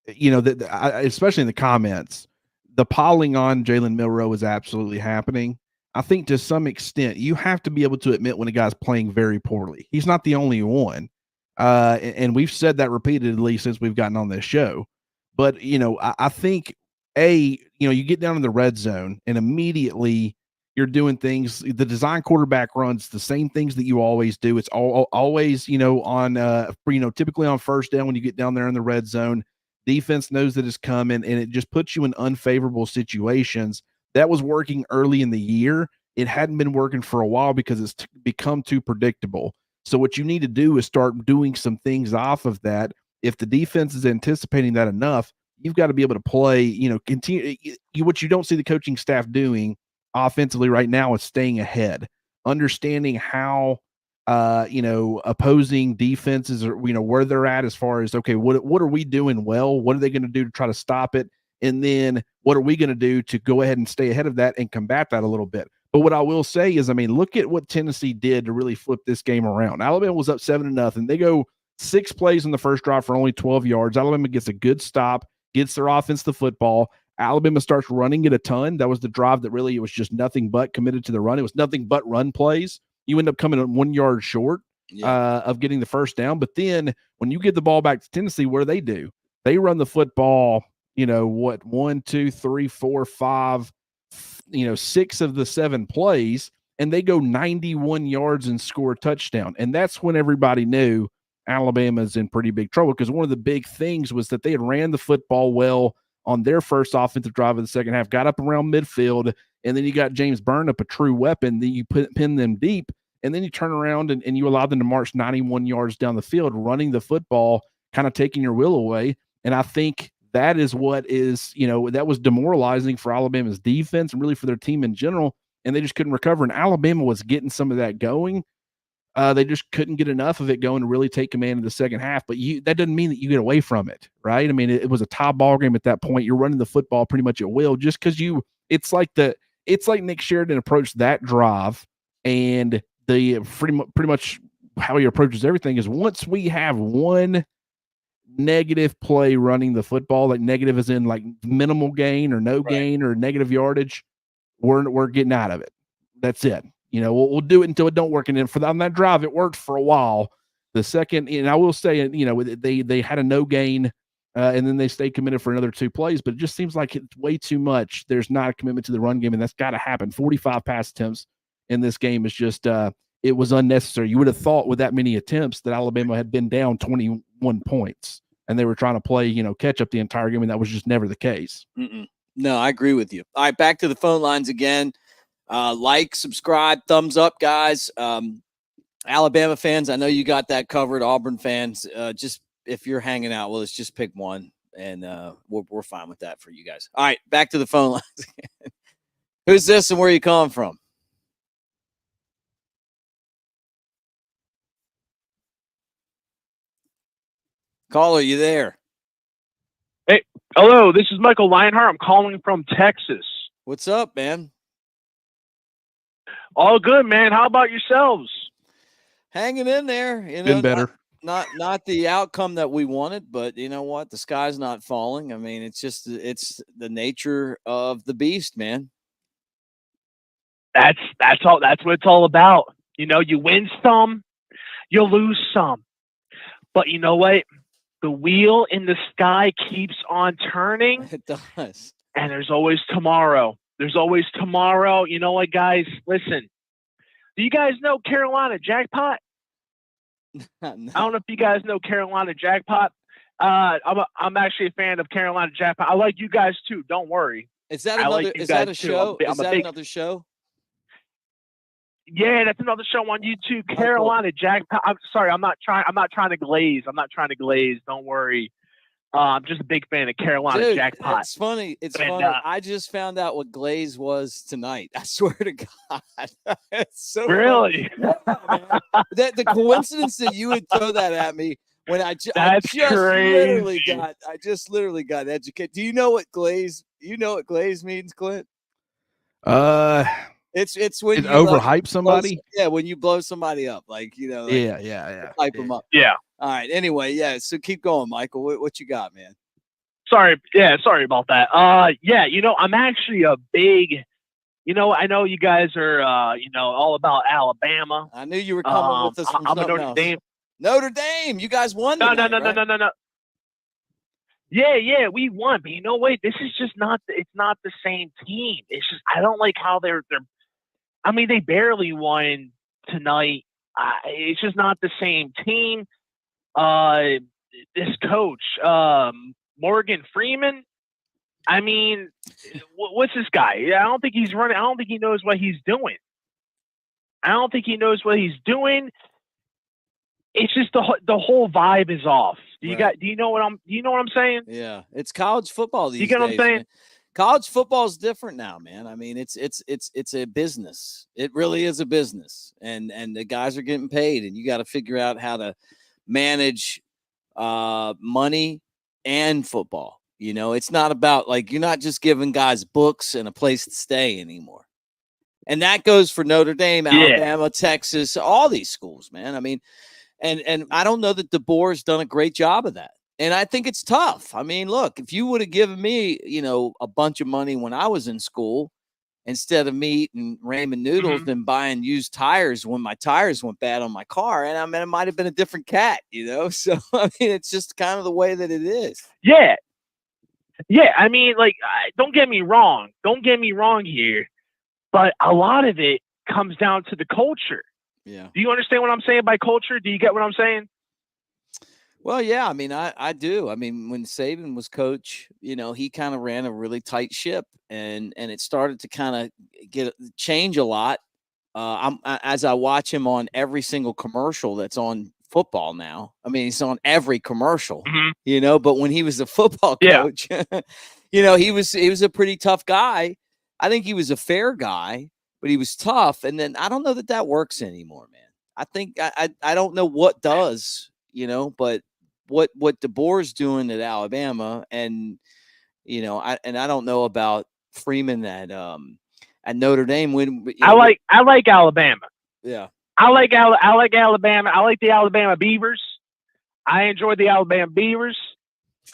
S4: especially in the comments, the piling on Jalen Milroe is absolutely happening. I think to some extent, you have to be able to admit when a guy's playing very poorly. He's not the only one. And we've said that repeatedly since we've gotten on this show. But, I think, you get down in the red zone and immediately you're doing things. The design quarterback runs the same things that you always do. It's always, typically on first down when you get down there in the red zone. Defense knows that it's coming, and it just puts you in unfavorable situations. That was working early in the year. It hadn't been working for a while because it's become too predictable. So what you need to do is start doing some things off of that. If the defense is anticipating that enough, you've got to be able to play, continue. What you don't see the coaching staff doing offensively right now is staying ahead, understanding how opposing defenses are, where they're at as far as, okay, what are we doing well? What are they going to do to try to stop it? And then what are we going to do to go ahead and stay ahead of that and combat that a little bit? But what I will say is, look at what Tennessee did to really flip this game around. Alabama was up 7-0. They go 6 plays in the first drive for only 12 yards. Alabama gets a good stop, gets their offense the football. Alabama starts running it a ton. That was the drive that really, it was just nothing but committed to the run. It was nothing but run plays. You end up coming in 1 yard short of getting the first down. But then when you get the ball back to Tennessee, what do? They run the football, 1, 2, 3, 4, 5, 6 of the 7 plays, and they go 91 yards and score a touchdown. And that's when everybody knew Alabama's in pretty big trouble, because one of the big things was that they had ran the football well on their first offensive drive of the second half, got up around midfield, and then you got James Burnip, a true weapon. Then you pin them deep, and then you turn around and you allow them to march 91 yards down the field, running the football, kind of taking your will away. And I think that is what is, that was demoralizing for Alabama's defense and really for their team in general, and they just couldn't recover. And Alabama was getting some of that going. They just couldn't get enough of it going to really take command in the second half. But that doesn't mean that you get away from it, right? it was a tie ball game at that point. You're running the football pretty much at will, just because it's like Nick Sheridan approached that drive, and the pretty much how he approaches everything is, once we have one negative play running the football, like negative as in like minimal gain or no gain or negative yardage, we're getting out of it. That's it. We'll do it until it don't work. And then on that drive, it worked for a while. The second, and I will say, they had a no gain, and then they stayed committed for another 2 plays, but it just seems like it's way too much. There's not a commitment to the run game, and that's got to happen. 45 pass attempts in this game is just, it was unnecessary. You would have thought with that many attempts that Alabama had been down 21 points, and they were trying to play, catch up the entire game, and that was just never the case.
S1: No, I agree with you. All right, back to the phone lines again. Like, subscribe, thumbs up, guys. Alabama fans, I know you got that covered. Auburn fans, just if you're hanging out, let's just pick one, and we're fine with that for you guys. All right, back to the phone lines. Who's this and where you calling from? Caller, you there?
S2: Hey, hello. This is Michael Lionheart. I'm calling from Texas.
S1: What's up, man?
S2: All good, man. How about yourselves?
S1: Hanging in there.
S4: Been better.
S1: Not the outcome that we wanted, but you know what? The sky's not falling. I mean, it's the nature of the beast, man.
S2: That's all. That's what it's all about. You win some, you lose some, but you know what? The wheel in the sky keeps on turning.
S1: It does.
S2: And there's always tomorrow. There's always tomorrow. You know what, guys? Listen. Do you guys know Carolina Jackpot?
S1: No.
S2: I don't know if you guys know Carolina Jackpot. I'm actually a fan of Carolina Jackpot. I like you guys too. Don't worry.
S1: Is that a show? Is that another show?
S2: Yeah, that's another show on YouTube. Carolina Jackpot. I'm sorry. I'm not trying to glaze. Don't worry. I'm just a big fan of Carolina Jackpot.
S1: It's funny. Funny. I just found out what glaze was tonight. I swear to God. It's so
S2: really.
S1: The coincidence that you would throw that at me when I just literally got educated. Do you know what glaze? You know what glaze means, Clint? It's when you
S4: overhype somebody.
S1: When you blow somebody up,
S4: yeah.
S1: Hype them up.
S2: Yeah.
S1: All right. Anyway, yeah. So keep going, Michael. What you got, man?
S2: Sorry about that. I'm actually a big. I know you guys are all about Alabama.
S1: I knew you were coming with us from
S2: I'm a
S1: something
S2: Notre
S1: else.
S2: Dame.
S1: Notre Dame. You guys won.
S2: No. Yeah, we won, but you know what? This is just not. It's not the same team. It's just I don't like how they're. I mean, they barely won tonight. It's just not the same team. This coach, Morgan Freeman. I mean, what's this guy? I don't think he's running. I don't think he knows what he's doing. It's just the whole vibe is off. Do you know what I'm saying?
S1: Yeah, it's college football these days.
S2: You get what I'm saying?
S1: Man. College football is different now, man. I mean, it's a business. It really is a business, and the guys are getting paid, and you got to figure out how to manage money and football. It's not about you're not just giving guys books and a place to stay anymore. And that goes for Notre Dame, Alabama, Texas, all these schools, man. I mean, and I don't know that DeBoer's done a great job of that. And I think it's tough. I mean, look, if you would have given me, a bunch of money when I was in school, instead of me eating ramen noodles and buying used tires when my tires went bad on my car, and I mean, it might have been a different cat, So, I mean, it's just kind of the way that it is.
S2: Yeah. Yeah. I mean, don't get me wrong. Don't get me wrong here. But a lot of it comes down to the culture.
S1: Yeah.
S2: Do you understand what I'm saying by culture? Do you get what I'm saying?
S1: Well, yeah. I mean, I do. I mean, when Saban was coach, he kind of ran a really tight ship, and it started to kind of change a lot. As I watch him on every single commercial that's on football now. I mean, he's on every commercial, but when he was a football coach, he was a pretty tough guy. I think he was a fair guy, but he was tough. And then I don't know that works anymore, man. I think I don't know what does, but what DeBoer's doing at Alabama, and I don't know about Freeman at Notre Dame.
S2: I like Alabama.
S1: Yeah.
S2: I like Alabama. I like the Alabama Beavers. I enjoyed the Alabama Beavers.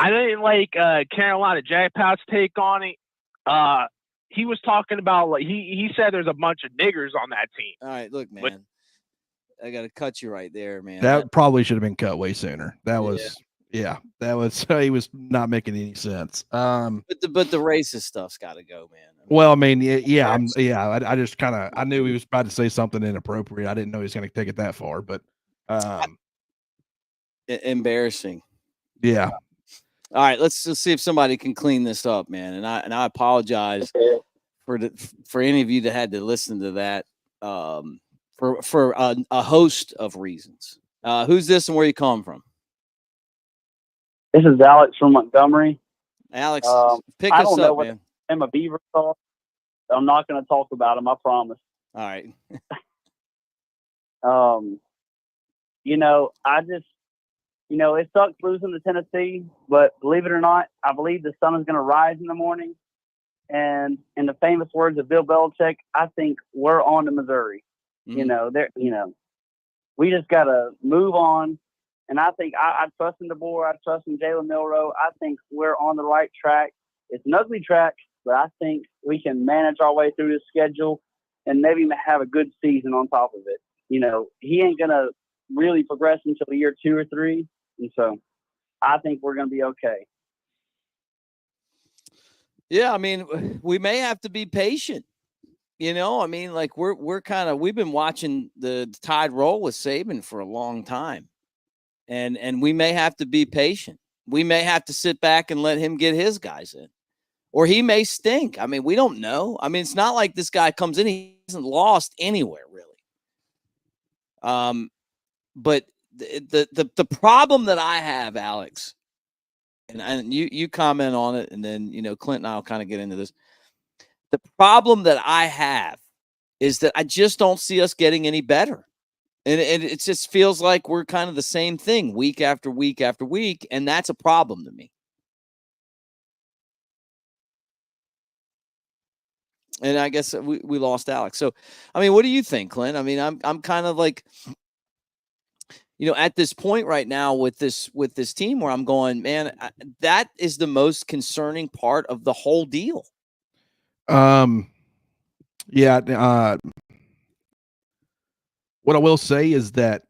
S2: I didn't like Carolina Jackpot's take on it. He was talking about he said there's a bunch of niggers on that team.
S1: All right, look, man. I got to cut you right there, man.
S4: That probably should have been cut way sooner. That was he was not making any sense.
S1: But the racist stuff's got to go, man.
S4: Well, I mean, I just I knew he was about to say something inappropriate. I didn't know he was going to take it that far, but
S1: embarrassing.
S4: Yeah.
S1: All right, let's see if somebody can clean this up, man. And I apologize for any of you that had to listen to that for a host of reasons. Who's this and where you calling from?
S17: This is Alex from Montgomery.
S1: Alex, pick us up, man.
S17: I'm a Beaver talk. I'm not going to talk about them. I promise.
S1: All right.
S17: It sucks losing to Tennessee, but believe it or not, I believe the sun is going to rise in the morning. And in the famous words of Bill Belichick, I think we're on to Missouri.
S1: Mm-hmm.
S17: We just got to move on. And I think I trust in DeBoer. I trust in Jalen Milroe. I think we're on the right track. It's an ugly track, but I think we can manage our way through the schedule and maybe have a good season on top of it. He ain't going to really progress until year 2 or 3. And so I think we're going to be okay.
S1: Yeah, I mean, we may have to be patient. Like we've been watching the Tide roll with Saban for a long time. And we may have to be patient. We may have to sit back and let him get his guys in. Or he may stink. I mean, we don't know. I mean, it's not like this guy comes in, he hasn't lost anywhere, really. But the problem that I have, Alex, and you comment on it, and then Clint and I will kind of get into this. The problem that I have is that I just don't see us getting any better. And it just feels like we're kind of the same thing week after week after week, and that's a problem to me. And I guess we lost Alex. So, I mean, what do you think, Clint? I mean, I'm kind of like, at this point right now with this team where I'm going, man, that is the most concerning part of the whole deal.
S4: Yeah. What I will say is that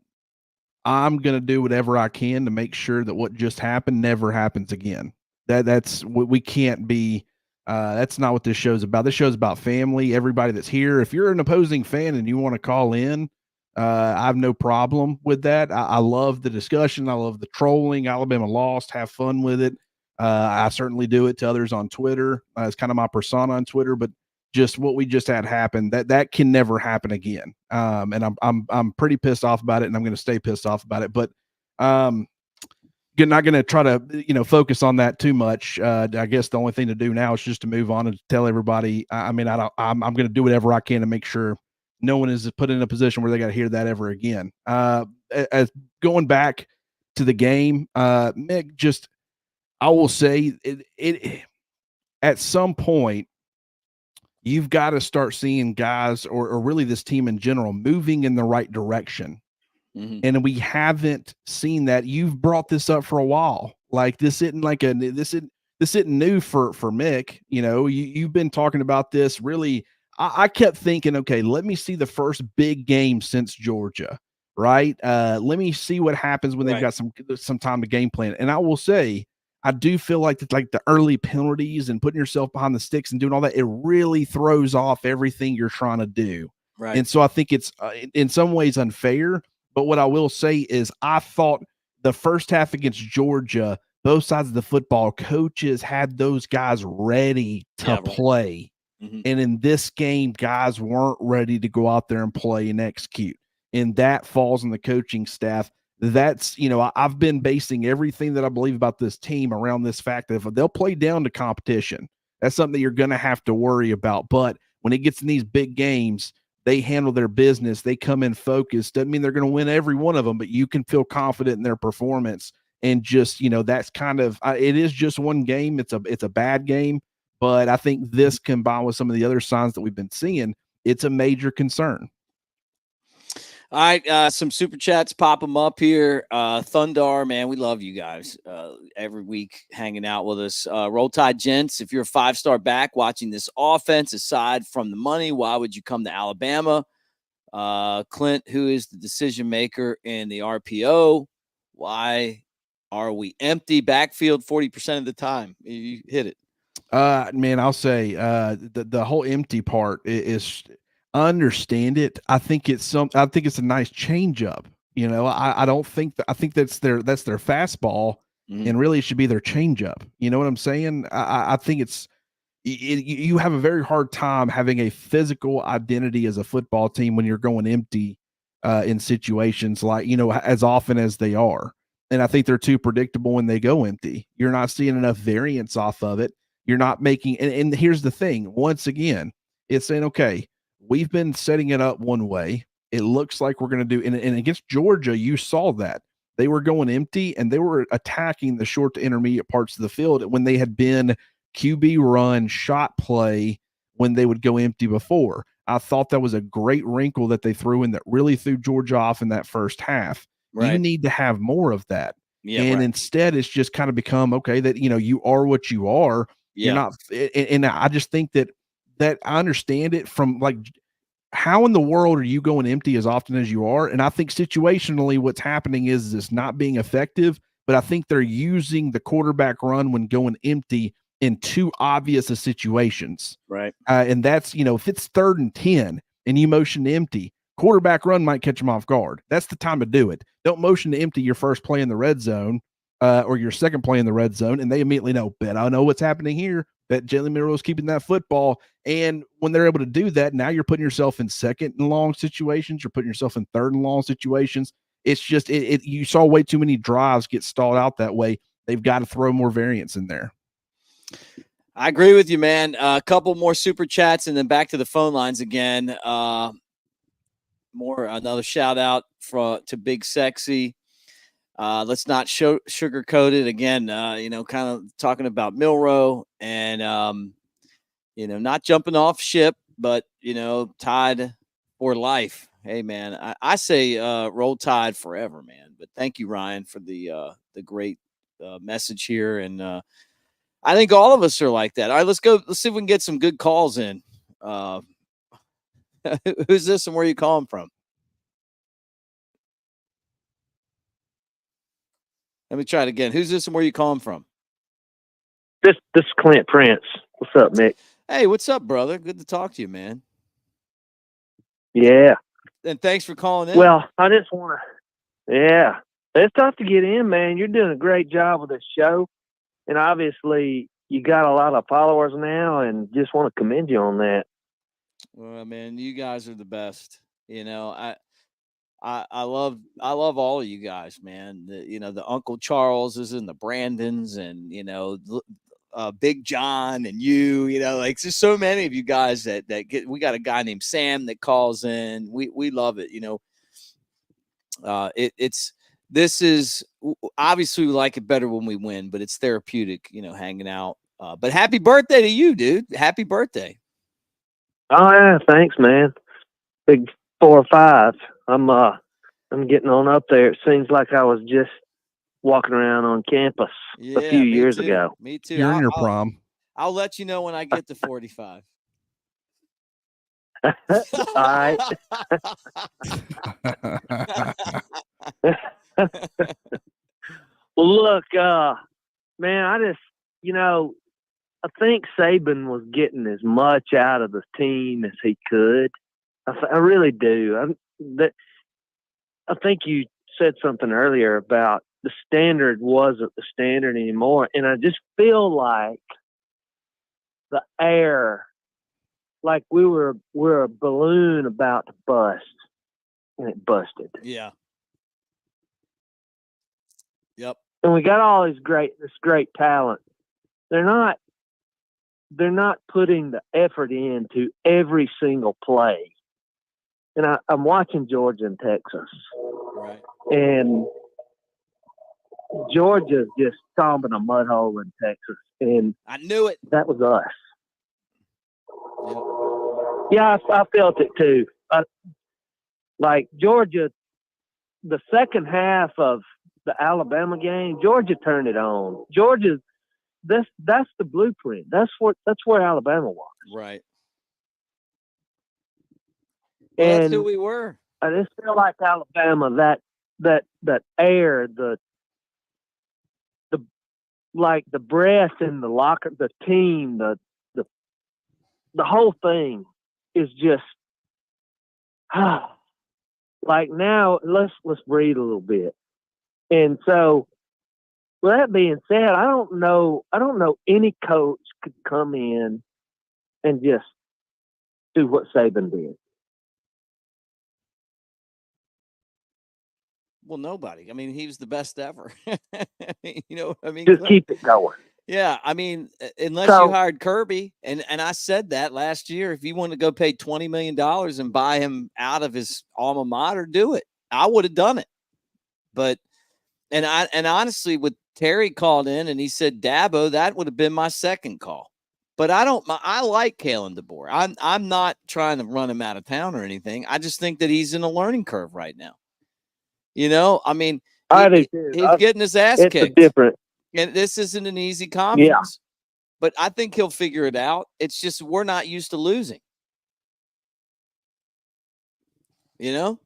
S4: I'm going to do whatever I can to make sure that what just happened never happens again. That's what we can't be. That's not what this show's about. This show's about family, everybody that's here. If you're an opposing fan and you want to call in, I have no problem with that. I love the discussion. I love the trolling. Alabama lost. Have fun with it. I certainly do it to others on Twitter. It's kind of my persona on Twitter, but just what we just had happen, that can never happen again. And I'm pretty pissed off about it, and I'm going to stay pissed off about it. But not going to try to focus on that too much. I guess the only thing to do now is just to move on and tell everybody. I'm going to do whatever I can to make sure no one is put in a position where they got to hear that ever again. As going back to the game, Mick, I will say it at some point, you've got to start seeing guys or really this team in general moving in the right direction. Mm-hmm. And we haven't seen that. You've brought this up for a while. Like this isn't new for Mick. You've been talking about this really. I kept thinking, okay, let me see the first big game since Georgia, right? Let me see what happens when they've got some time to game plan. And I will say, I do feel like the early penalties and putting yourself behind the sticks and doing all that, it really throws off everything you're trying to do. Right. And so I think it's in some ways unfair. But what I will say is I thought the first half against Georgia, both sides of the football, coaches had those guys ready to play. Mm-hmm. And in this game, guys weren't ready to go out there and play and execute. And that falls on the coaching staff. That's, I've been basing everything that I believe about this team around this fact that if they'll play down to competition, that's something that you're going to have to worry about. But when it gets in these big games, they handle their business. They come in focused. Doesn't mean they're going to win every one of them, but you can feel confident in their performance. And just, that's kind of, it is just one game. It's a bad game, but I think this combined with some of the other signs that we've been seeing, it's a major concern.
S1: All right, some super chats pop them up here. Thundar, man, we love you guys every week hanging out with us. Roll Tide Gents, if you're a 5-star back watching this offense, aside from the money, why would you come to Alabama? Clint, who is the decision maker in the RPO? Why are we empty backfield 40% of the time? You hit it.
S4: Man, I'll say the whole empty part is I understand it. I think it's a nice change up. I don't think I think that's their fastball, and really it should be their change up. You know what I'm saying? I think you have a very hard time having a physical identity as a football team when you're going empty in situations like, as often as they are. And I think they're too predictable when they go empty. You're not seeing enough variance off of it. You're not making, and here's the thing, once again, It's saying, okay, we've been setting it up one way. It looks like we're going to do, and against Georgia, you saw that. They were going empty and they were attacking the short to intermediate parts of the field when they had been QB run, shot play when they would go empty before. I thought that was a great wrinkle that they threw in that really threw Georgia off in that first half.
S1: Right.
S4: You need to have more of that.
S1: Yeah,
S4: and
S1: right.
S4: instead it's just kind of become, okay, that, you are what you are. You're
S1: Yeah.
S4: not. And I just think that I understand it from like, how in the world are you going empty as often as you are? And I think situationally what's happening is it's not being effective, but I think they're using the quarterback run when going empty in too obvious of situations.
S1: Right.
S4: And that's, if it's 3rd and 10 and you motion to empty, quarterback run might catch them off guard. That's the time to do it. Don't motion to empty your first play in the red zone or your second play in the red zone, and they immediately know, bet I know what's happening here. Bet Jalen Milroe's keeping that football. And when they're able to do that, now you're putting yourself in 2nd and long situations. You're putting yourself in 3rd and long situations. It's just, you saw way too many drives get stalled out that way. They've got to throw more variance in there.
S1: I agree with you, man. A couple more super chats and then back to the phone lines again. Another shout out to Big Sexy. Let's not sugarcoat it again. Kind of talking about Milroe and not jumping off ship, but Tide for life. Hey, man, I say roll Tide forever, man. But thank you, Ryan, for the great message here, and I think all of us are like that. All right, let's go. Let's see if we can get some good calls in. Who's this and where are you calling from? Let me try it again. Who's this and where are you calling from?
S3: This is Clint Prince. What's up, Mick?
S1: Hey, what's up, brother? Good to talk to you, man.
S3: Yeah.
S1: And thanks for calling in.
S3: Well, I just want to, yeah. It's tough to get in, man. You're doing a great job with this show. And obviously, you got a lot of followers now, and just want to commend you on that.
S1: Well, man, you guys are the best. I love all of you guys, man. The Uncle Charleses and the Brandons and Big John and like there's so many of you guys that get. We got a guy named Sam that calls in. We love it. This is obviously we like it better when we win, but it's therapeutic, hanging out. But happy birthday to you, dude. Happy birthday.
S3: Oh yeah, thanks, man. Big 4 or 5. I'm getting on up there. It seems like I was just walking around on campus a few years ago.
S1: Me too.
S4: You're in your prom.
S1: I'll let you know when I get to 45.
S3: All right. Well, look, man, I think Saban was getting as much out of the team as he could. I really do. I think you said something earlier about the standard wasn't the standard anymore. And I just feel like the air, like we're a balloon about to bust, and it busted.
S1: Yeah. Yep.
S3: And we got all this great talent. They're not putting the effort into every single play. And I'm watching Georgia and Texas.
S1: Right.
S3: And Georgia's just stomping a mud hole in Texas. And
S1: I knew it.
S3: That was us. Yeah, I felt it too. Like Georgia, the second half of the Alabama game, Georgia turned it on. Georgia, that's the blueprint. That's where Alabama was.
S1: Right.
S3: Well,
S1: that's who we were.
S3: I just feel like Alabama, that air, the like the breath in the locker, the team, the whole thing is just like now let's breathe a little bit. And so with that being said, I don't know any coach could come in and just do what Saban did.
S1: Well, nobody. I mean, he was the best ever. You know what I mean?
S3: Just keep it going.
S1: Yeah, I mean, unless
S3: So-
S1: you hired Kirby, and I said that last year, if you want to go pay $20 million and buy him out of his alma mater, do it. I would have done it. But and honestly, with Terry called in and he said Dabo, that would have been my second call. But I like Kalen DeBoer. I'm not trying to run him out of town or anything. I just think that he's in a learning curve right now. You know, I mean,
S3: I do too.
S1: he's getting his ass
S3: It's
S1: kicked.
S3: different.
S1: And this isn't an easy conference. But I think he'll figure it out. It's just we're not used to losing. You know?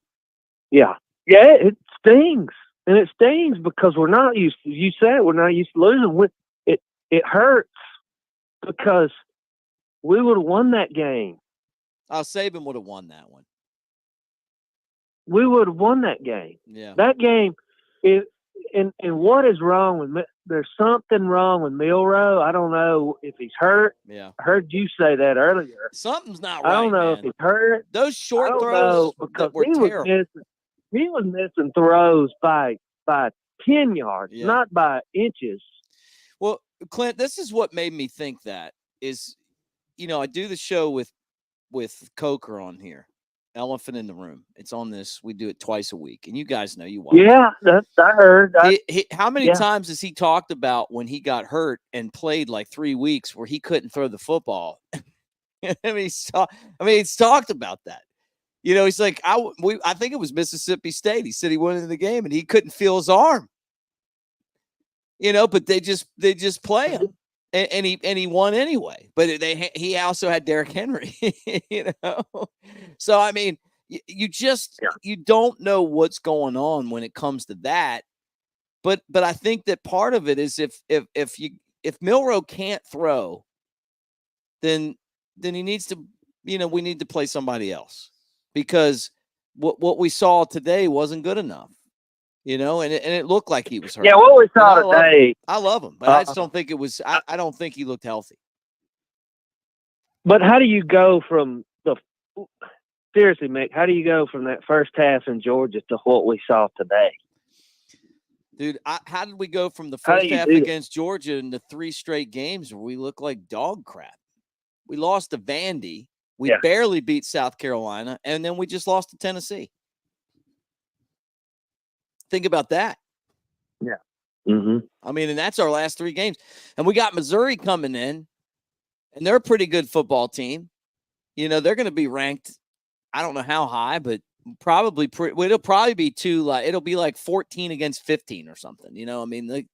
S3: Yeah. Yeah, it stings. And it stings because we're not used to, you said we're not used to losing. It hurts because we would have won that game.
S1: Saban would have won that one.
S3: We would have won that game.
S1: Yeah.
S3: That game is, and what is wrong with, there's something wrong with Milroe. I don't know if he's hurt.
S1: Yeah.
S3: I heard you say that earlier.
S1: Something's not right.
S3: I don't know
S1: man.
S3: if he's hurt.
S1: Those short
S3: I don't
S1: throws
S3: know, because
S1: were
S3: he
S1: terrible.
S3: was missing throws by 10 yards,
S1: Yeah.
S3: not by inches.
S1: Well, Clint, this is what made me think that is, you know, I do the show with Coker on here, Elephant in the Room. It's on this. We do it twice a week, and you guys know you watch.
S3: Yeah, I heard.
S1: How many
S3: yeah.
S1: times has he talked about when he got hurt and played like 3 weeks where he couldn't throw the football? I mean, he's talked about that. You know, he's like, I think it was Mississippi State. He said he went into the game and he couldn't feel his arm. You know, but they just play him, and he won anyway. But he also had Derrick Henry. You know, so I mean, you don't know what's going on when it comes to that. But I think that part of it is if Milroe can't throw, then he needs to, you know, we need to play somebody else, because what we saw today wasn't good enough. You know, and it looked like he was hurt.
S3: Yeah, what we saw today.
S1: I love him, but I just don't think it was. I don't think he looked healthy.
S3: But how do you go from seriously, Mick? How do you go from that first half in Georgia to what we saw today?
S1: Dude, how did we go from the first half against Georgia into 3 straight games where we look like dog crap? We lost to Vandy. We barely beat South Carolina, and then we just lost to Tennessee. Think about that.
S3: Yeah. Mm-hmm.
S1: I mean, and that's our last 3 games. And we got Missouri coming in, and they're a pretty good football team. You know, they're going to be ranked, I don't know how high, but probably it'll probably be it'll be like 14 against 15 or something. You know, I mean, like,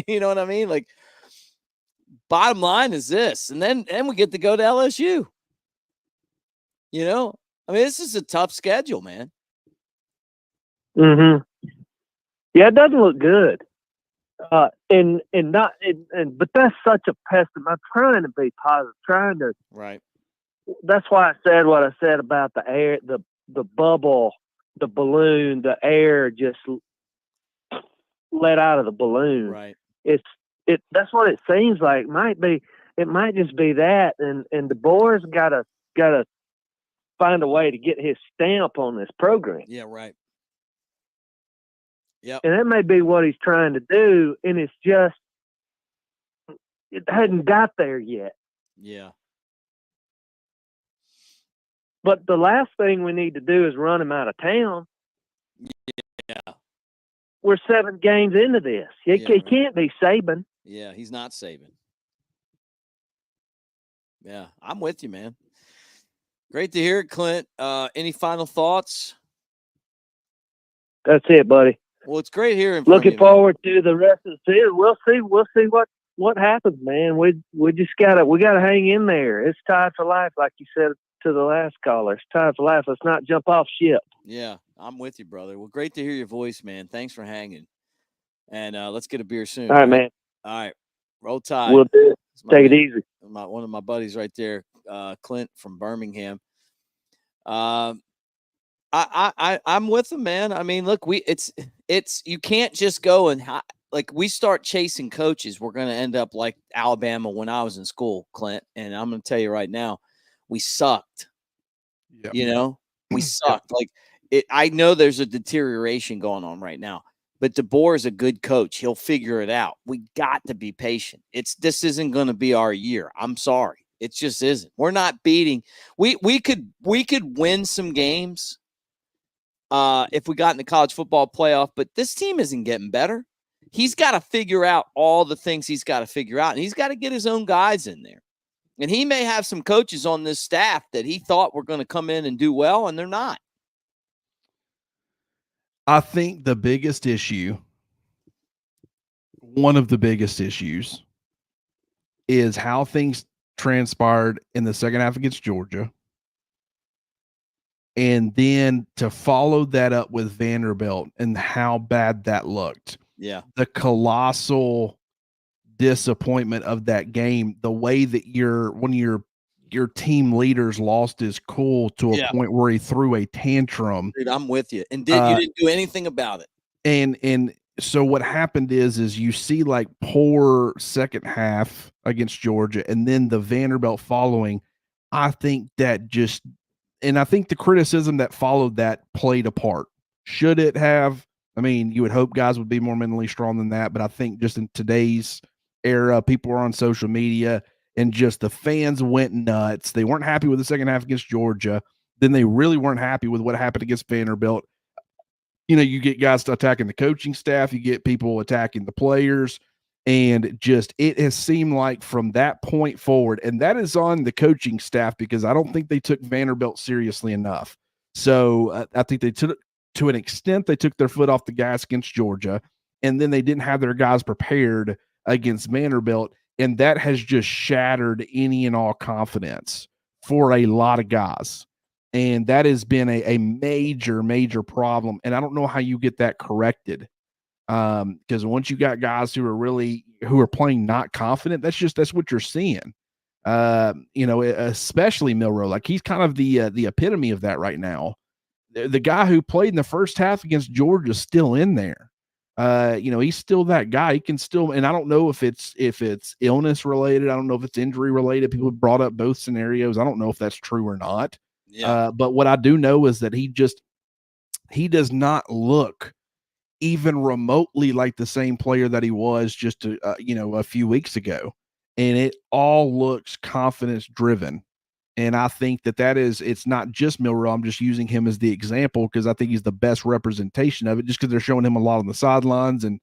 S1: you know what I mean? Like, bottom line is this, and then we get to go to LSU. You know, I mean, this is a tough schedule, man.
S3: Mm-hmm. Yeah, it doesn't look good. But that's such a pessimist. I'm trying to be positive,
S1: right.
S3: That's why I said what I said about the air, the bubble, the balloon, the air just let out of the balloon.
S1: Right.
S3: That's what it seems like. It might just be that, and DeBoer's gotta find a way to get his stamp on this program.
S1: Yeah, right. Yep.
S3: And that may be what he's trying to do, and it hadn't got there yet.
S1: Yeah.
S3: But the last thing we need to do is run him out of town.
S1: Yeah.
S3: We're 7 games into this. He can't be Saban.
S1: Yeah, he's not Saban. Yeah, I'm with you, man. Great to hear it, Clint. Any final thoughts?
S3: That's it, buddy.
S1: Well, it's great hearing
S3: from you. Looking forward
S1: man.
S3: To the rest of the season. We'll see what happens, man. We just gotta hang in there. It's tied for life, like you said to the last caller. It's tied for life. Let's not jump off ship.
S1: Yeah, I'm with you, brother. Well, great to hear your voice, man. Thanks for hanging. And let's get a beer soon.
S3: All right, man.
S1: All right. Roll Tide.
S3: We'll do it. Take it easy.
S1: One of my buddies right there, Clint from Birmingham. I'm with him, man. I mean, look, it's you can't just go and like we start chasing coaches. We're going to end up like Alabama when I was in school, Clint. And I'm going to tell you right now, we sucked. Yep. You know, we sucked. Like I know there's a deterioration going on right now. But DeBoer is a good coach. He'll figure it out. We got to be patient. This isn't going to be our year. I'm sorry. It just isn't. We're not beating. We could win some games if we got in the college football playoff, but this team isn't getting better. He's got to figure out all the things he's got to figure out, and he's got to get his own guys in there. And he may have some coaches on this staff that he thought were going to come in and do well, and they're not.
S4: I think the biggest issue, one of the biggest issues, is how things transpired in the second half against Georgia. And then to follow that up with Vanderbilt and how bad that looked.
S1: Yeah.
S4: The colossal disappointment of that game, the way that one of your team leaders lost his cool to a point where he threw a tantrum.
S1: Dude, I'm with you. And you didn't do anything about it.
S4: And so what happened is you see like poor second half against Georgia and then the Vanderbilt following. I think that and I think the criticism that followed that played a part. Should it have? I mean, you would hope guys would be more mentally strong than that, but I think just in today's era, people are on social media and just the fans went nuts. They weren't happy with the second half against Georgia. Then they really weren't happy with what happened against Vanderbilt. You know, you get guys attacking the coaching staff, you get people attacking the players, and just it has seemed like from that point forward, and that is on the coaching staff because I don't think they took Vanderbilt seriously enough. So I think they took, to an extent, they took their foot off the gas against Georgia, and then they didn't have their guys prepared against Vanderbilt, and that has just shattered any and all confidence for a lot of guys. And that has been a major, major problem. And I don't know how you get that corrected. Because once you got guys who are playing not confident, that's what you're seeing. Especially Milroe, like he's kind of the epitome of that right now. The guy who played in the first half against Georgia is still in there. He's still that guy. He can still, and I don't know if it's illness related. I don't know if it's injury related. People have brought up both scenarios. I don't know if that's true or not.
S1: Yeah.
S4: But what I do know is that he does not look even remotely like the same player that he was just a few weeks ago, and it all looks confidence driven. And I think it's not just Milroe. I'm just using him as the example because I think he's the best representation of it, just because they're showing him a lot on the sidelines and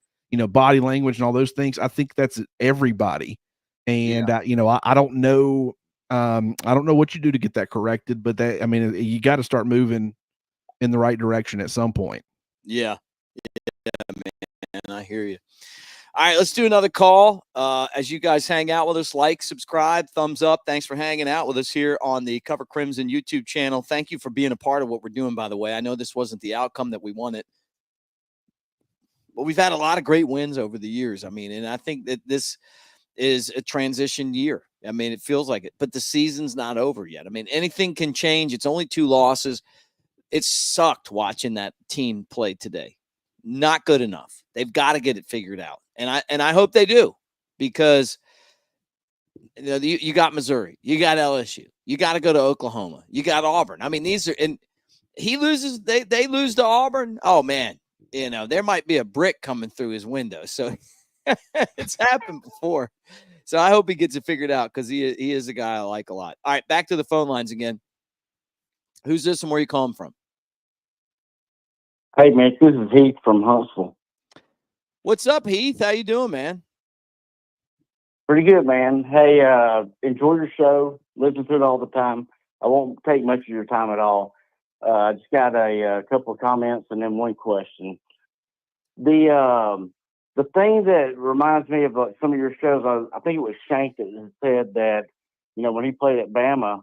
S4: body language and all those things. I think that's everybody, and I don't know. I don't know what you do to get that corrected, but you got to start moving in the right direction at some point.
S1: Yeah, man, I hear you. All right, let's do another call. As you guys hang out with us, like, subscribe, thumbs up. Thanks for hanging out with us here on the Cover Crimson YouTube channel. Thank you for being a part of what we're doing, by the way. I know this wasn't the outcome that we wanted, but we've had a lot of great wins over the years. And I think that this is a transition year. It feels like it, but the season's not over yet. Anything can change. It's only 2 losses. It sucked watching that team play today. Not good enough. They've got to get it figured out. And I hope they do, because you got Missouri, you got LSU, you got to go to Oklahoma, you got Auburn. These are, and he loses, they lose to Auburn. Oh man, there might be a brick coming through his window. So it's happened before. So I hope he gets it figured out, because he is a guy I like a lot. All right, back to the phone lines again. Who's this and where you calling from?
S5: Hey, man, this is Heath from Huntsville.
S1: What's up, Heath? How you doing, man?
S5: Pretty good, man. Hey, enjoy your show. Listen to it all the time. I won't take much of your time at all. I just got a couple of comments and then one question. The thing that reminds me of some of your shows, I think it was Shank that said that, when he played at Bama,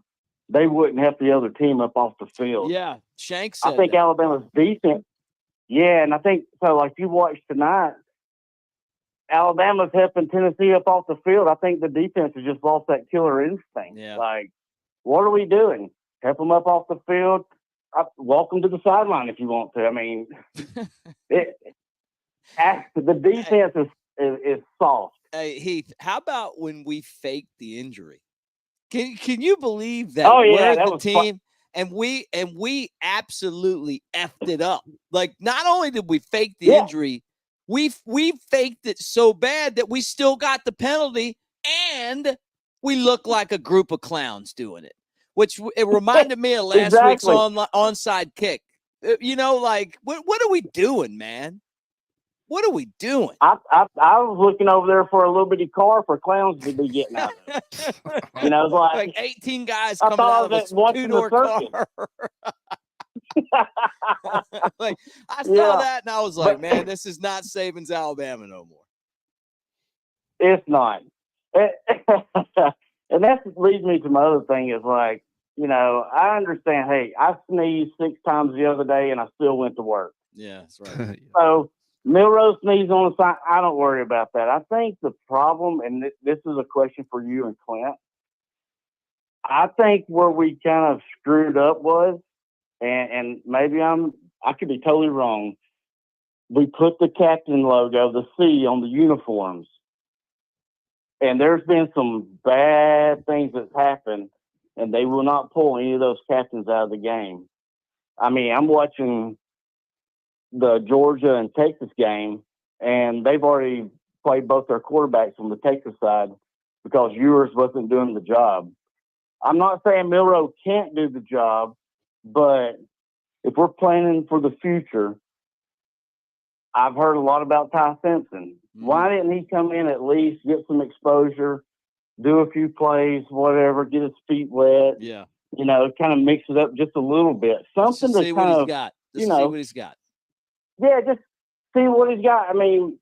S5: they wouldn't help the other team up off the field.
S1: Yeah, Shank said
S5: I think
S1: that.
S5: Alabama's defense. Yeah, and I think so. Like you watched tonight, Alabama's helping Tennessee up off the field. I think the defense has just lost that killer instinct.
S1: Yeah.
S5: Like, what are we doing? Help them up off the field. Walk them to the sideline if you want to. The defense is soft.
S1: Hey, Heath, how about when we faked the injury? Can you believe that?
S5: Oh, yeah,
S1: we're
S5: that
S1: the
S5: was
S1: team and we absolutely effed it up. Like, not only did we fake the injury, we faked it so bad that we still got the penalty, and we look like a group of clowns doing it, which it reminded me of last week's onside kick. You know, like what are we doing, man? What are we doing?
S5: I was looking over there for a little bitty car for clowns to be getting out of. You know,
S1: like 18 guys coming out of a two-door car. Like I saw that and I was like, man, this is not Saban's Alabama no more.
S5: It's not. And that leads me to my other thing is like, you know, I understand, hey, I sneezed 6 times the other day and I still went to work.
S1: Yeah, that's right.
S5: So Milrose sneezed on the side. I don't worry about that. I think the problem, and this is a question for you and Clint, I think where we kind of screwed up was, and maybe I could be totally wrong, we put the captain logo, the C, on the uniforms. And there's been some bad things that's happened, and they will not pull any of those captains out of the game. I mean, I'm watching the Georgia and Texas game, and they've already played both their quarterbacks on the Texas side because Ewers wasn't doing the job. I'm not saying Milroe can't do the job, but if we're planning for the future, I've heard a lot about Ty Simpson. Why didn't he come in at least, get some exposure, do a few plays, whatever, get his feet wet?
S1: Yeah.
S5: You know, kind of mix it up just a little bit. Something to
S1: see
S5: kind
S1: what
S5: of,
S1: he's got.
S5: you
S1: See
S5: know,
S1: what he's got.
S5: Yeah, just see what he's got. I mean,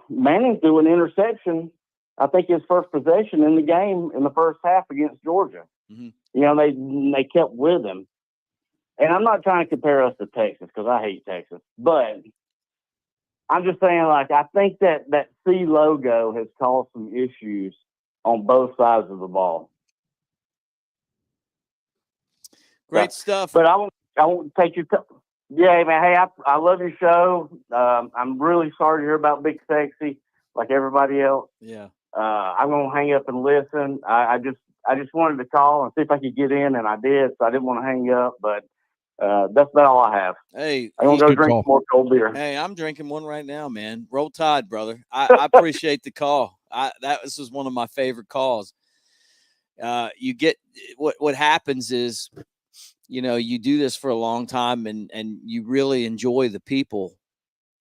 S5: Manning threw an interception, I think his first possession in the game in the first half against Georgia.
S1: Mm-hmm.
S5: You know, they kept with him. And I'm not trying to compare us to Texas because I hate Texas. But I'm just saying, like, I think that C logo has caused some issues on both sides of the ball.
S1: Great stuff.
S5: But I won't take your time. Yeah, man. Hey, I love your show. I'm really sorry to hear about Big Sexy, like everybody else.
S1: Yeah.
S5: I'm gonna hang up and listen. I just wanted to call and see if I could get in, and I did. So I didn't want to hang up, but that's about all I have.
S1: Hey,
S5: I'm gonna go drink more cold beer.
S1: Hey, I'm drinking one right now, man. Roll Tide, brother. I appreciate the call. This was one of my favorite calls. You get what happens is, you know, you do this for a long time and you really enjoy the people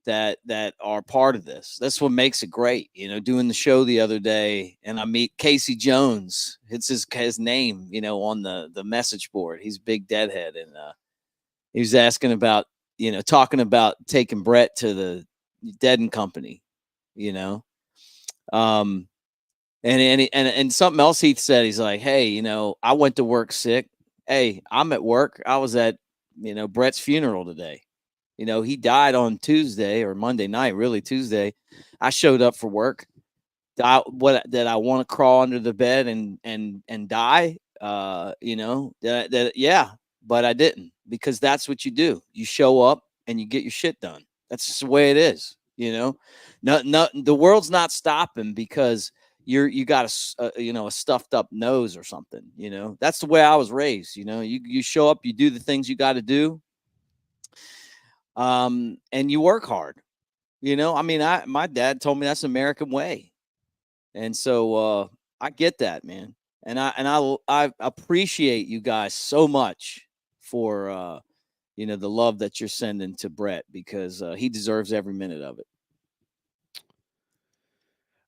S1: that are part of this. That's what makes it great. You know, doing the show the other day and I meet Casey Jones. It's his name, you know, on the message board. He's a big deadhead. And he was asking about, you know, talking about taking Brett to the Dead and Company, you know. And something else he said, he's like, hey, you know, I went to work sick. Hey, I'm at work. I was at, you know, Brett's funeral today. You know, he died on Tuesday or Monday night, really Tuesday. I showed up for work. Did I want to crawl under the bed and die? You know, yeah, but I didn't, because that's what you do. You show up and you get your shit done. That's just the way it is. You know, no, the world's not stopping because you got a stuffed up nose or something. You know, that's the way I was raised. You know, you show up, you do the things you got to do. And you work hard, you know. I mean, my dad told me that's the American way, and so I get that, man. And I appreciate you guys so much for you know, the love that you're sending to Brett, because he deserves every minute of it.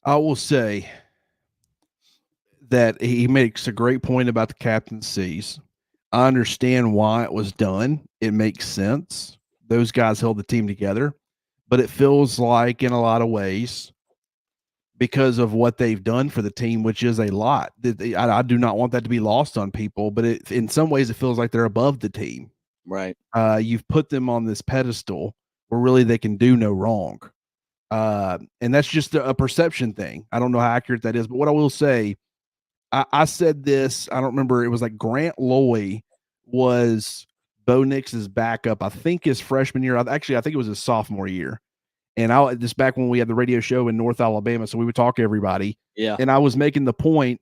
S4: I will say that he makes a great point about the captaincies. I understand why it was done. It makes sense. Those guys held the team together, but it feels like in a lot of ways, because of what they've done for the team, which is a lot. I do not want that to be lost on people, but in some ways it feels like they're above the team.
S1: Right.
S4: You've put them on this pedestal where really they can do no wrong. And that's just a perception thing. I don't know how accurate that is, but what I will say, I said this, I don't remember, it was like Grant Loy was Bo Nix's backup, I think his freshman year. Actually, I think it was his sophomore year. And this back when we had the radio show in North Alabama, so we would talk to everybody.
S1: Yeah.
S4: And I was making the point,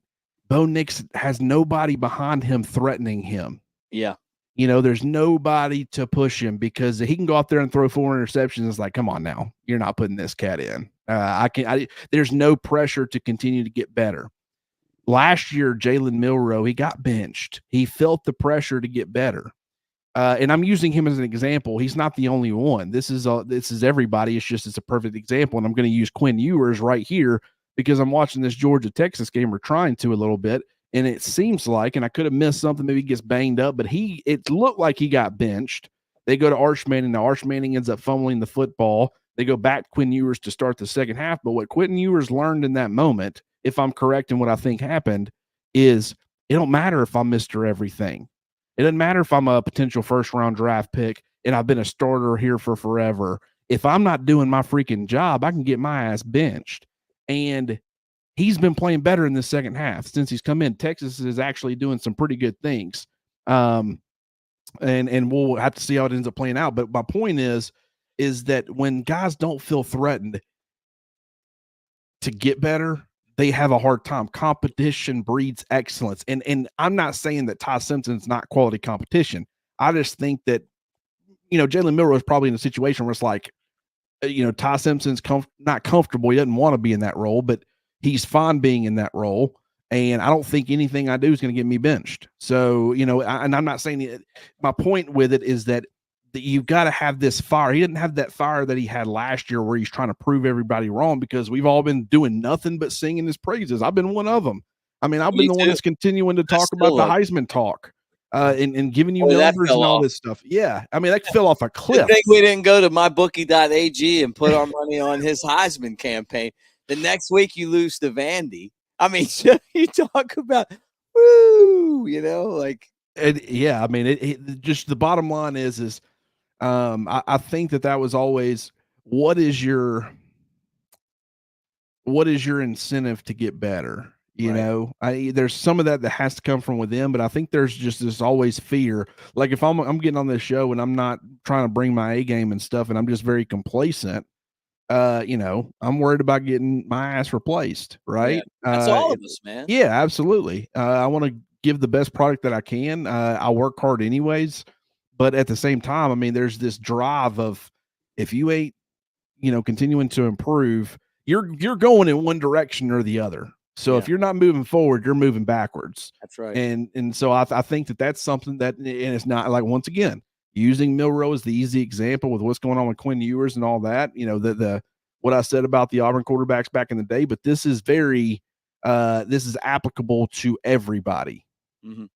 S4: Bo Nix has nobody behind him threatening him.
S1: Yeah.
S4: You know, there's nobody to push him because he can go out there and throw 4 interceptions. It's like, come on now, you're not putting this cat in. There's no pressure to continue to get better. Last year, Jalen Milroe, he got benched. He felt the pressure to get better. And I'm using him as an example. He's not the only one. This is everybody. It's a perfect example. And I'm going to use Quinn Ewers right here because I'm watching this Georgia-Texas game, or trying to a little bit. And it seems like, and I could have missed something, maybe he gets banged up, but it looked like he got benched. They go to Arch Manning. Now Arch Manning ends up fumbling the football. They go back to Quinn Ewers to start the second half. But what Quinn Ewers learned in that moment, if I'm correct in what I think happened, is it don't matter if I'm Mr. Everything. It doesn't matter if I'm a potential first-round draft pick and I've been a starter here for forever. If I'm not doing my freaking job, I can get my ass benched. And he's been playing better in the second half since he's come in. Texas is actually doing some pretty good things. And we'll have to see how it ends up playing out. But my point is that when guys don't feel threatened to get better, they have a hard time. Competition breeds excellence. And I'm not saying that Ty Simpson's not quality competition. I just think that, Jalen Milroe is probably in a situation where it's like, Ty Simpson's not comfortable. He doesn't want to be in that role, but he's fine being in that role. And I don't think anything I do is going to get me benched. So, and I'm not saying it. My point with it is that you've got to have this fire. He didn't have that fire that he had last year where he's trying to prove everybody wrong, because we've all been doing nothing but singing his praises. I've been one of them. I mean, I've been the one that's continuing to talk about the Heisman talk and giving you numbers and all this stuff. Yeah. I mean, that fell off a cliff.
S1: I think we didn't go to mybookie.ag and put our money on his Heisman campaign. The next week you lose to Vandy. I mean, you talk about, woo,
S4: And yeah, I mean, it just, the bottom line is I think that was always, what is your incentive to get better? There's some of that has to come from within, but I think there's just this always fear. Like if I'm getting on this show and I'm not trying to bring my A game and stuff, and I'm just very complacent, I'm worried about getting my ass replaced. Right.
S1: Yeah, that's all of us, man.
S4: Yeah, absolutely. I want to give the best product that I can. I work hard anyways. But at the same time, I mean, there's this drive of, if you ain't, continuing to improve, you're going in one direction or the other. So if you're not moving forward, you're moving backwards.
S1: That's right.
S4: And so I think that's something that, and it's not like, once again, using Milroe as the easy example with what's going on with Quinn Ewers and all that, what I said about the Auburn quarterbacks back in the day, but this is this is applicable to everybody.
S1: Mm-hmm.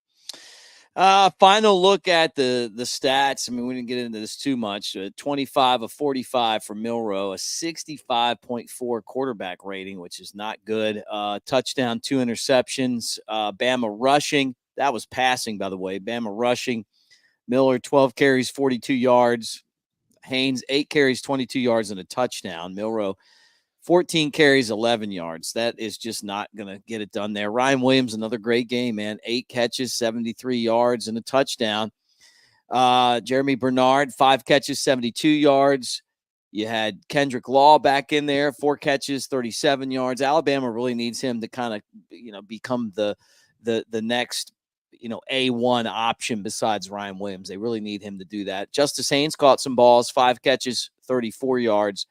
S1: Final look at the stats. I mean, we didn't get into this too much. 25 of 45 for Milroe, a 65.4 quarterback rating, which is not good. Touchdown, 2 interceptions. Bama rushing. That was passing, by the way. Bama rushing. Miller, 12 carries, 42 yards. Haynes, 8 carries, 22 yards, and a touchdown. Milroe, 14 carries, 11 yards. That is just not going to get it done there. Ryan Williams, another great game, man. 8 catches, 73 yards, and a touchdown. Jeremy Bernard, 5 catches, 72 yards. You had Kendrick Law back in there, 4 catches, 37 yards. Alabama really needs him to kind of, become the next, A1 option besides Ryan Williams. They really need him to do that. Justice Haynes caught some balls, 5 catches, 34 yards.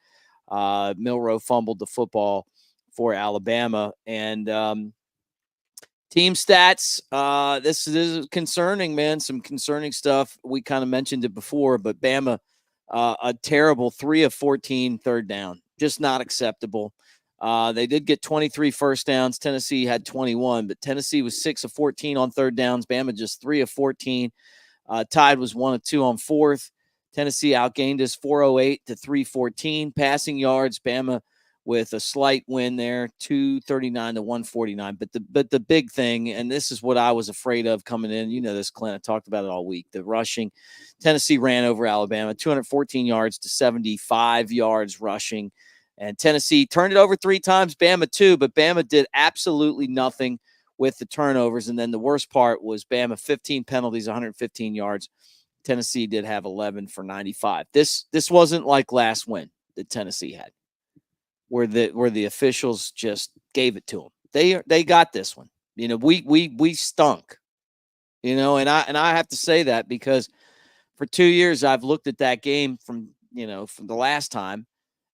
S1: Milroe fumbled the football for Alabama. And team stats, this is concerning, man. Some concerning stuff. We kind of mentioned it before, but Bama, a terrible 3 of 14 third down. Just not acceptable. They did get 23 first downs. Tennessee had 21, but Tennessee was 6 of 14 on third downs. Bama just 3 of 14. Tide was 1 of 2 on fourth. Tennessee outgained us 408 to 314. Passing yards, Bama with a slight win there, 239 to 149. But the big thing, and this is what I was afraid of coming in, this, Clint, I talked about it all week, the rushing. Tennessee ran over Alabama, 214 yards to 75 yards rushing. And Tennessee turned it over 3 times, Bama 2, but Bama did absolutely nothing with the turnovers. And then the worst part was Bama 15 penalties, 115 yards. Tennessee did have 11 for 95. This wasn't like last win that Tennessee had, where the officials just gave it to them. They got this one. We stunk. and I have to say that because for 2 years I've looked at that game from the last time,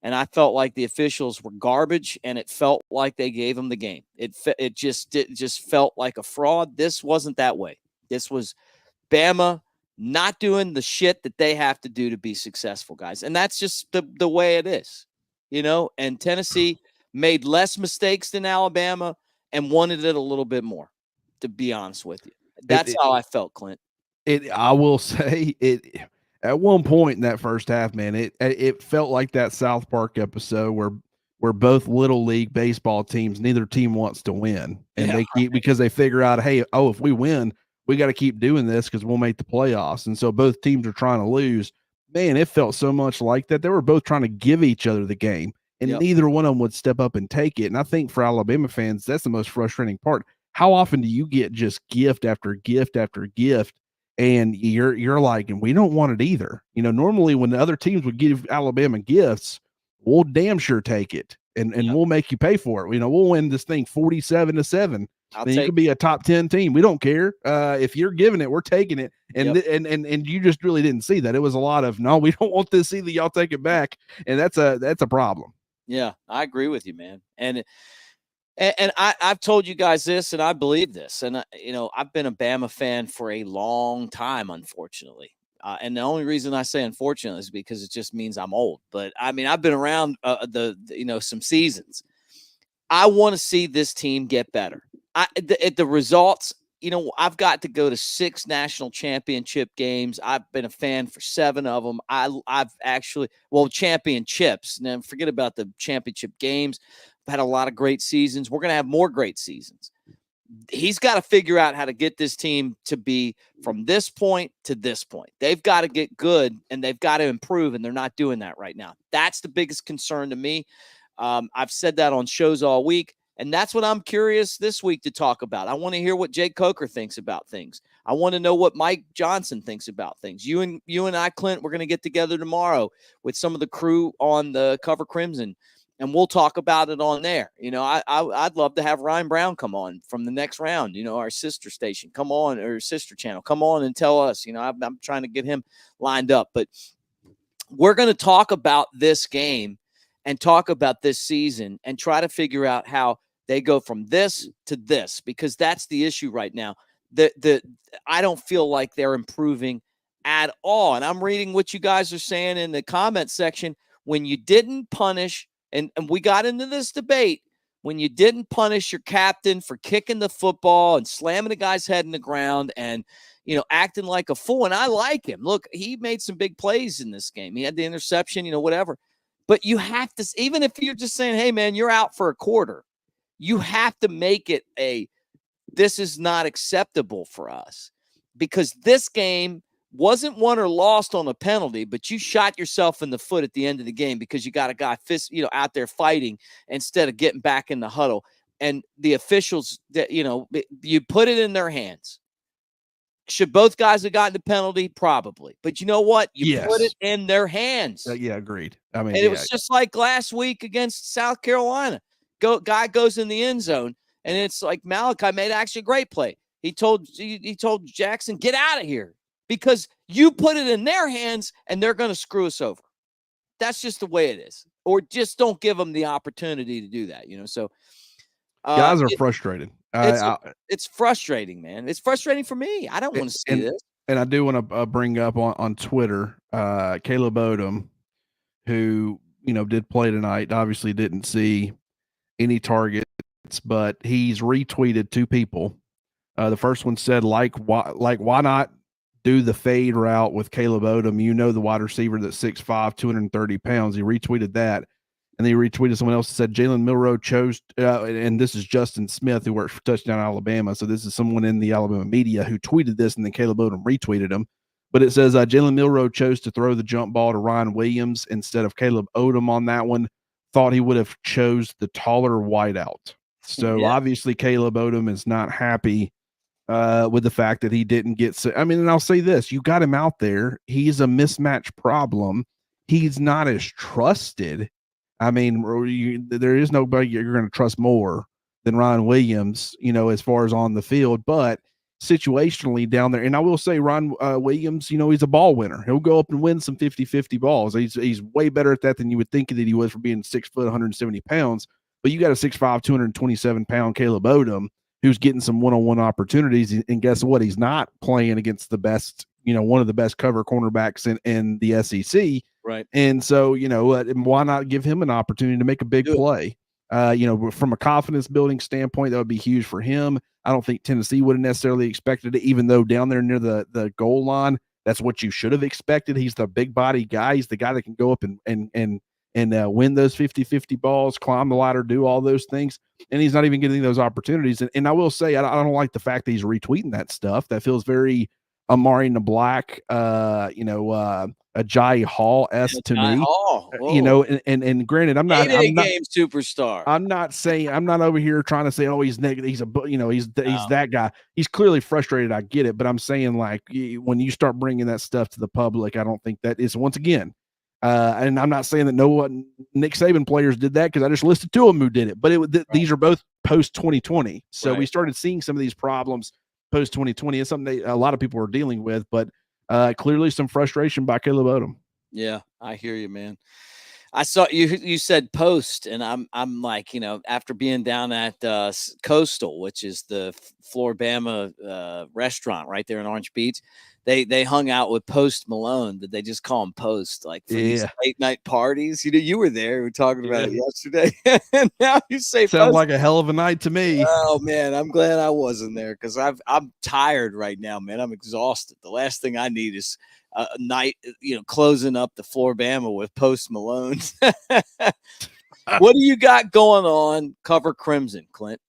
S1: and I felt like the officials were garbage, and it felt like they gave them the game. It just felt like a fraud. This wasn't that way. This was Bama not doing the shit that they have to do to be successful, guys. And that's just the way it is, and Tennessee made less mistakes than Alabama and wanted it a little bit more, to be honest with you. That's how I felt, Clint.
S4: I will say it at one point in that first half, man, it felt like that South Park episode where both little league baseball teams, neither team wants to win. And they keep, because they figure out, hey, if we win, we got to keep doing this because we'll make the playoffs. And so both teams are trying to lose. Man, it felt so much like that. They were both trying to give each other the game, and neither one of them would step up and take it. And I think for Alabama fans, that's the most frustrating part. How often do you get just gift after gift after gift, and you're like, and we don't want it either? Normally when the other teams would give Alabama gifts, we'll damn sure take it, and we'll make you pay for it. We'll win this thing 47-7. Then you could be a top 10 team. We don't care. If you're giving it, we're taking it. And and you just really didn't see that. It was a lot of, no, we don't want this either. Y'all take it back. And that's a problem.
S1: Yeah, I agree with you, man. And I've told you guys this, and I believe this. And I've been a Bama fan for a long time, unfortunately. And the only reason I say unfortunately is because it just means I'm old. But I mean, I've been around some seasons. I want to see this team get better. The results, I've got to go to 6 national championship games. I've been a fan for 7 of them. I've actually, championships. Now, forget about the championship games. I've had a lot of great seasons. We're going to have more great seasons. He's got to figure out how to get this team to be from this point to this point. They've got to get good, and they've got to improve, and they're not doing that right now. That's the biggest concern to me. I've said that on shows all week. And that's what I'm curious this week to talk about. I want to hear what Jake Coker thinks about things. I want to know what Mike Johnson thinks about things. You and I, Clint, we're going to get together tomorrow with some of the crew on the Cover Crimson, and we'll talk about it on there. I'd love to have Ryan Brown come on from the next round, our sister station, come on, or sister channel, come on and tell us. I'm trying to get him lined up. But we're going to talk about this game and talk about this season and try to figure out how they go from this to this, because that's the issue right now. I don't feel like they're improving at all. And I'm reading what you guys are saying in the comment section. When you didn't punish, and we got into this debate, when you didn't punish your captain for kicking the football and slamming the guy's head in the ground and, acting like a fool. And I like him. Look, he made some big plays in this game. He had the interception, whatever. But you have to, even if you're just saying, hey, man, you're out for a quarter, you have to make it this is not acceptable for us, because this game wasn't won or lost on a penalty, but you shot yourself in the foot at the end of the game because you got a guy out there fighting instead of getting back in the huddle. And the officials, you put it in their hands. Should both guys have gotten the penalty? Probably. But you know what? You put it in their hands.
S4: Yeah, agreed. I mean,
S1: and it was just like last week against South Carolina. Guy goes in the end zone, and it's like Malachi made actually a great play. He told Jackson, get out of here, because you put it in their hands and they're going to screw us over. That's just the way it is. Or just don't give them the opportunity to do that, So
S4: guys are frustrated.
S1: It's frustrating, man. It's frustrating for me. I don't want to see this.
S4: And I do want to bring up on Twitter, Caleb Odom, who, did play tonight, obviously didn't see any targets, but he's retweeted 2 people. The first one said, why not do the fade route with Caleb Odom? The wide receiver that's 6'5", 230 pounds. He retweeted that. And then he retweeted someone else that said Jalen Milroe chose, and this is Justin Smith, who works for Touchdown Alabama. So this is someone in the Alabama media who tweeted this, and then Caleb Odom retweeted him. But it says Jalen Milroe chose to throw the jump ball to Ryan Williams instead of Caleb Odom on that one. Thought he would have chose the taller wideout. So obviously Caleb Odom is not happy with the fact that he didn't get. And I'll say this: you got him out there. He's a mismatch problem. He's not as trusted. There is nobody you're going to trust more than Ryan Williams, as far as on the field. But situationally down there. And I will say Ron Williams, he's a ball winner. He'll go up and win some 50-50 balls. He's way better at that than you would think that he was for being 6 foot, 170 pounds. But you got a 6'5", 227-pound Caleb Odom who's getting some one-on-one opportunities. And guess what? He's not playing against the best, one of the best cover cornerbacks in the SEC.
S1: Right.
S4: And so, why not give him an opportunity to make a big play? From a confidence building standpoint, that would be huge for him. I don't think Tennessee would have necessarily expected it, even though down there near the goal line, that's what you should have expected. He's the big body guy. He's the guy that can go up and win those 50-50 balls, climb the ladder, do all those things. And he's not even getting those opportunities. And I will say, I don't like the fact that he's retweeting that stuff. That feels very Amari in the Black, a Jai Hall-esque to me. And granted, I'm not
S1: game superstar.
S4: I'm not over here trying to say, oh, he's negative. He's he's that guy. He's clearly frustrated. I get it, but I'm saying, like, when you start bringing that stuff to the public, I don't think that is, once again. And I'm not saying that Nick Saban players did that, because I just listed 2 of them who did it, but these are both post 2020. So we started seeing some of these problems post 2020. It's something a lot of people are dealing with, but clearly some frustration by Caleb Odom.
S1: Yeah, I hear you, man. I saw you said post, and I'm like, after being down at Coastal, which is the Floribama restaurant right there in Orange Beach, they hung out with Post Malone. Did they just call him Post, like for these late night parties? You were there. We were talking about it yesterday, and now you say
S4: sounds
S1: Post.
S4: like a hell of a night to me.
S1: Oh man, I'm glad I wasn't there, because I'm tired right now, man. I'm exhausted. The last thing I need is a night, closing up the Floribama with Post Malone. What do you got going on Cover Crimson, Clint?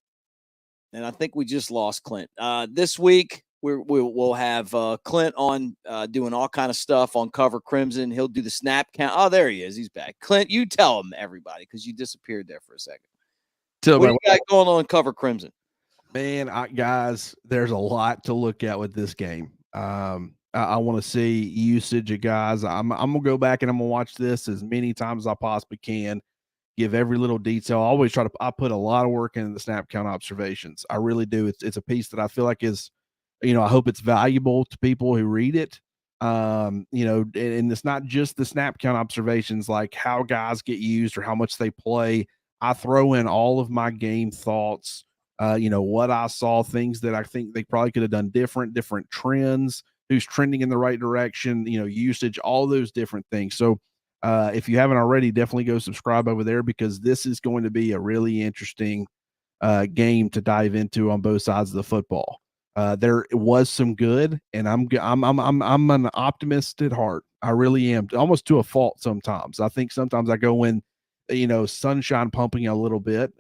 S1: And I think we just lost Clint. This week we'll have Clint on doing all kind of stuff on Cover Crimson. He'll do the snap count. Oh, there he is. He's back. Clint, you tell him, everybody, because you disappeared there for a second. What do you got going on Cover Crimson?
S4: Man, guys, there's a lot to look at with this game. I want to see usage of guys. I'm going to go back and I'm going to watch this as many times as I possibly can, give every little detail. I always I put a lot of work into the snap count observations. I really do. It's a piece that I feel like is, I hope it's valuable to people who read it. And it's not just the snap count observations, like how guys get used or how much they play. I throw in all of my game thoughts, what I saw, things that I think they probably could have done different trends, who's trending in the right direction, usage, all those different things. So if you haven't already, definitely go subscribe over there, because this is going to be a really interesting game to dive into on both sides of the football. There was some good, and I'm an optimist at heart. I really am, almost to a fault sometimes. I think sometimes I go in, sunshine pumping a little bit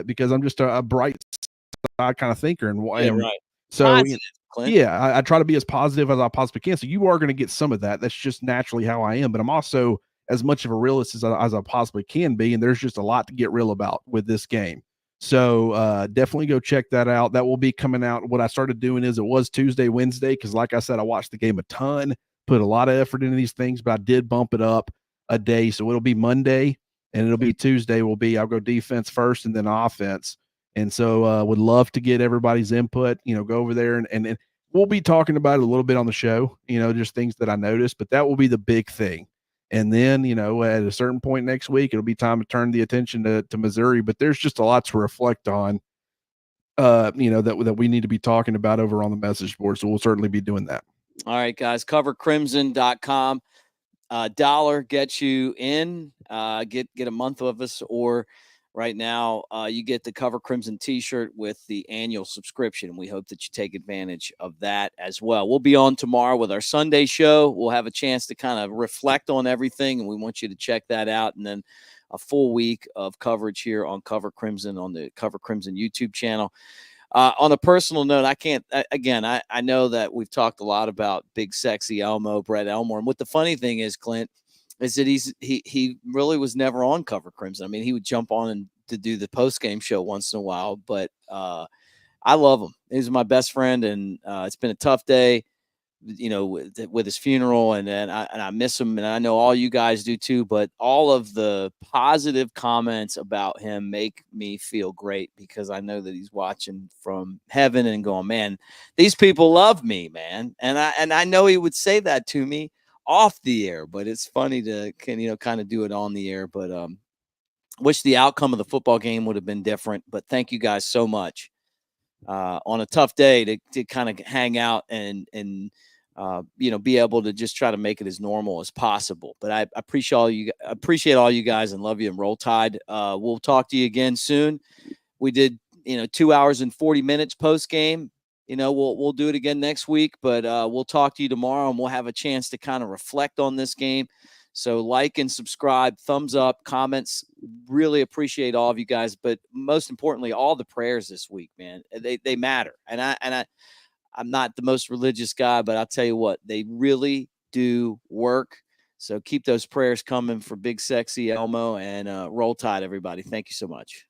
S4: because I'm just a bright side kind of thinker. And
S1: right.
S4: So
S1: Positive,
S4: I try to be as positive as I possibly can. So you are going to get some of that. That's just naturally how I am. But I'm also as much of a realist as I possibly can be. And there's just a lot to get real about with this game. So definitely go check that out. That will be coming out. What I started doing is, it was Tuesday, Wednesday, because like I said, I watched the game a ton, put a lot of effort into these things, but I did bump it up a day. So it'll be Monday and it'll be Tuesday. I'll go defense first and then offense. And so would love to get everybody's input, go over there and we'll be talking about it a little bit on the show, just things that I noticed, but that will be the big thing. And then, at a certain point next week, it'll be time to turn the attention to Missouri, but there's just a lot to reflect on, that we need to be talking about over on the message board. So we'll certainly be doing that.
S1: All right, guys, covercrimson.com. $1 gets you in, get a month of us, or right now, you get the Cover Crimson t-shirt with the annual subscription. And we hope that you take advantage of that as well. We'll be on tomorrow with our Sunday show. We'll have a chance to kind of reflect on everything, and we want you to check that out. And then a full week of coverage here on Cover Crimson on the Cover Crimson YouTube channel. On a personal note, I know that we've talked a lot about Big Sexy Elmo, Brett Elmore. And what the funny thing is, Clint, is that he really was never on Cover Crimson. I mean, he would jump on and to do the post-game show once in a while, but I love him. He's my best friend, and it's been a tough day, with his funeral, and I miss him, and I know all you guys do too. But all of the positive comments about him make me feel great, because I know that he's watching from heaven and going, man, these people love me, man. And I know he would say that to me off the air, but it's funny to kind of do it on the air. But wish the outcome of the football game would have been different. But thank you guys so much on a tough day to kind of hang out and be able to just try to make it as normal as possible. But I appreciate all you guys, and love you, and Roll Tide. We'll talk to you again soon. We did 2 hours and 40 minutes post game. We'll do it again next week, but we'll talk to you tomorrow, and we'll have a chance to kind of reflect on this game. So like and subscribe, thumbs up, comments. Really appreciate all of you guys, but most importantly, all the prayers this week, man. They matter. And I'm not the most religious guy, but I'll tell you what, they really do work. So keep those prayers coming for Big Sexy Elmo, and Roll Tide, everybody. Thank you so much.